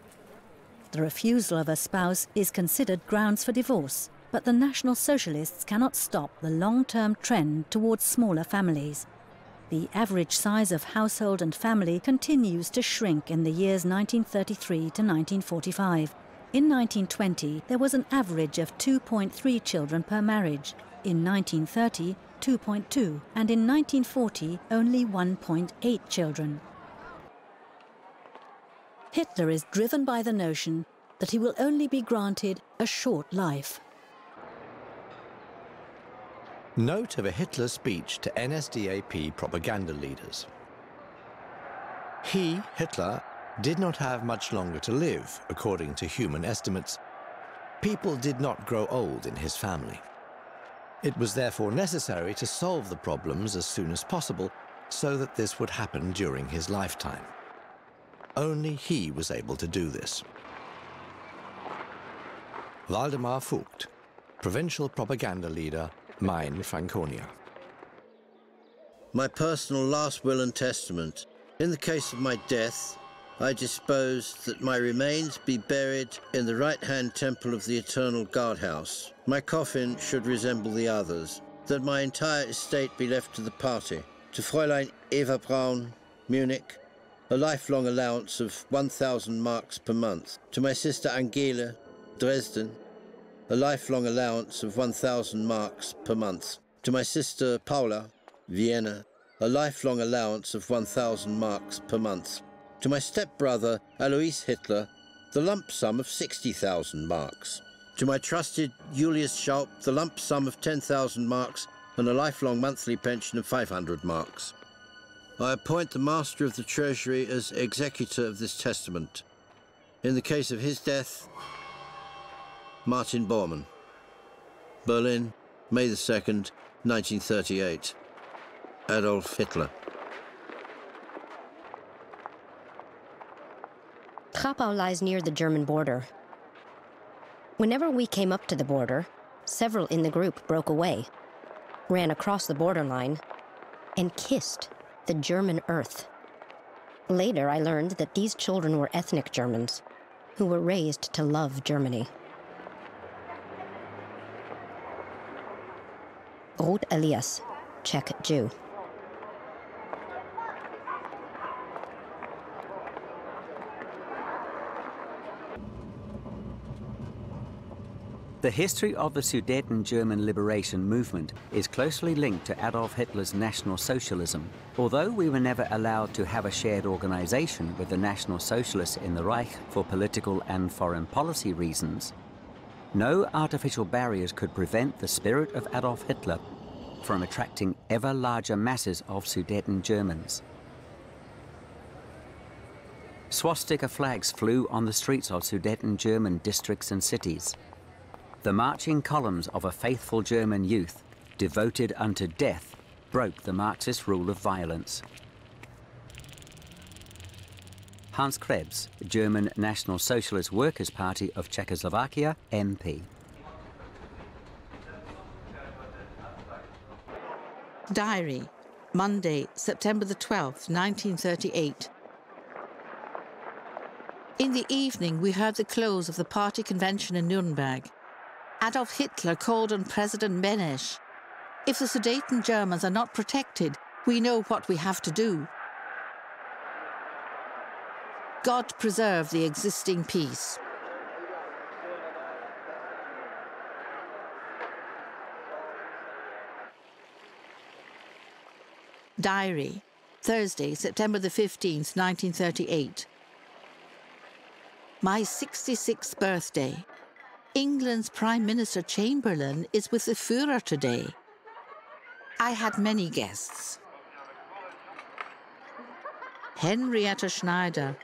The refusal of a spouse is considered grounds for divorce, but the National Socialists cannot stop the long-term trend towards smaller families. The average size of household and family continues to shrink in the years 1933 to 1945. In 1920, there was an average of 2.3 children per marriage. In 1930, 2.2, and in 1940, only 1.8 children. Hitler is driven by the notion that he will only be granted a short life. Note of a Hitler speech to NSDAP propaganda leaders. He, Hitler, did not have much longer to live, according to human estimates. People did not grow old in his family. It was therefore necessary to solve the problems as soon as possible so that this would happen during his lifetime. Only he was able to do this. Waldemar Vogt, provincial propaganda leader, Main, Franconia. My personal last will and testament. In the case of my death, I dispose that my remains be buried in the right-hand temple of the Eternal Guardhouse. My coffin should resemble the others. That my entire estate be left to the party. To Fräulein Eva Braun, Munich, a lifelong allowance of 1,000 marks per month. To my sister Angela, Dresden, a lifelong allowance of 1,000 marks per month. To my sister Paula, Vienna, a lifelong allowance of 1,000 marks per month. To my stepbrother Alois Hitler, the lump sum of 60,000 marks. To my trusted Julius Schaup, the lump sum of 10,000 marks and a lifelong monthly pension of 500 marks. I appoint the Master of the Treasury as executor of this testament. In the case of his death, Martin Bormann. Berlin, May the 2nd, 1938. Adolf Hitler. Trappau lies near the German border. Whenever we came up to the border, several in the group broke away, ran across the borderline, and kissed the German earth. Later, I learned that these children were ethnic Germans who were raised to love Germany. Ruth Elias, Czech Jew. The history of the Sudeten German liberation movement is closely linked to Adolf Hitler's National Socialism. Although we were never allowed to have a shared organization with the National Socialists in the Reich for political and foreign policy reasons, no artificial barriers could prevent the spirit of Adolf Hitler from attracting ever larger masses of Sudeten Germans. Swastika flags flew on the streets of Sudeten German districts and cities. The marching columns of a faithful German youth, devoted unto death, broke the Marxist rule of violence. Hans Krebs, German National Socialist Workers' Party of Czechoslovakia, MP. Diary, Monday, September the 12th, 1938. In the evening, we heard the close of the party convention in Nuremberg. Adolf Hitler called on President Beneš. If the Sudeten Germans are not protected, we know what we have to do. God preserve the existing peace. Diary, Thursday, September the 15th, 1938. My 66th birthday. England's Prime Minister Chamberlain is with the Fuehrer today. I had many guests. Henrietta Schneider.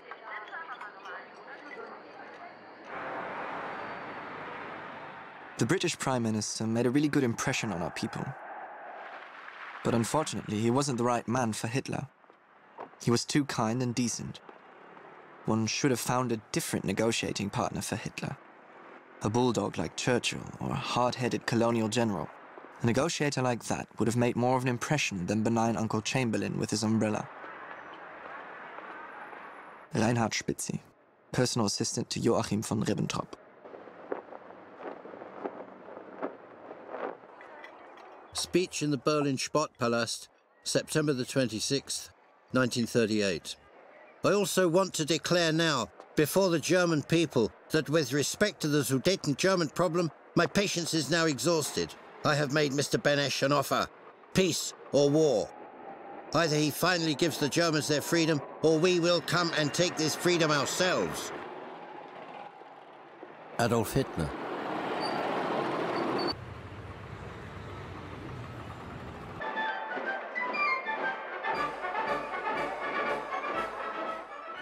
The British Prime Minister made a really good impression on our people. But unfortunately, he wasn't the right man for Hitler. He was too kind and decent. One should have found a different negotiating partner for Hitler. A bulldog like Churchill or a hard-headed colonial general. A negotiator like that would have made more of an impression than benign Uncle Chamberlain with his umbrella. Reinhard Spitzi, personal assistant to Joachim von Ribbentrop. Speech in the Berlin Sportpalast, September the 26th, 1938. I also want to declare now, before the German people, that with respect to the Sudeten German problem, my patience is now exhausted. I have made Mr. Beneš an offer, peace or war. Either he finally gives the Germans their freedom, or we will come and take this freedom ourselves. Adolf Hitler.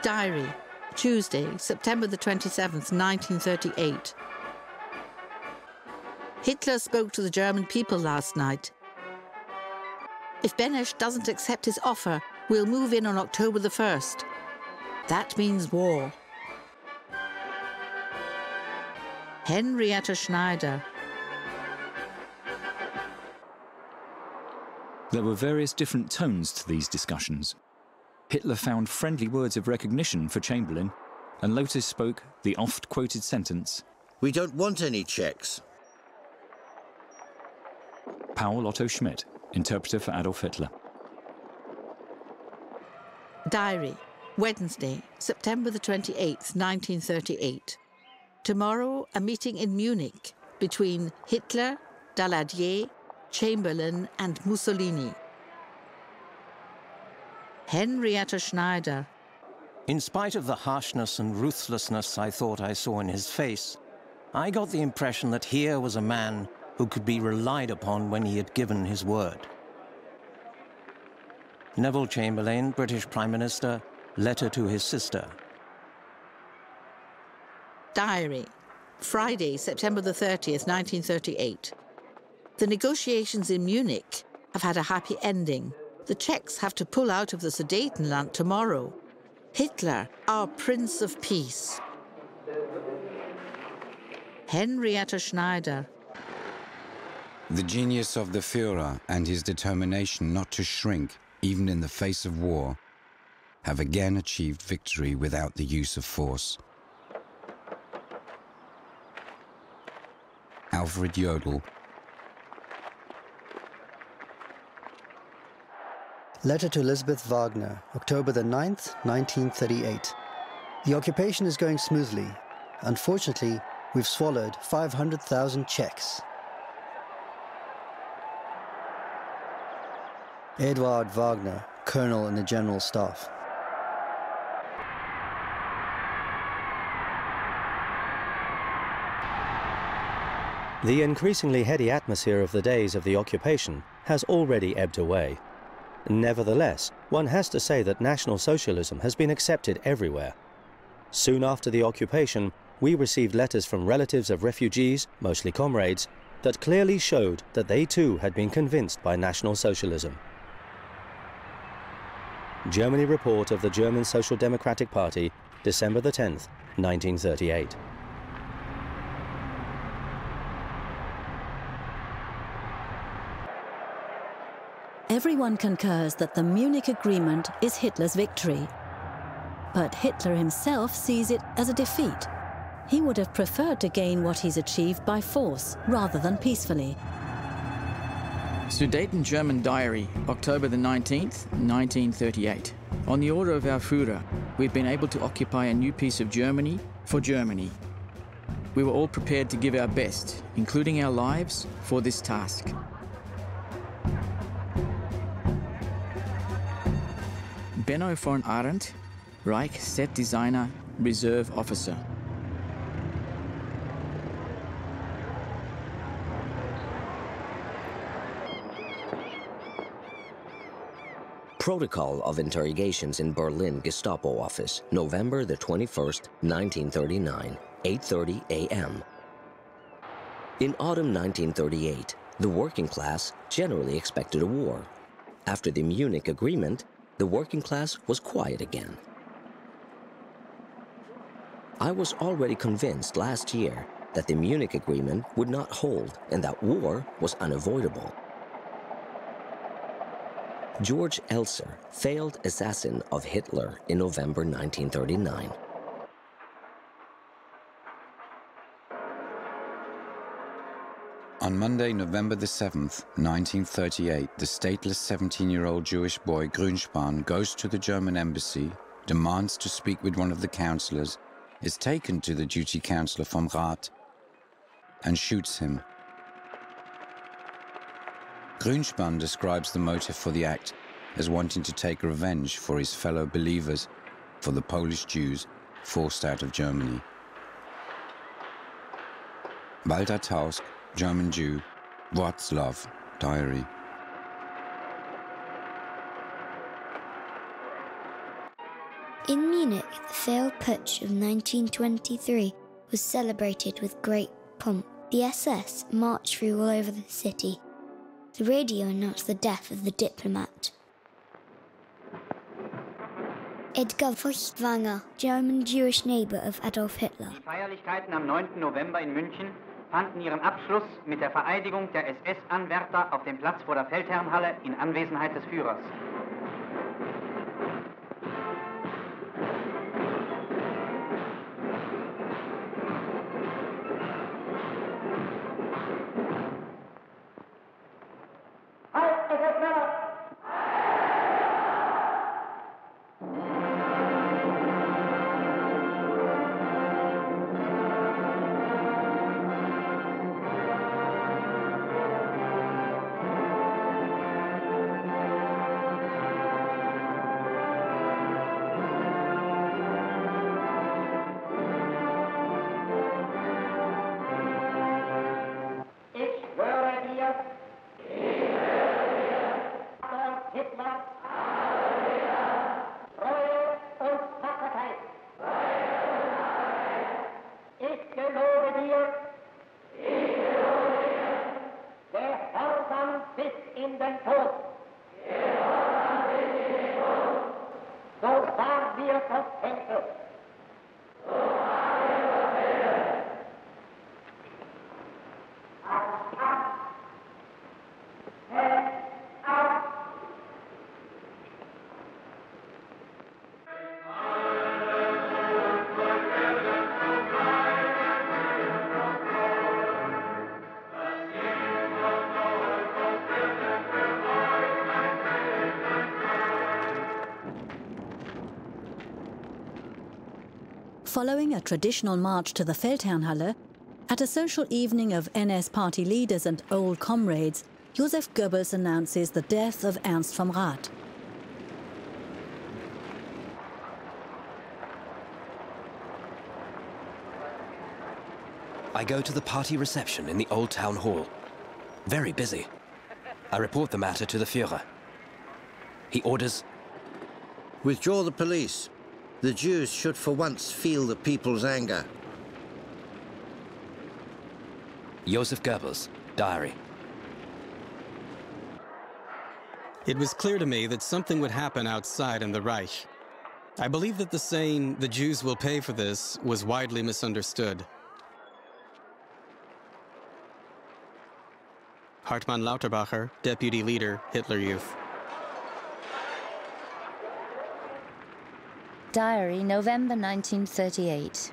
Diary, Tuesday, September the 27th, 1938. Hitler spoke to the German people last night. If Beneš doesn't accept his offer, we'll move in on October the 1st. That means war. Henrietta Schneider. There were various different tones to these discussions. Hitler found friendly words of recognition for Chamberlain, and Lotus spoke the oft-quoted sentence, "We don't want any Czechs." Paul Otto Schmidt, interpreter for Adolf Hitler. Diary, Wednesday, September the 28th, 1938. Tomorrow, a meeting in Munich between Hitler, Daladier, Chamberlain and Mussolini. Henrietta Schneider. In spite of the harshness and ruthlessness I thought I saw in his face, I got the impression that here was a man who could be relied upon when he had given his word. Neville Chamberlain, British Prime Minister, letter to his sister. Diary, Friday, September the 30th, 1938. The negotiations in Munich have had a happy ending. The Czechs have to pull out of the Sudetenland tomorrow. Hitler, our Prince of Peace. Henrietta Schneider. The genius of the Führer and his determination not to shrink, even in the face of war, have again achieved victory without the use of force. Alfred Jodl. Letter to Elizabeth Wagner, October the 9th, 1938. The occupation is going smoothly. Unfortunately, we've swallowed 500,000 Czechs. Eduard Wagner, Colonel in the General Staff. The increasingly heady atmosphere of the days of the occupation has already ebbed away. Nevertheless, one has to say that National Socialism has been accepted everywhere. Soon after the occupation, we received letters from relatives of refugees, mostly comrades, that clearly showed that they too had been convinced by National Socialism. Germany Report of the German Social Democratic Party, December the 10th, 1938. Everyone concurs that the Munich Agreement is Hitler's victory. But Hitler himself sees it as a defeat. He would have preferred to gain what he's achieved by force rather than peacefully. Sudeten German Diary, October the 19th, 1938. On the order of our Führer, we've been able to occupy a new piece of Germany for Germany. We were all prepared to give our best, including our lives, for this task. Benno von Arendt, Reich Set Designer, Reserve Officer. Protocol of Interrogations in Berlin Gestapo Office, November the 21st, 1939, 8:30 a.m. In autumn 1938, the working class generally expected a war. After the Munich Agreement, the working class was quiet again. I was already convinced last year that the Munich Agreement would not hold and that war was unavoidable. George Elser, failed assassin of Hitler in November 1939. On Monday, November the 7th, 1938, the stateless 17-year-old Jewish boy Grünspan goes to the German embassy, demands to speak with one of the counselors, is taken to the duty counselor vom Rat, and shoots him. Grünspan describes the motive for the act as wanting to take revenge for his fellow believers, for the Polish Jews forced out of Germany. Walter Tausk, German Jew, Wroclaw, Diary. In Munich, the failed putsch of 1923 was celebrated with great pomp. The SS marched through all over the city. The radio announced the death of the diplomat. Edgar Feuchtwanger, German Jewish neighbor of Adolf Hitler. Die Feierlichkeiten am 9. November in München fanden ihren Abschluss mit der Vereidigung der SS-Anwärter auf dem Platz vor der Feldherrnhalle in Anwesenheit des Führers. Following a traditional march to the Feldherrnhalle, at a social evening of NS party leaders and old comrades, Joseph Goebbels announces the death of Ernst vom Rath. I go to the party reception in the old town hall. Very busy. I report the matter to the Führer. He orders, withdraw the police. The Jews should for once feel the people's anger. Joseph Goebbels, Diary. It was clear to me that something would happen outside in the Reich. I believe that the saying, "the Jews will pay for this," was widely misunderstood. Hartmann Lauterbacher, Deputy Leader, Hitler Youth. Diary, November 1938.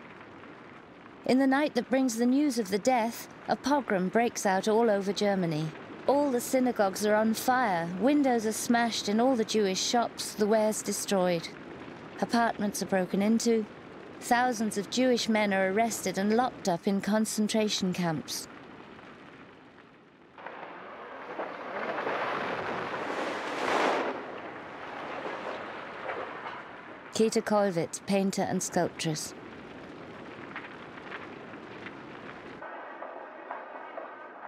In the night that brings the news of the death, a pogrom breaks out all over Germany. All the synagogues are on fire, windows are smashed in all the Jewish shops, the wares destroyed. Apartments are broken into. Thousands of Jewish men are arrested and locked up in concentration camps. Kita Kollwitz, painter and sculptress.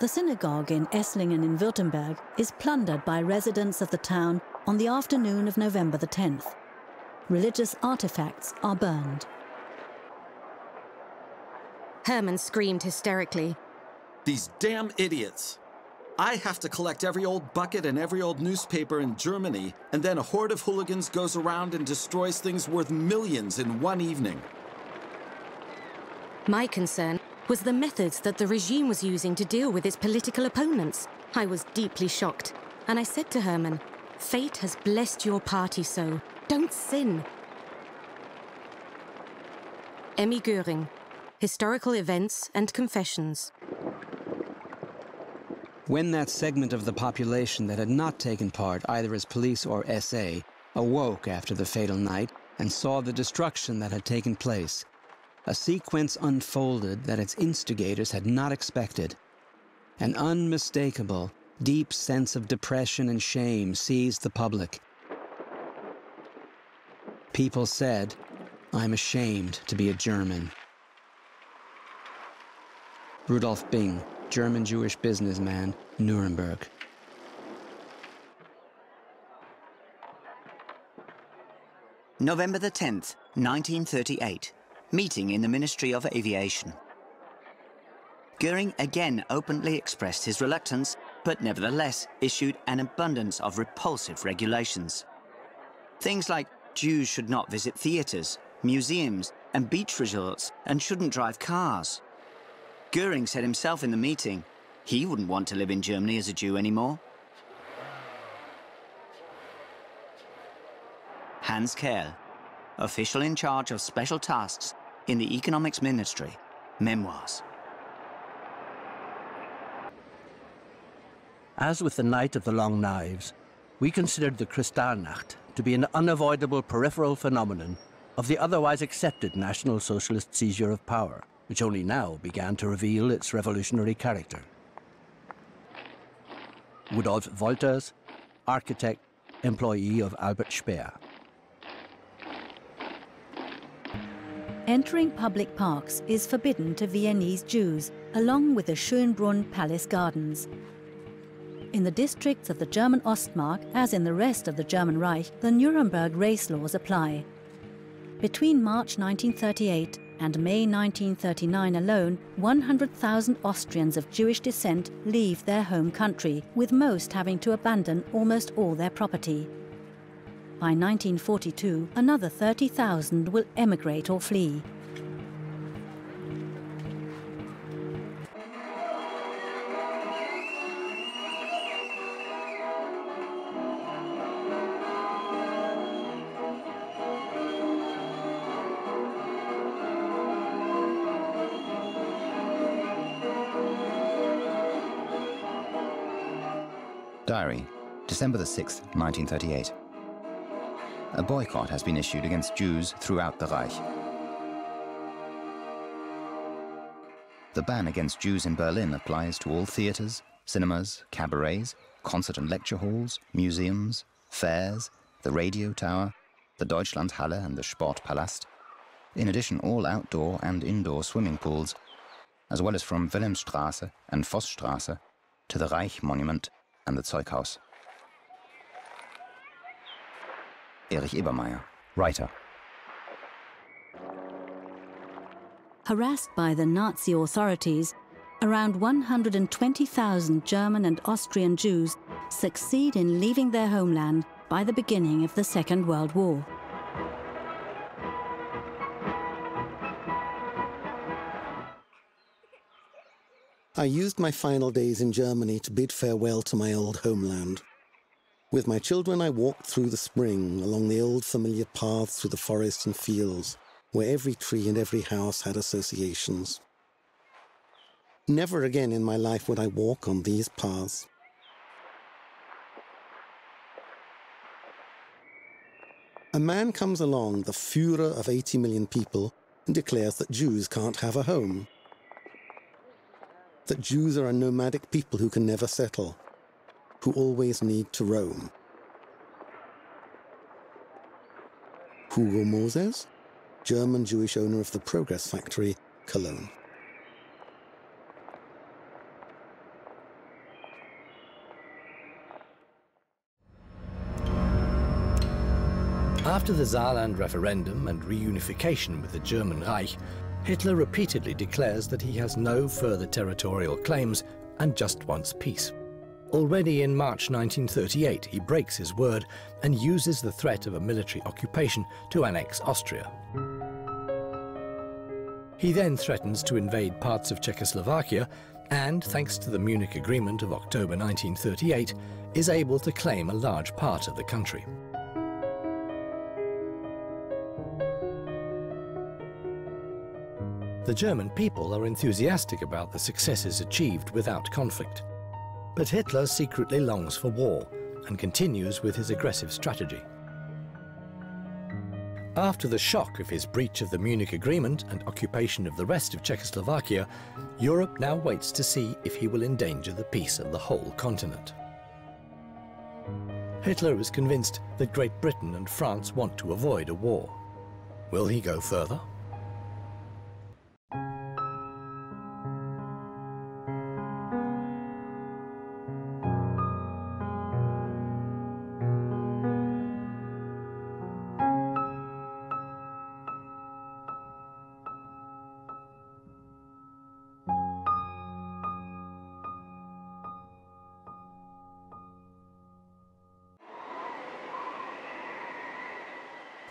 The synagogue in Esslingen in Württemberg is plundered by residents of the town on the afternoon of November the 10th. Religious artifacts are burned. Hermann screamed hysterically. These damn idiots! I have to collect every old bucket and every old newspaper in Germany, and then a horde of hooligans goes around and destroys things worth millions in one evening. My concern was the methods that the regime was using to deal with its political opponents. I was deeply shocked, and I said to Hermann, "Fate has blessed your party so. Don't sin." Emmy Göring, Historical Events and Confessions. When that segment of the population that had not taken part either as police or SA awoke after the fatal night and saw the destruction that had taken place, a sequence unfolded that its instigators had not expected. An unmistakable, deep sense of depression and shame seized the public. People said, "I'm ashamed to be a German." Rudolf Bing, German-Jewish businessman, Nuremberg. November the 10th, 1938. Meeting in the Ministry of Aviation. Göring again openly expressed his reluctance, but nevertheless issued an abundance of repulsive regulations. Things like Jews should not visit theatres, museums, and beach resorts, and shouldn't drive cars. Göring said himself in the meeting, he wouldn't want to live in Germany as a Jew anymore. Hans Kerl, official in charge of special tasks in the Economics Ministry, Memoirs. As with the Night of the Long Knives, we considered the Kristallnacht to be an unavoidable peripheral phenomenon of the otherwise accepted National Socialist seizure of power, which only now began to reveal its revolutionary character. Rudolf Wolters, architect, employee of Albert Speer. Entering public parks is forbidden to Viennese Jews, along with the Schönbrunn Palace Gardens. In the districts of the German Ostmark, as in the rest of the German Reich, the Nuremberg race laws apply. Between March 1938 and May 1939 alone, 100,000 Austrians of Jewish descent leave their home country, with most having to abandon almost all their property. By 1942, another 30,000 will emigrate or flee. Diary, December the 6th, 1938. A boycott has been issued against Jews throughout the Reich. The ban against Jews in Berlin applies to all theatres, cinemas, cabarets, concert and lecture halls, museums, fairs, the radio tower, the Deutschlandhalle and the Sportpalast. In addition, all outdoor and indoor swimming pools, as well as from Wilhelmstraße and Vossstraße to the Reich Monument and the Zeughaus. Erich Ebermeier, writer. Harassed by the Nazi authorities, around 120,000 German and Austrian Jews succeed in leaving their homeland by the beginning of the Second World War. I used my final days in Germany to bid farewell to my old homeland. With my children, I walked through the spring along the old familiar paths through the forests and fields, where every tree and every house had associations. Never again in my life would I walk on these paths. A man comes along, the Fuehrer of 80 million people, and declares that Jews can't have a home. That Jews are a nomadic people who can never settle, who always need to roam. Hugo Moses, German Jewish owner of the Progress Factory, Cologne. After the Saarland referendum and reunification with the German Reich, Hitler repeatedly declares that he has no further territorial claims and just wants peace. Already in March 1938, he breaks his word and uses the threat of a military occupation to annex Austria. He then threatens to invade parts of Czechoslovakia and, thanks to the Munich Agreement of October 1938, is able to claim a large part of the country. The German people are enthusiastic about the successes achieved without conflict. But Hitler secretly longs for war and continues with his aggressive strategy. After the shock of his breach of the Munich Agreement and occupation of the rest of Czechoslovakia, Europe now waits to see if he will endanger the peace of the whole continent. Hitler is convinced that Great Britain and France want to avoid a war. Will he go further?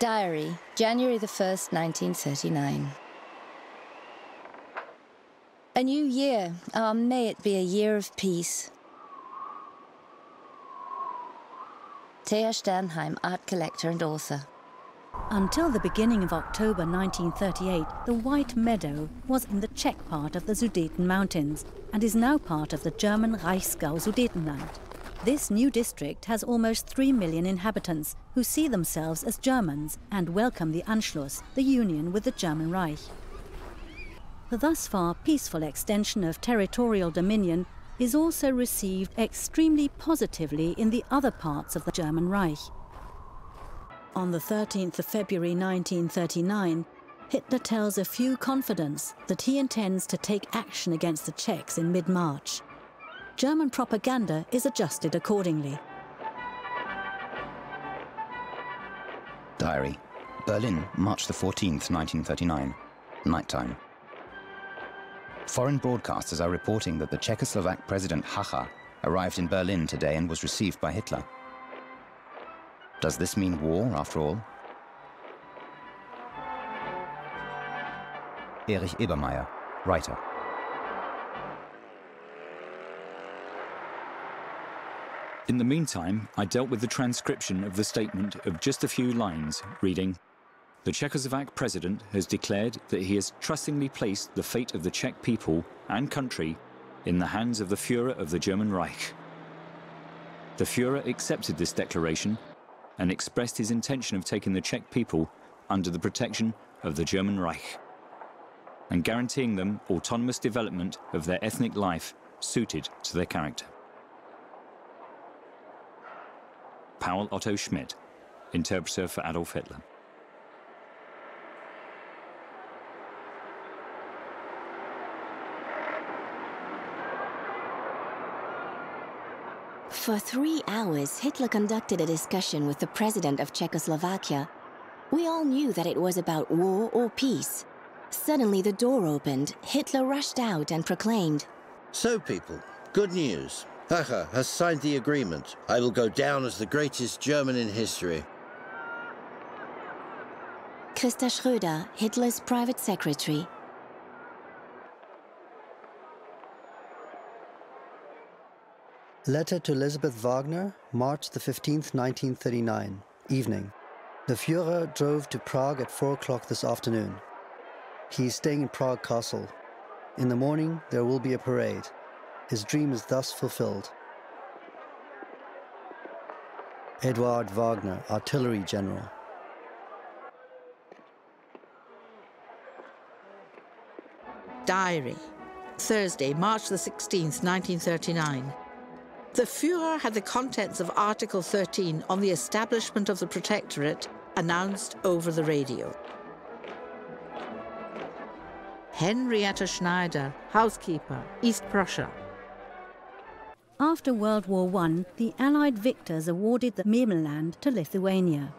Diary, January the 1st, 1939. A new year. Ah, may it be a year of peace. Thea Sternheim, art collector and author. Until the beginning of October 1938, the White Meadow was in the Czech part of the Sudeten Mountains and is now part of the German Reichsgau Sudetenland. This new district has almost 3 million inhabitants who see themselves as Germans and welcome the Anschluss, the union with the German Reich. The thus far peaceful extension of territorial dominion is also received extremely positively in the other parts of the German Reich. On the 13th of February 1939, Hitler tells a few confidants that he intends to take action against the Czechs in mid-March. German propaganda is adjusted accordingly. Diary. Berlin, March the 14th, 1939. Nighttime. Foreign broadcasters are reporting that the Czechoslovak President Hacha arrived in Berlin today and was received by Hitler. Does this mean war, after all? Erich Ebermeier, writer. In the meantime, I dealt with the transcription of the statement of just a few lines, reading, "The Czechoslovak president has declared that he has trustingly placed the fate of the Czech people and country in the hands of the Fuehrer of the German Reich. The Fuehrer accepted this declaration and expressed his intention of taking the Czech people under the protection of the German Reich and guaranteeing them autonomous development of their ethnic life suited to their character." Paul Otto Schmidt, interpreter for Adolf Hitler. For 3 hours, Hitler conducted a discussion with the president of Czechoslovakia. We all knew that it was about war or peace. Suddenly the door opened, Hitler rushed out and proclaimed, So, people, good news. Fuehrer has signed the agreement. I will go down as the greatest German in history. Christa Schröder, Hitler's private secretary. Letter to Elisabeth Wagner, March the 15th, 1939, evening. The Fuehrer drove to Prague at 4 o'clock this afternoon. He is staying in Prague Castle. In the morning, there will be a parade. His dream is thus fulfilled. Eduard Wagner, Artillery General. Diary. Thursday, March the 16th, 1939. The Fuhrer had the contents of Article 13 on the establishment of the Protectorate announced over the radio. Henrietta Schneider, housekeeper, East Prussia. After World War I, the Allied victors awarded the Rhineland to Lithuania.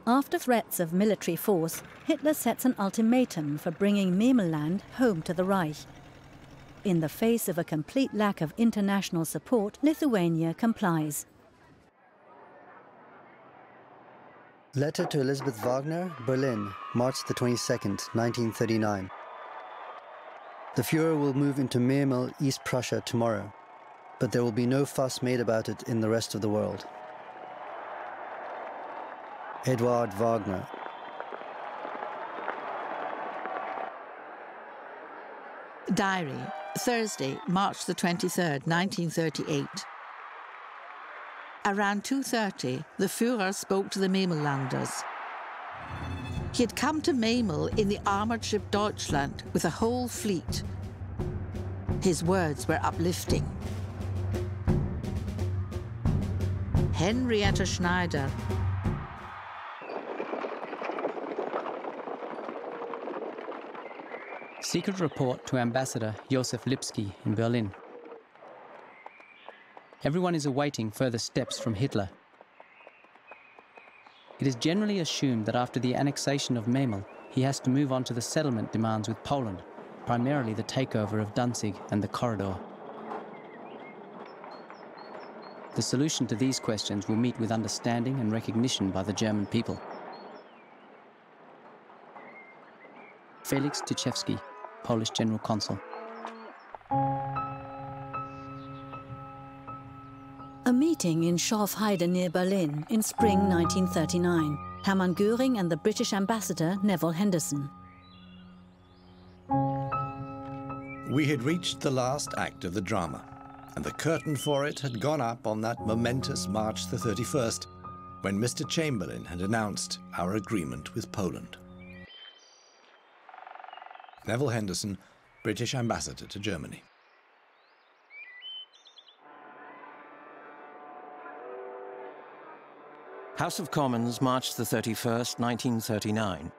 After threats of military force, Hitler sets an ultimatum for bringing Rhineland home to the Reich. In the face of a complete lack of international support, Lithuania complies. Letter to Elisabeth Wagner, Berlin, March the 22nd, 1939. The Fuhrer will move into Memel, East Prussia tomorrow, but there will be no fuss made about it in the rest of the world. Eduard Wagner. Diary. Thursday, March the 23rd, 1938. Around 2:30, the Fuhrer spoke to the Memellanders. He had come to Memel in the armoured ship Deutschland with a whole fleet. His words were uplifting. Henrietta Schneider. Secret report to Ambassador Josef Lipski in Berlin. Everyone is awaiting further steps from Hitler. It is generally assumed that after the annexation of Memel, he has to move on to the settlement demands with Poland, primarily the takeover of Danzig and the corridor. The solution to these questions will meet with understanding and recognition by the German people. Felix Tyszewski, Polish General Consul. A meeting in Schorfheide near Berlin in spring 1939. Hermann Göring and the British ambassador Neville Henderson. We had reached the last act of the drama, and the curtain for it had gone up on that momentous March the 31st, when Mr. Chamberlain had announced our agreement with Poland. Neville Henderson, British Ambassador to Germany. House of Commons, March the 31st, 1939.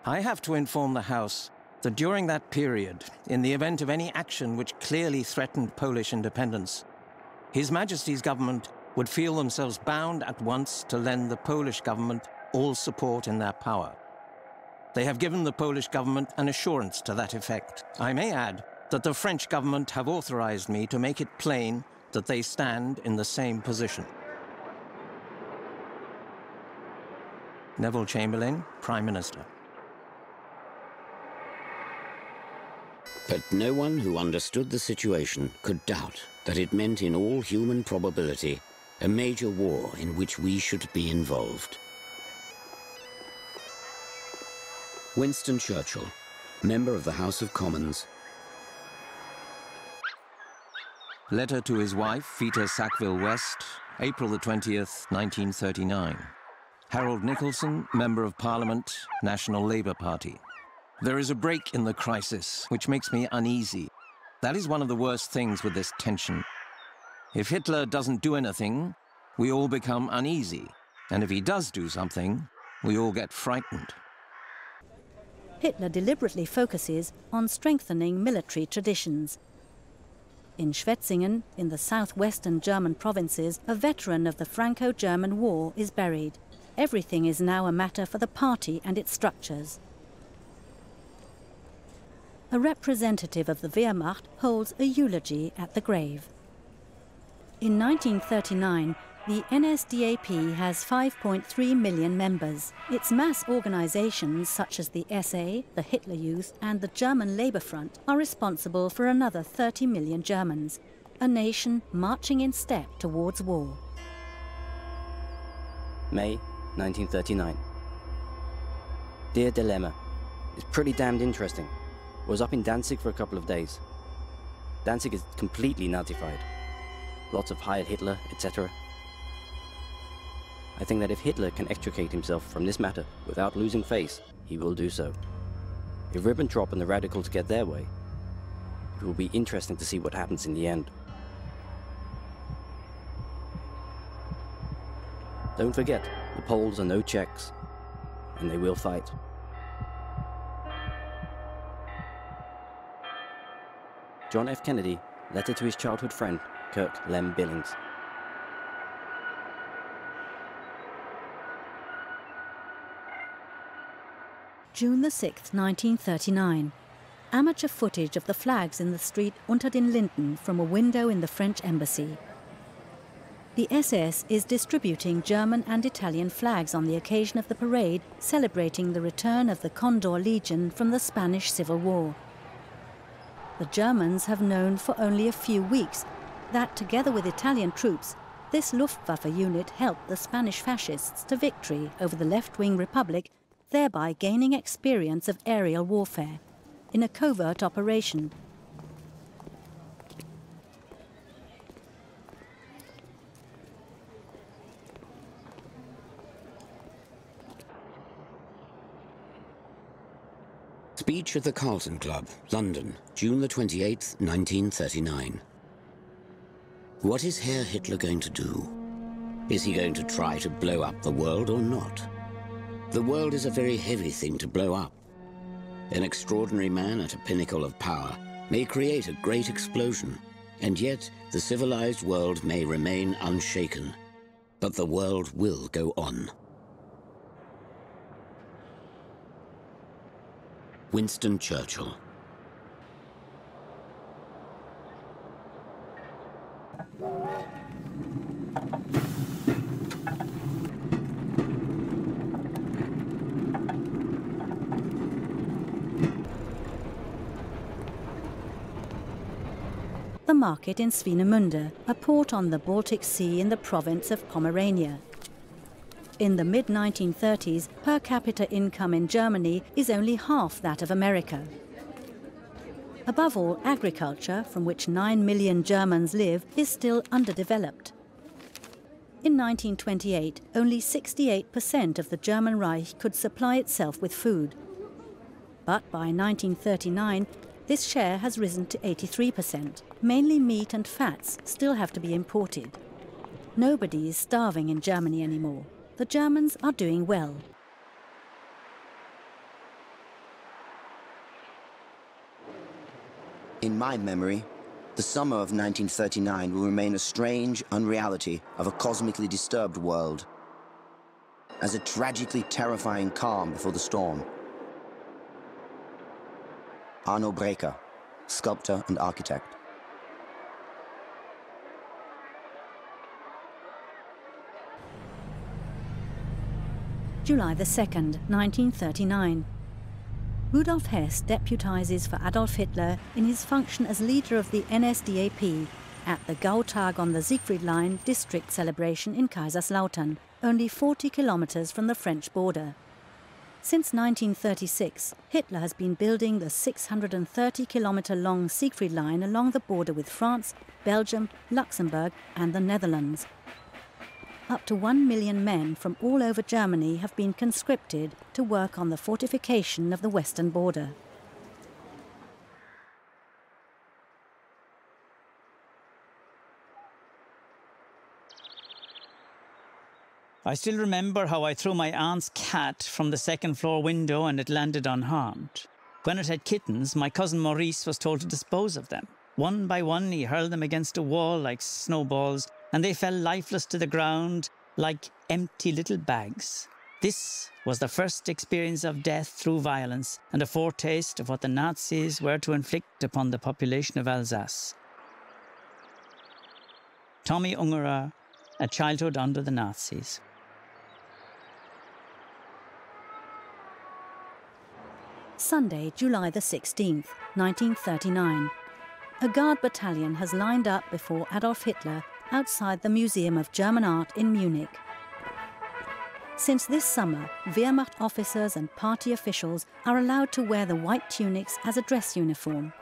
I have to inform the House that during that period, in the event of any action which clearly threatened Polish independence, His Majesty's government would feel themselves bound at once to lend the Polish government all support in their power. They have given the Polish government an assurance to that effect. I may add that the French government have authorized me to make it plain that they stand in the same position. Neville Chamberlain, Prime Minister. But no one who understood the situation could doubt that it meant in all human probability a major war in which we should be involved. Winston Churchill, member of the House of Commons. Letter to his wife, Vita Sackville-West, April the 20th, 1939. Harold Nicholson, Member of Parliament, National Labour Party. There is a break in the crisis, which makes me uneasy. That is one of the worst things with this tension. If Hitler doesn't do anything, we all become uneasy. And if he does do something, we all get frightened. Hitler deliberately focuses on strengthening military traditions. In Schwetzingen, in the southwestern German provinces, a veteran of the Franco-German War is buried. Everything is now a matter for the party and its structures. a representative of the Wehrmacht holds a eulogy at the grave. In 1939, the NSDAP has 5.3 million members. Its mass organizations such as the SA, the Hitler Youth and the German Labour Front are responsible for another 30 million Germans, a nation marching in step towards war. May 1939. Dear Dilemma, it's pretty damned interesting. I was up in Danzig for a couple of days. Danzig is completely Nazified. Lots of Heil Hitler, etc. I think that if Hitler can extricate himself from this matter without losing face, he will do so. If Ribbentrop and the radicals get their way, it will be interesting to see what happens in the end. Don't forget, the Poles are no Czechs, and they will fight. John F. Kennedy, letter to his childhood friend, Kirk Lem Billings. June the 6th, 1939. Amateur footage of the flags in the street Unter den Linden from a window in the French embassy. The SS is distributing German and Italian flags on the occasion of the parade celebrating the return of the Condor Legion from the Spanish Civil War. The Germans have known for only a few weeks that, together with Italian troops, this Luftwaffe unit helped the Spanish fascists to victory over the left-wing Republic, thereby gaining experience of aerial warfare in a covert operation. Speech at the Carlton Club, London, June the 28th, 1939. What is Herr Hitler going to do? Is he going to try to blow up the world or not? The world is a very heavy thing to blow up. An extraordinary man at a pinnacle of power may create a great explosion, and yet the civilized world may remain unshaken. But the world will go on. Winston Churchill. The market in Swinemünde, a port on the Baltic Sea in the province of Pomerania. In the mid-1930s, per capita income in Germany is only half that of America. Above all, agriculture, from which 9 million Germans live, is still underdeveloped. In 1928, only 68% of the German Reich could supply itself with food. But by 1939, this share has risen to 83%. Mainly meat and fats still have to be imported. Nobody is starving in Germany anymore. The Germans are doing well. In my memory, the summer of 1939 will remain a strange unreality of a cosmically disturbed world, as a tragically terrifying calm before the storm. Arno Breker, sculptor and architect. July the 2nd, 1939. Rudolf Hess deputizes for Adolf Hitler in his function as leader of the NSDAP at the Gautag on the Siegfried Line district celebration in Kaiserslautern, only 40 kilometers from the French border. Since 1936, Hitler has been building the 630-kilometer-long Siegfried Line along the border with France, Belgium, Luxembourg and the Netherlands. Up to 1 million men from all over Germany have been conscripted to work on the fortification of the western border. I still remember how I threw my aunt's cat from the second-floor window and it landed unharmed. When it had kittens, my cousin Maurice was told to dispose of them. One by one, he hurled them against a wall like snowballs, and they fell lifeless to the ground like empty little bags. This was the first experience of death through violence and a foretaste of what the Nazis were to inflict upon the population of Alsace. Tommy Ungerer, A Childhood Under the Nazis. Sunday, July the 16th, 1939. A Guard battalion has lined up before Adolf Hitler outside the Museum of German Art in Munich. Since this summer, Wehrmacht officers and party officials are allowed to wear the white tunics as a dress uniform.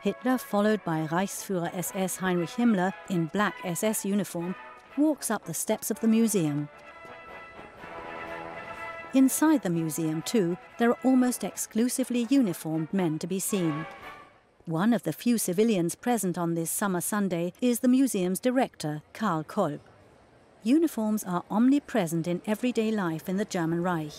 Hitler, followed by Reichsführer SS Heinrich Himmler in black SS uniform, walks up the steps of the museum. Inside the museum, too, there are almost exclusively uniformed men to be seen. One of the few civilians present on this summer Sunday is the museum's director, Karl Kolb. Uniforms are omnipresent in everyday life in the German Reich.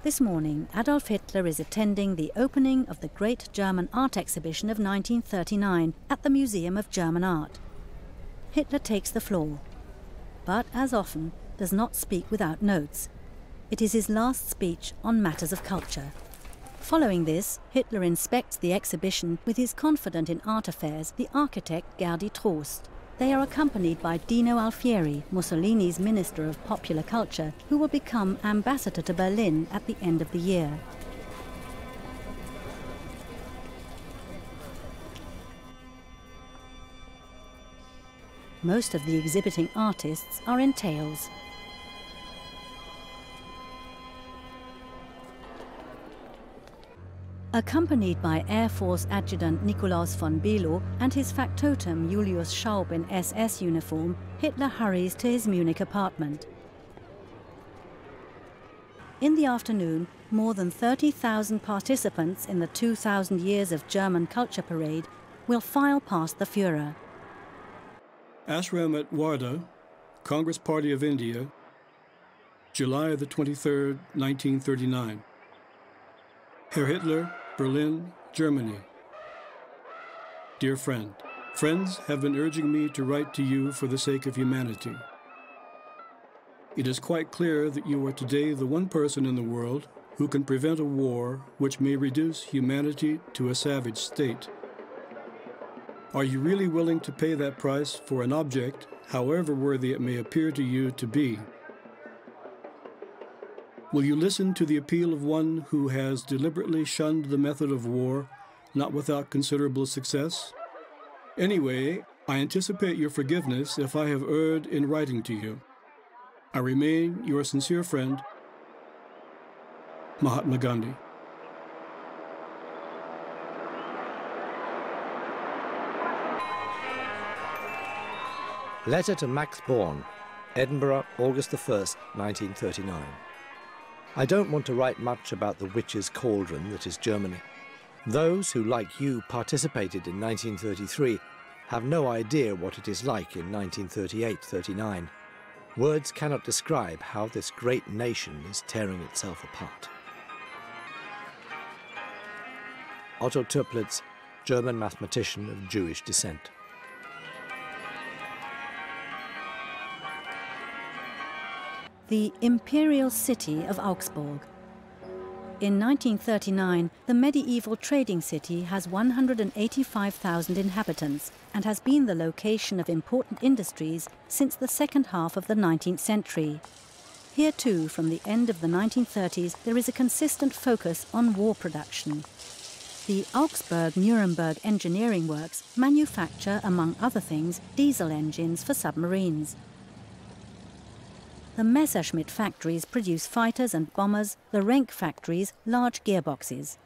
This morning, Adolf Hitler is attending the opening of the Great German Art Exhibition of 1939 at the Museum of German Art. Hitler takes the floor, but, as often, does not speak without notes. It is his last speech on matters of culture. Following this, Hitler inspects the exhibition with his confidant in art affairs, the architect Gerdi Trost. They are accompanied by Dino Alfieri, Mussolini's Minister of Popular Culture, who will become ambassador to Berlin at the end of the year. Most of the exhibiting artists are in tails. Accompanied by Air Force Adjutant Nikolaus von Below and his factotum Julius Schaub in SS uniform, Hitler hurries to his Munich apartment. In the afternoon, more than 30,000 participants in the 2,000 Years of German Culture Parade will file past the Fuehrer. Ashram at Wardha, Congress Party of India, July the 23rd, 1939. Herr Hitler, Berlin, Germany. Dear friend, friends have been urging me to write to you for the sake of humanity. It is quite clear that you are today the one person in the world who can prevent a war which may reduce humanity to a savage state. Are you really willing to pay that price for an object, however worthy it may appear to you to be? Will you listen to the appeal of one who has deliberately shunned the method of war, not without considerable success? Anyway, I anticipate your forgiveness if I have erred in writing to you. I remain your sincere friend, Mahatma Gandhi. Letter to Max Born, Edinburgh, August the 1st, 1939. I don't want to write much about the witch's cauldron that is Germany. Those who, like you, participated in 1933 have no idea what it is like in 1938-39. Words cannot describe how this great nation is tearing itself apart. Otto Toeplitz, German mathematician of Jewish descent. The imperial city of Augsburg. In 1939, the medieval trading city has 185,000 inhabitants and has been the location of important industries since the second half of the 19th century. Here too, from the end of the 1930s, there is a consistent focus on war production. The Augsburg-Nuremberg engineering works manufacture, among other things, diesel engines for submarines. The Messerschmitt factories produce fighters and bombers, the Renk factories large gearboxes.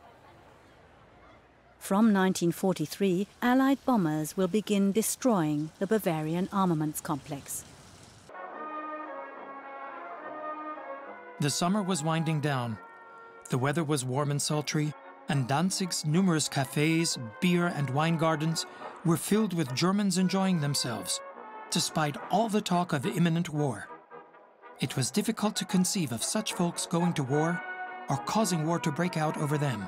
From 1943, Allied bombers will begin destroying the Bavarian armaments complex. The summer was winding down. The weather was warm and sultry, and Danzig's numerous cafes, beer and wine gardens were filled with Germans enjoying themselves, despite all the talk of imminent war. It was difficult to conceive of such folks going to war or causing war to break out over them.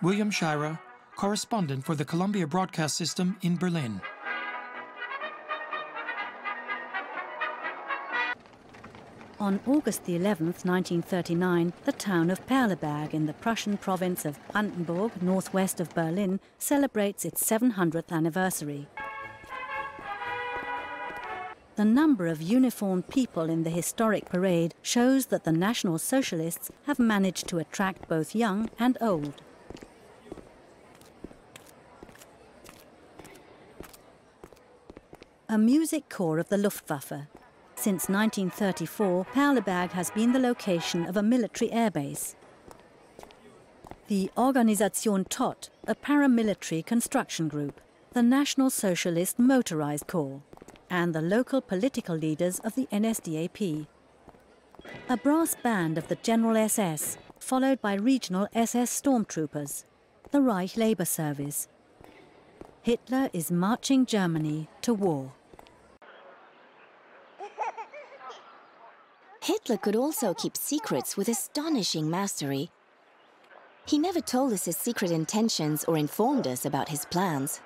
William Shirer, correspondent for the Columbia Broadcast System in Berlin. On August the 11th, 1939, the town of Perleberg in the Prussian province of Brandenburg, northwest of Berlin, celebrates its 700th anniversary. The number of uniformed people in the historic parade shows that the National Socialists have managed to attract both young and old. A music corps of the Luftwaffe. Since 1934, Perleberg has been the location of a military airbase. The Organisation Todt, a paramilitary construction group, the National Socialist Motorized Corps, and the local political leaders of the NSDAP. A brass band of the General SS, followed by regional SS stormtroopers, the Reich Labour Service. Hitler is marching Germany to war. Hitler could also keep secrets with astonishing mastery. He never told us his secret intentions or informed us about his plans.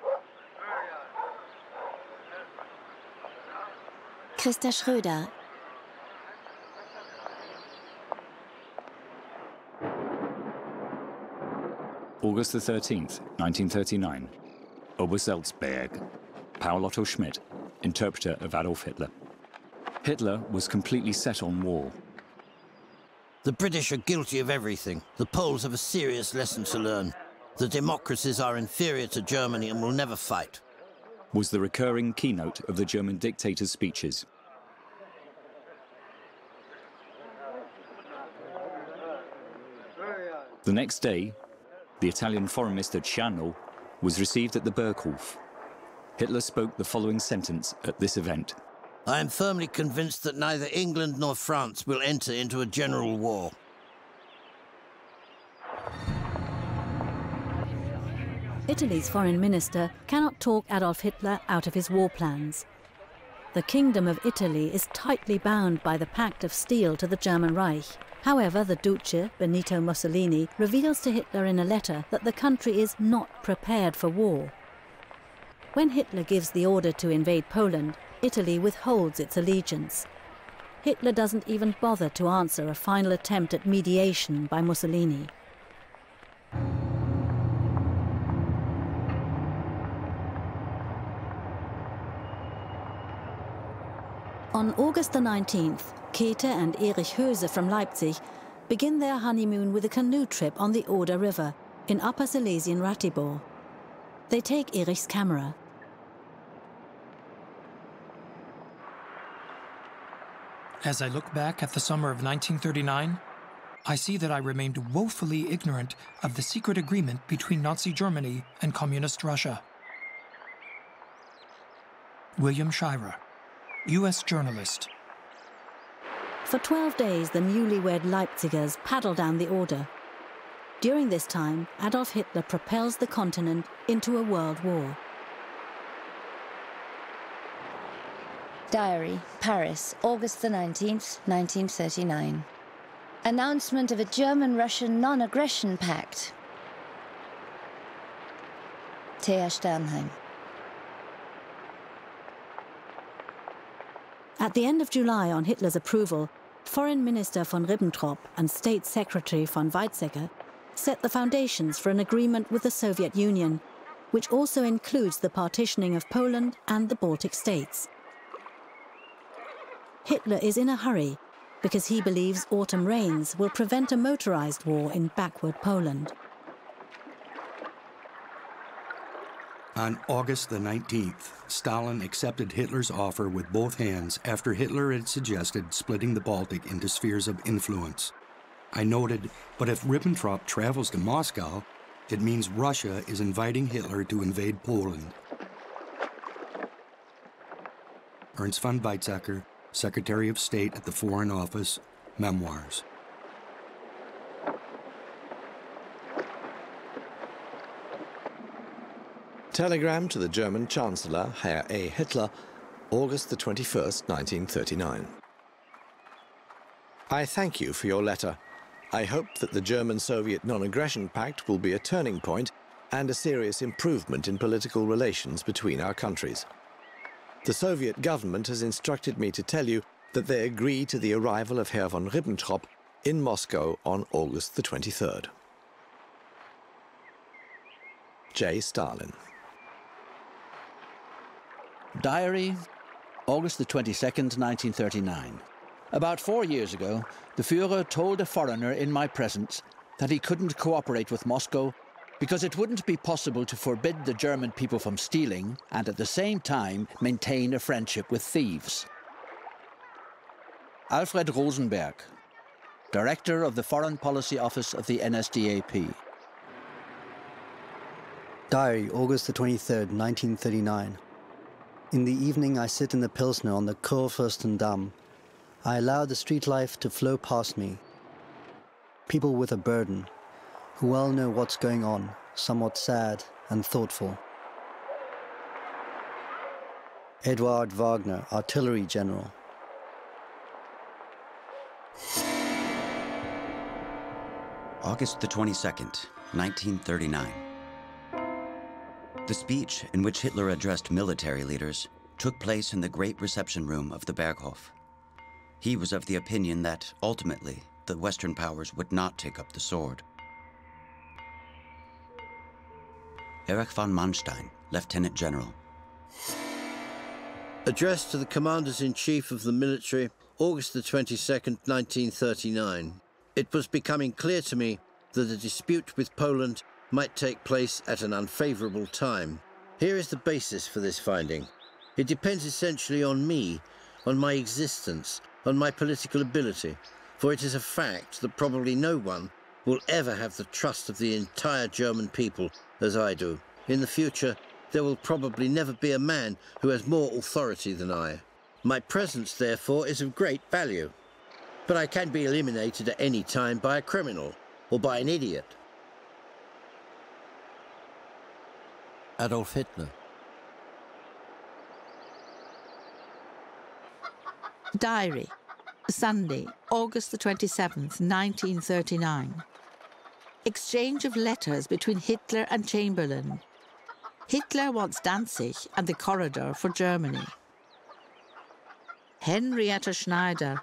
Christa Schröder. August the 13th, 1939. Obersalzberg. Paul Otto Schmidt, interpreter of Adolf Hitler. Hitler was completely set on war. The British are guilty of everything. The Poles have a serious lesson to learn. The democracies are inferior to Germany and will never fight. Was the recurring keynote of the German dictator's speeches. The next day, the Italian Foreign Minister Ciano was received at the Burghof. Hitler spoke the following sentence at this event. I am firmly convinced that neither England nor France will enter into a general war. Italy's foreign minister cannot talk Adolf Hitler out of his war plans. The Kingdom of Italy is tightly bound by the Pact of Steel to the German Reich. However, the Duce, Benito Mussolini, reveals to Hitler in a letter that the country is not prepared for war. When Hitler gives the order to invade Poland, Italy withholds its allegiance. Hitler doesn't even bother to answer a final attempt at mediation by Mussolini. On August the 19th, Käthe and Erich Höse from Leipzig begin their honeymoon with a canoe trip on the Oder River in Upper Silesian Ratibor. They take Erich's camera. As I look back at the summer of 1939, I see that I remained woefully ignorant of the secret agreement between Nazi Germany and Communist Russia. William Shirer, U.S. journalist. For 12 days, the newlywed Leipzigers paddle down the Oder. During this time, Adolf Hitler propels the continent into a world war. Diary, Paris, August the 19th, 1939. Announcement of a German-Russian non-aggression pact. Thea Sternheim. At the end of July, on Hitler's approval, Foreign Minister von Ribbentrop and State Secretary von Weizsäcker set the foundations for an agreement with the Soviet Union, which also includes the partitioning of Poland and the Baltic states. Hitler is in a hurry because he believes autumn rains will prevent a motorized war in backward Poland. On August the 19th, Stalin accepted Hitler's offer with both hands after Hitler had suggested splitting the Baltic into spheres of influence. I noted, but if Ribbentrop travels to Moscow, it means Russia is inviting Hitler to invade Poland. Ernst von Weizsäcker, Secretary of State at the Foreign Office, Memoirs. Telegram to the German Chancellor, Herr A. Hitler, August the 21st, 1939. I thank you for your letter. I hope that the German-Soviet non-aggression pact will be a turning point and a serious improvement in political relations between our countries. The Soviet government has instructed me to tell you that they agree to the arrival of Herr von Ribbentrop in Moscow on August the 23rd. J. Stalin. Diary, August the 22nd, 1939. About 4 years ago, the Fuhrer told a foreigner in my presence that he couldn't cooperate with Moscow because it wouldn't be possible to forbid the German people from stealing and at the same time maintain a friendship with thieves. Alfred Rosenberg, Director of the Foreign Policy Office of the NSDAP. Diary, August the 23rd, 1939. In the evening, I sit in the Pilsner on the Kurfürstendamm. I allow the street life to flow past me. People with a burden, who well know what's going on, somewhat sad and thoughtful. Eduard Wagner, Artillery General. August the 22nd, 1939. The speech in which Hitler addressed military leaders took place in the great reception room of the Berghof. He was of the opinion that, ultimately, the Western powers would not take up the sword. Erich von Manstein, Lieutenant General. Addressed to the Commanders-in-Chief of the military, August the 22nd, 1939. It was becoming clear to me that a dispute with Poland might take place at an unfavorable time. Here is the basis for this finding. It depends essentially on me, on my existence, on my political ability, for it is a fact that probably no one will ever have the trust of the entire German people as I do. In the future, there will probably never be a man who has more authority than I. My presence, therefore, is of great value. But I can be eliminated at any time by a criminal or by an idiot. Adolf Hitler. Diary, Sunday, August the 27th, 1939. Exchange of letters between Hitler and Chamberlain. Hitler wants Danzig and the corridor for Germany. Henrietta Schneider.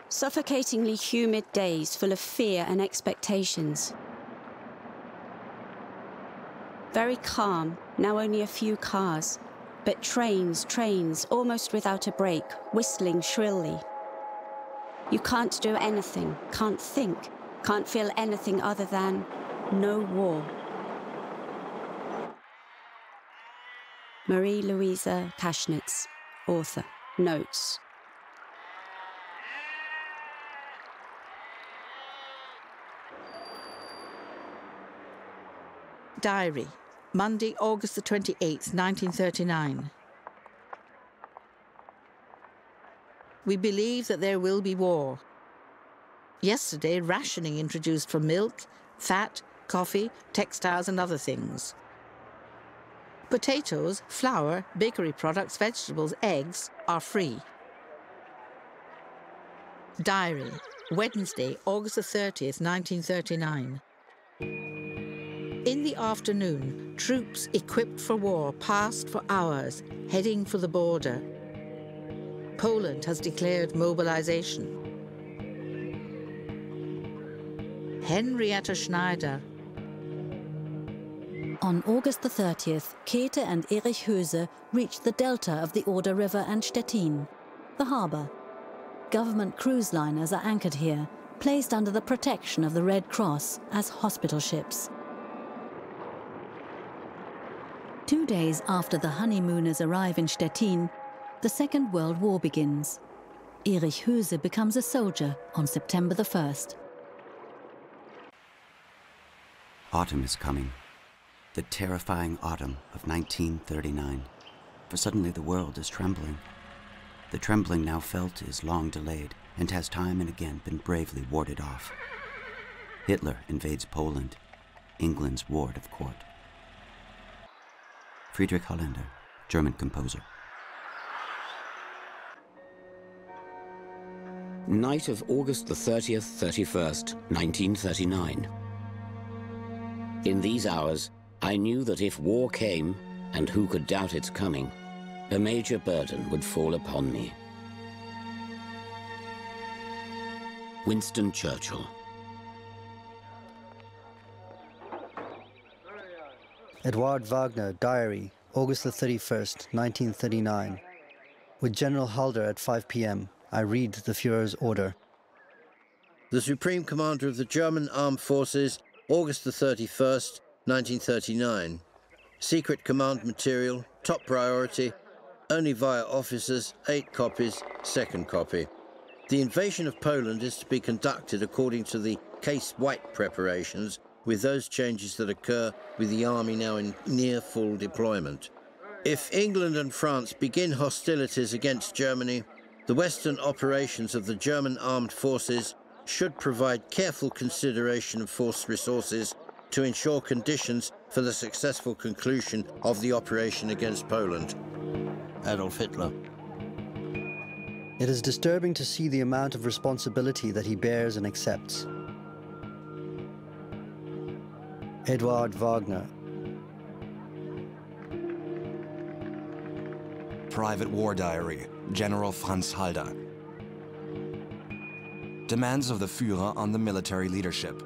Suffocatingly humid days full of fear and expectations. Very calm, now only a few cars, but trains, almost without a break, whistling shrilly. You can't do anything, can't think, can't feel anything other than no war. Marie-Louise Kaschnitz, author, notes. Diary, Monday, August the 28th, 1939. We believe that there will be war. Yesterday, rationing introduced for milk, fat, coffee, textiles and other things. Potatoes, flour, bakery products, vegetables, eggs are free. Diary, Wednesday, August the 30th, 1939. In the afternoon, troops equipped for war passed for hours, heading for the border. Poland has declared mobilization. Henrietta Schneider. On August the 30th, Käthe and Erich Höse reached the delta of the Oder River and Stettin, the harbour. Government cruise liners are anchored here, placed under the protection of the Red Cross as hospital ships. 2 days after the honeymooners arrive in Stettin, the Second World War begins. Erich Höse becomes a soldier on September the 1st. Autumn is coming. The terrifying autumn of 1939. For suddenly the world is trembling. The trembling now felt is long delayed and has time and again been bravely warded off. Hitler invades Poland, England's ward of court. Friedrich Hollander, German composer. Night of August the 30th, 31st, 1939. In these hours, I knew that if war came, and who could doubt its coming, a major burden would fall upon me. Winston Churchill. Edward Wagner, Diary, August the 31st, 1939. With General Halder at 5 p.m., I read the Führer's order. The Supreme Commander of the German Armed Forces, August the 31st, 1939. Secret command material, top priority, only via officers, 8 copies, second copy. The invasion of Poland is to be conducted according to the Case White preparations, with those changes that occur with the army now in near full deployment. If England and France begin hostilities against Germany, the Western operations of the German armed forces should provide careful consideration of force resources to ensure conditions for the successful conclusion of the operation against Poland. Adolf Hitler. It is disturbing to see the amount of responsibility that he bears and accepts. Edward Wagner. Private War Diary, General Franz Halder. Demands of the Führer on the military leadership.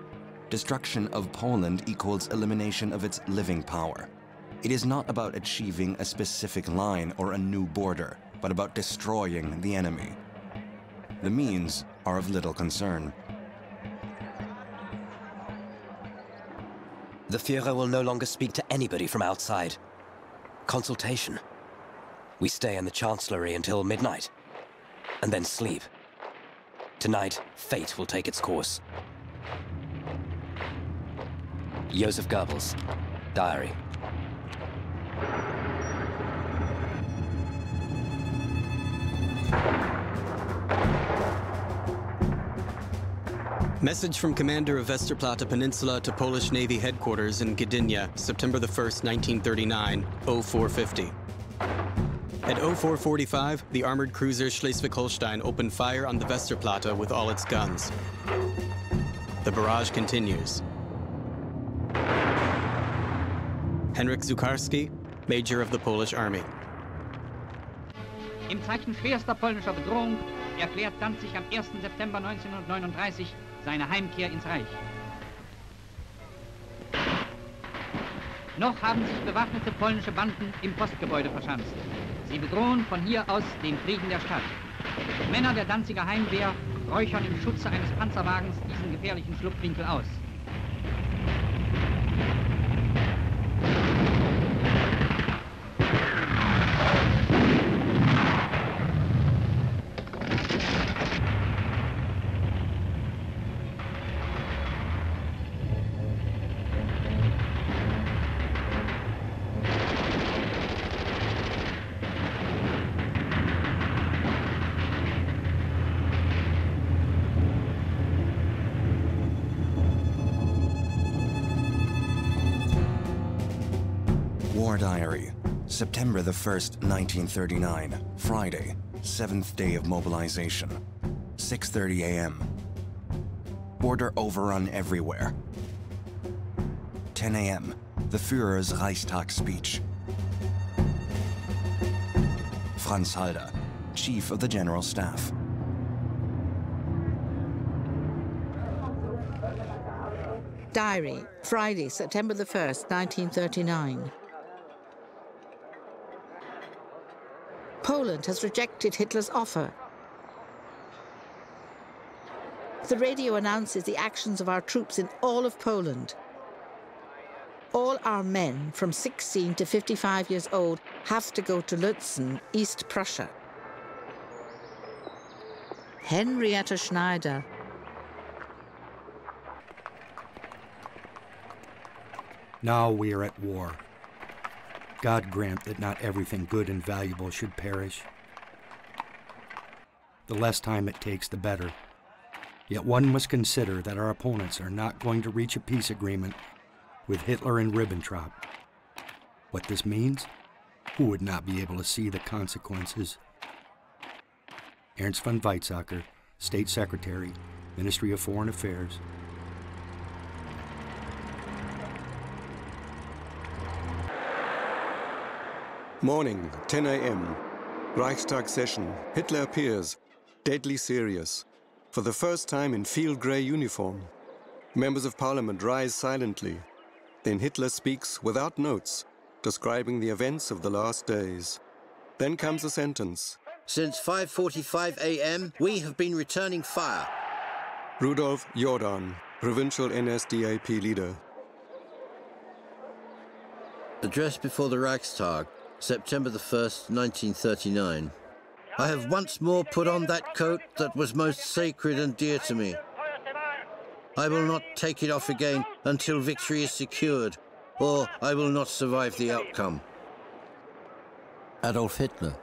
Destruction of Poland equals elimination of its living power. It is not about achieving a specific line or a new border, but about destroying the enemy. The means are of little concern. The Führer will no longer speak to anybody from outside. Consultation. We stay in the Chancellery until midnight, and then sleep. Tonight, fate will take its course. Joseph Goebbels, Diary. Message from Commander of Westerplatte Peninsula to Polish Navy Headquarters in Gdynia, September the 1st, 1939, 0450. At 0445, the armored cruiser Schleswig-Holstein opened fire on the Westerplatte with all its guns. The barrage continues. Henryk Zukarski, Major of the Polish Army. Im Zeichen schwerster polnischer Bedrohung erklärt Danzig am 1. September 1939 seine Heimkehr ins Reich. Noch haben sich bewaffnete polnische Banden im Postgebäude verschanzt. Sie bedrohen von hier aus den Frieden der Stadt. Männer der Danziger Heimwehr räuchern im Schutze eines Panzerwagens diesen gefährlichen Schlupfwinkel aus. War Diary, September the 1st, 1939, Friday, 7th day of mobilization, 6:30 a.m. Border overrun everywhere. 10 a.m., the Führer's Reichstag speech. Franz Halder, Chief of the General Staff. Diary, Friday, September the 1st, 1939. Poland has rejected Hitler's offer. The radio announces the actions of our troops in all of Poland. All our men from 16 to 55 years old have to go to Lützen, East Prussia. Henrietta Schneider. Now we are at war. God grant that not everything good and valuable should perish. The less time it takes, the better. Yet one must consider that our opponents are not going to reach a peace agreement with Hitler and Ribbentrop. What this means? Who would not be able to see the consequences? Ernst von Weizsäcker, State Secretary, Ministry of Foreign Affairs. Morning, 10 a.m. Reichstag session. Hitler appears, deadly serious, for the first time in field grey uniform. Members of Parliament rise silently. Then Hitler speaks without notes, describing the events of the last days. Then comes a sentence. Since 5:45 a.m., we have been returning fire. Rudolf Jordan, provincial NSDAP leader. Address before the Reichstag, September the 1st, 1939. I have once more put on that coat that was most sacred and dear to me. I will not take it off again until victory is secured, or I will not survive the outcome. Adolf Hitler.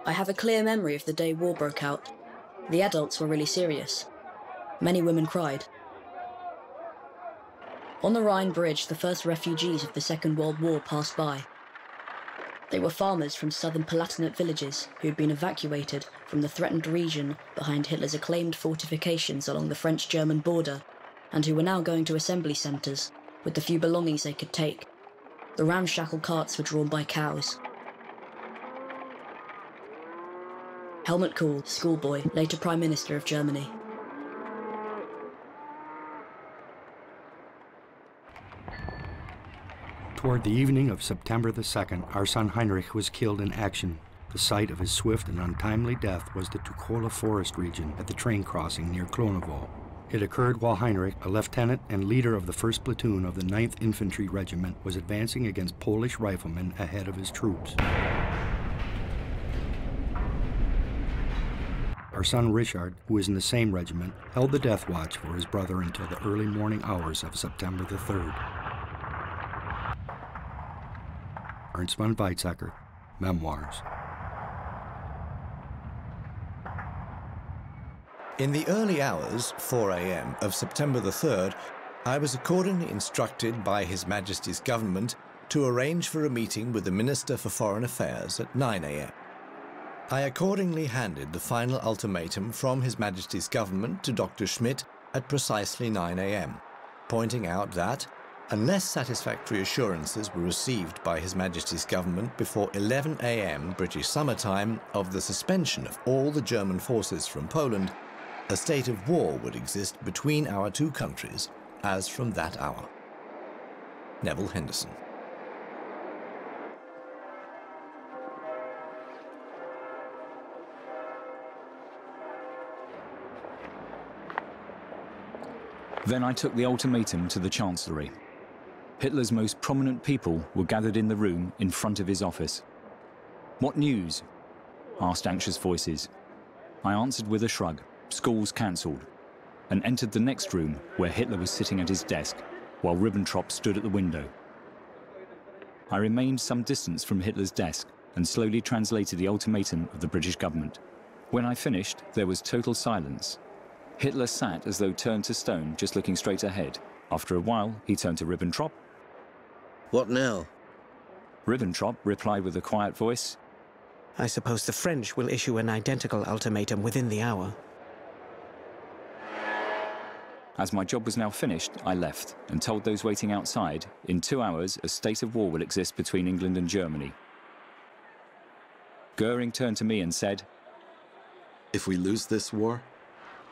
I have a clear memory of the day war broke out. The adults were really serious. Many women cried. On the Rhine Bridge, the first refugees of the Second World War passed by. They were farmers from southern Palatinate villages who had been evacuated from the threatened region behind Hitler's acclaimed fortifications along the French-German border, and who were now going to assembly centres with the few belongings they could take. The ramshackle carts were drawn by cows. Helmut Kohl, schoolboy, later Prime Minister of Germany. Toward the evening of September the 2nd, our son Heinrich was killed in action. The site of his swift and untimely death was the Tuchola forest region at the train crossing near Klonovo. It occurred while Heinrich, a lieutenant and leader of the 1st Platoon of the 9th Infantry Regiment, was advancing against Polish riflemen ahead of his troops. Our son Richard, who was in the same regiment, held the death watch for his brother until the early morning hours of September the 3rd. Ernst von Weizsäcker, Memoirs. In the early hours, 4 a.m., of September the 3rd, I was accordingly instructed by His Majesty's government to arrange for a meeting with the Minister for Foreign Affairs at 9 a.m. I accordingly handed the final ultimatum from His Majesty's government to Dr. Schmidt at precisely 9 a.m., pointing out that, unless satisfactory assurances were received by His Majesty's government before 11 a.m. British summer time of the suspension of all the German forces from Poland, a state of war would exist between our two countries as from that hour. Neville Henderson. Then I took the ultimatum to the Chancellery. Hitler's most prominent people were gathered in the room in front of his office. "What news?" asked anxious voices. I answered with a shrug, "Schools cancelled," and entered the next room where Hitler was sitting at his desk, while Ribbentrop stood at the window. I remained some distance from Hitler's desk and slowly translated the ultimatum of the British government. When I finished, there was total silence. Hitler sat as though turned to stone, just looking straight ahead. After a while, he turned to Ribbentrop. "What now?" Ribbentrop replied with a quiet voice, "I suppose the French will issue an identical ultimatum within the hour." As my job was now finished, I left and told those waiting outside, in 2 hours, a state of war will exist between England and Germany. Goering turned to me and said, "If we lose this war,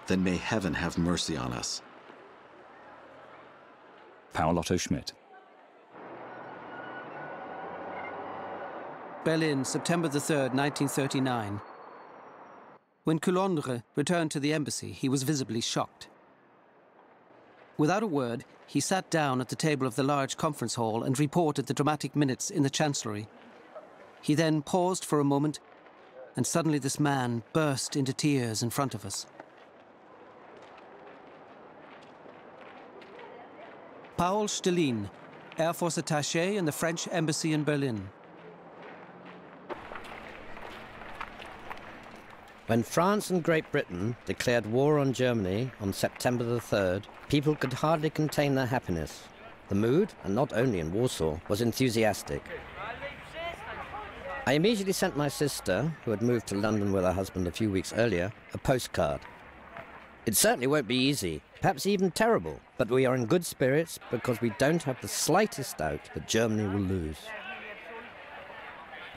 then may heaven have mercy on us." Paul Otto Schmidt. Berlin, September the 3rd, 1939. When Coulondre returned to the embassy, he was visibly shocked. Without a word, he sat down at the table of the large conference hall and reported the dramatic minutes in the Chancellery. He then paused for a moment, and suddenly this man burst into tears in front of us. Paul Stelin, Air Force attaché in the French Embassy in Berlin. When France and Great Britain declared war on Germany on September the 3rd, people could hardly contain their happiness. The mood, and not only in Warsaw, was enthusiastic. I immediately sent my sister, who had moved to London with her husband a few weeks earlier, a postcard. It certainly won't be easy, perhaps even terrible, but we are in good spirits because we don't have the slightest doubt that Germany will lose.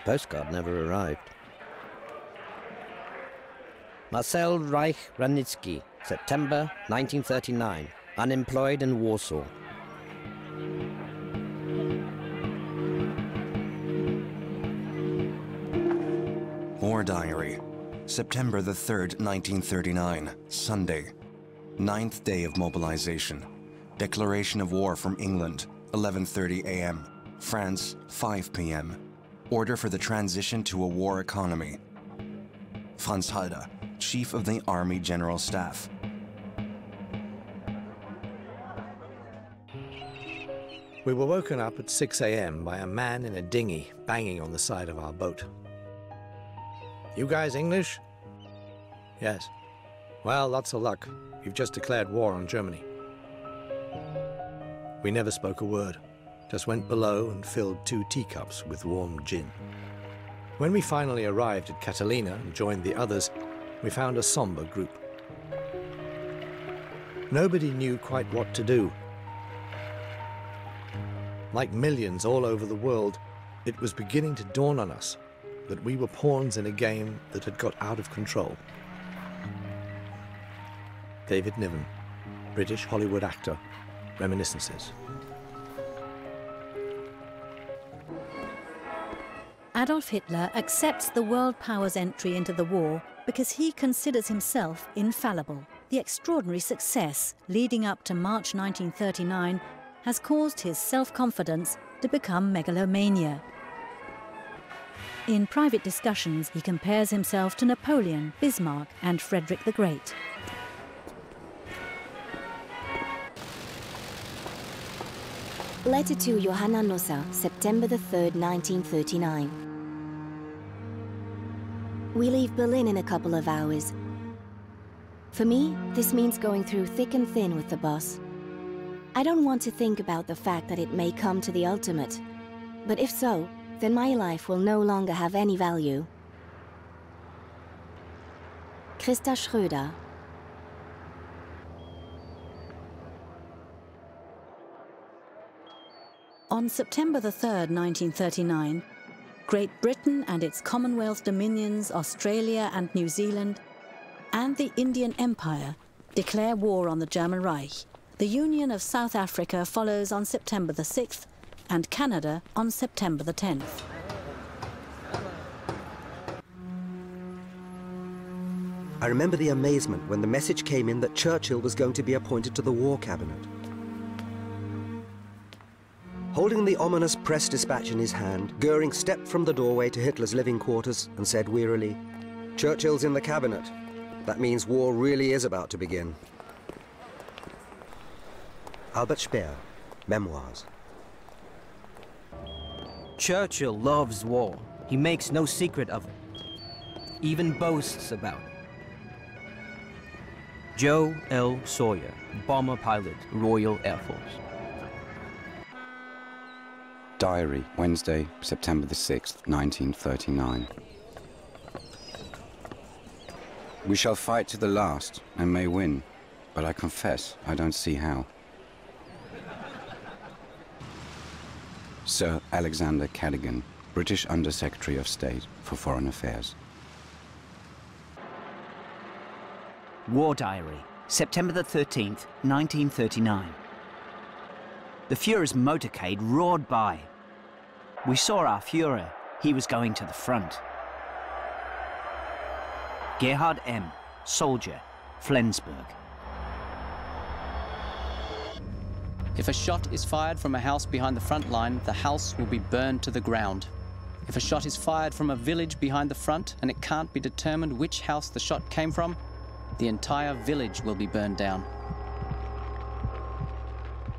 The postcard never arrived. Marcel Reich-Ranitzky, September 1939, unemployed in Warsaw. War Diary, September the 3rd, 1939, Sunday. 9th day of mobilization. Declaration of war from England, 11:30 a.m. France, 5 p.m. Order for the transition to a war economy. Franz Halder, Chief of the Army General Staff. We were woken up at 6 a.m. by a man in a dinghy banging on the side of our boat. You guys English? Yes. Well, lots of luck. You've just declared war on Germany. We never spoke a word, just went below and filled 2 teacups with warm gin. When we finally arrived at Catalina and joined the others, we found a somber group. Nobody knew quite what to do. Like millions all over the world, it was beginning to dawn on us that we were pawns in a game that had got out of control. David Niven, British Hollywood actor, Reminiscences. Adolf Hitler accepts the world power's entry into the war because he considers himself infallible. The extraordinary success leading up to March 1939 has caused his self-confidence to become megalomania. In private discussions, he compares himself to Napoleon, Bismarck, and Frederick the Great. Letter to Johanna Nossa, September the 3rd, 1939. We leave Berlin in a couple of hours. For me, this means going through thick and thin with the boss. I don't want to think about the fact that it may come to the ultimate, but if so, then my life will no longer have any value. Christa Schröder. On September the 3rd, 1939, Great Britain and its Commonwealth dominions, Australia and New Zealand, and the Indian Empire declare war on the German Reich. The Union of South Africa follows on September the 6th, and Canada on September the 10th. I remember the amazement when the message came in that Churchill was going to be appointed to the War Cabinet. Holding the ominous press dispatch in his hand, Goering stepped from the doorway to Hitler's living quarters and said wearily, "Churchill's in the cabinet. That means war really is about to begin." Albert Speer, Memoirs. Churchill loves war. He makes no secret of it, even boasts about it. Joe L. Sawyer, bomber pilot, Royal Air Force. Diary, Wednesday, September the 6th, 1939. We shall fight to the last and may win, but I confess I don't see how. Sir Alexander Cadogan, British Under-Secretary of State for Foreign Affairs. War Diary, September the 13th, 1939. The Fuhrer's motorcade roared by. We saw our Fuhrer. He was going to the front. Gerhard M., soldier, Flensburg. If a shot is fired from a house behind the front line, the house will be burned to the ground. If a shot is fired from a village behind the front and it can't be determined which house the shot came from, the entire village will be burned down.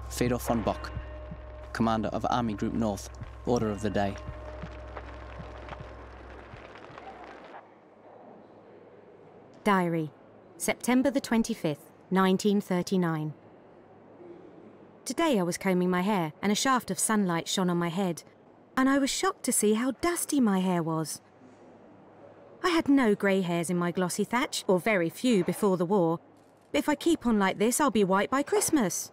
Fedor von Bock, commander of Army Group North, order of the day. Diary, September the 25th, 1939. Today I was combing my hair and a shaft of sunlight shone on my head, and I was shocked to see how dusty my hair was. I had no grey hairs in my glossy thatch, or very few before the war, but if I keep on like this, I'll be white by Christmas.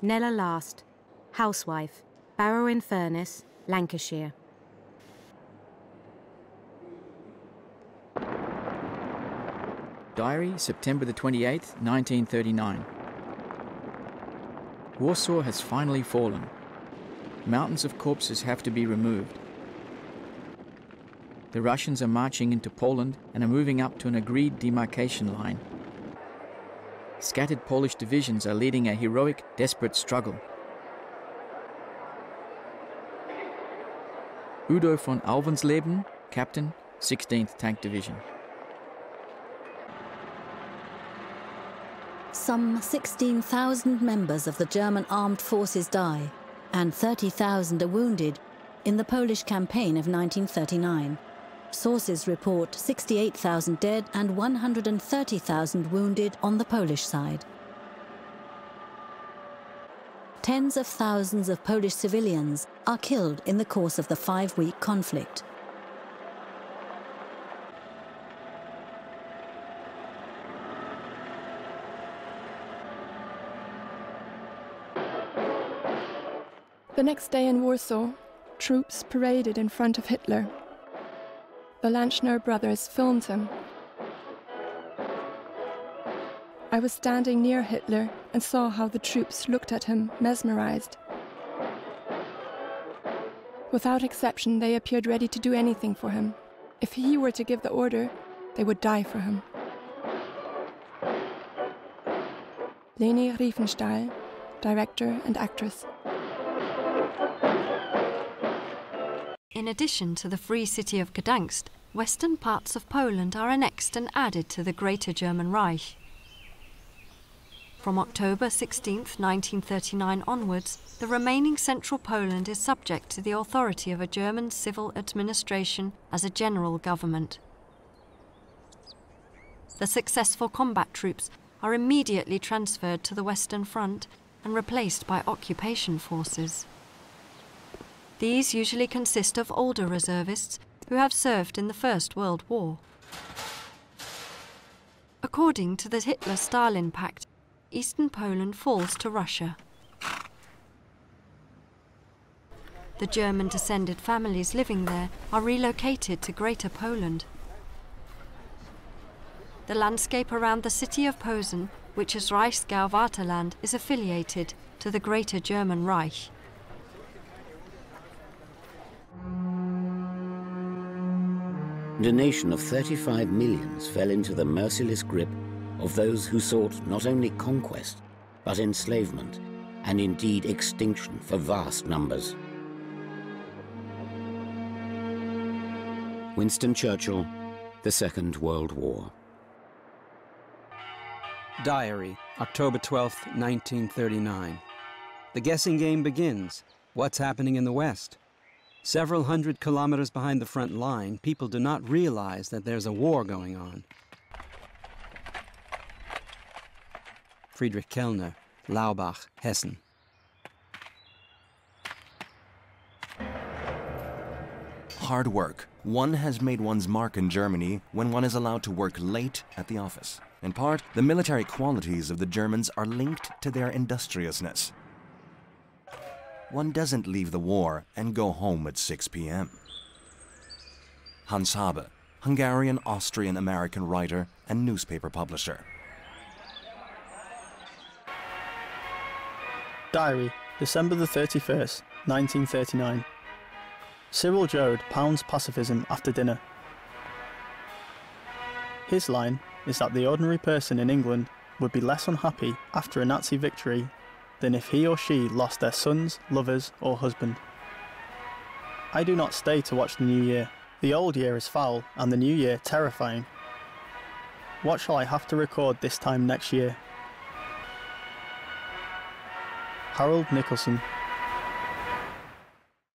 Nella Last, housewife, Barrow-in-Furness, Lancashire. Diary, September the 28th, 1939. Warsaw has finally fallen. Mountains of corpses have to be removed. The Russians are marching into Poland and are moving up to an agreed demarcation line. Scattered Polish divisions are leading a heroic, desperate struggle. Udo von Alvensleben, Captain, 16th Tank Division. Some 16,000 members of the German armed forces die, and 30,000 are wounded in the Polish campaign of 1939. Sources report 68,000 dead and 130,000 wounded on the Polish side. Tens of thousands of Polish civilians are killed in the course of the 5-week conflict. The next day in Warsaw, troops paraded in front of Hitler. The Lanchner brothers filmed him. I was standing near Hitler and saw how the troops looked at him, mesmerized. Without exception, they appeared ready to do anything for him. If he were to give the order, they would die for him. Leni Riefenstahl, director and actress. In addition to the Free City of Gdansk, western parts of Poland are annexed and added to the Greater German Reich. From October 16, 1939 onwards, the remaining central Poland is subject to the authority of a German civil administration as a general government. The successful combat troops are immediately transferred to the Western Front and replaced by occupation forces. These usually consist of older reservists who have served in the First World War. According to the Hitler-Stalin Pact, Eastern Poland falls to Russia. The German-descended families living there are relocated to Greater Poland. The landscape around the city of Posen, which is Reichsgau-Vaterland, is affiliated to the Greater German Reich. The nation of 35 millions fell into the merciless grip of those who sought not only conquest, but enslavement, and indeed extinction for vast numbers. Winston Churchill, The Second World War. Diary, October 12th, 1939. The guessing game begins. What's happening in the West? Several hundred kilometers behind the front line, people do not realize that there's a war going on. Friedrich Kellner, Laubach, Hessen. Hard work. One has made one's mark in Germany when one is allowed to work late at the office. In part, the military qualities of the Germans are linked to their industriousness. One doesn't leave the war and go home at 6 p.m. Hans Habe, Hungarian-Austrian-American writer and newspaper publisher. Diary, December the 31st, 1939. Cyril Joad pounds pacifism after dinner. His line is that the ordinary person in England would be less unhappy after a Nazi victory than if he or she lost their sons, lovers, or husband. I do not stay to watch the new year. The old year is foul and the new year terrifying. What shall I have to record this time next year? Harold Nicholson.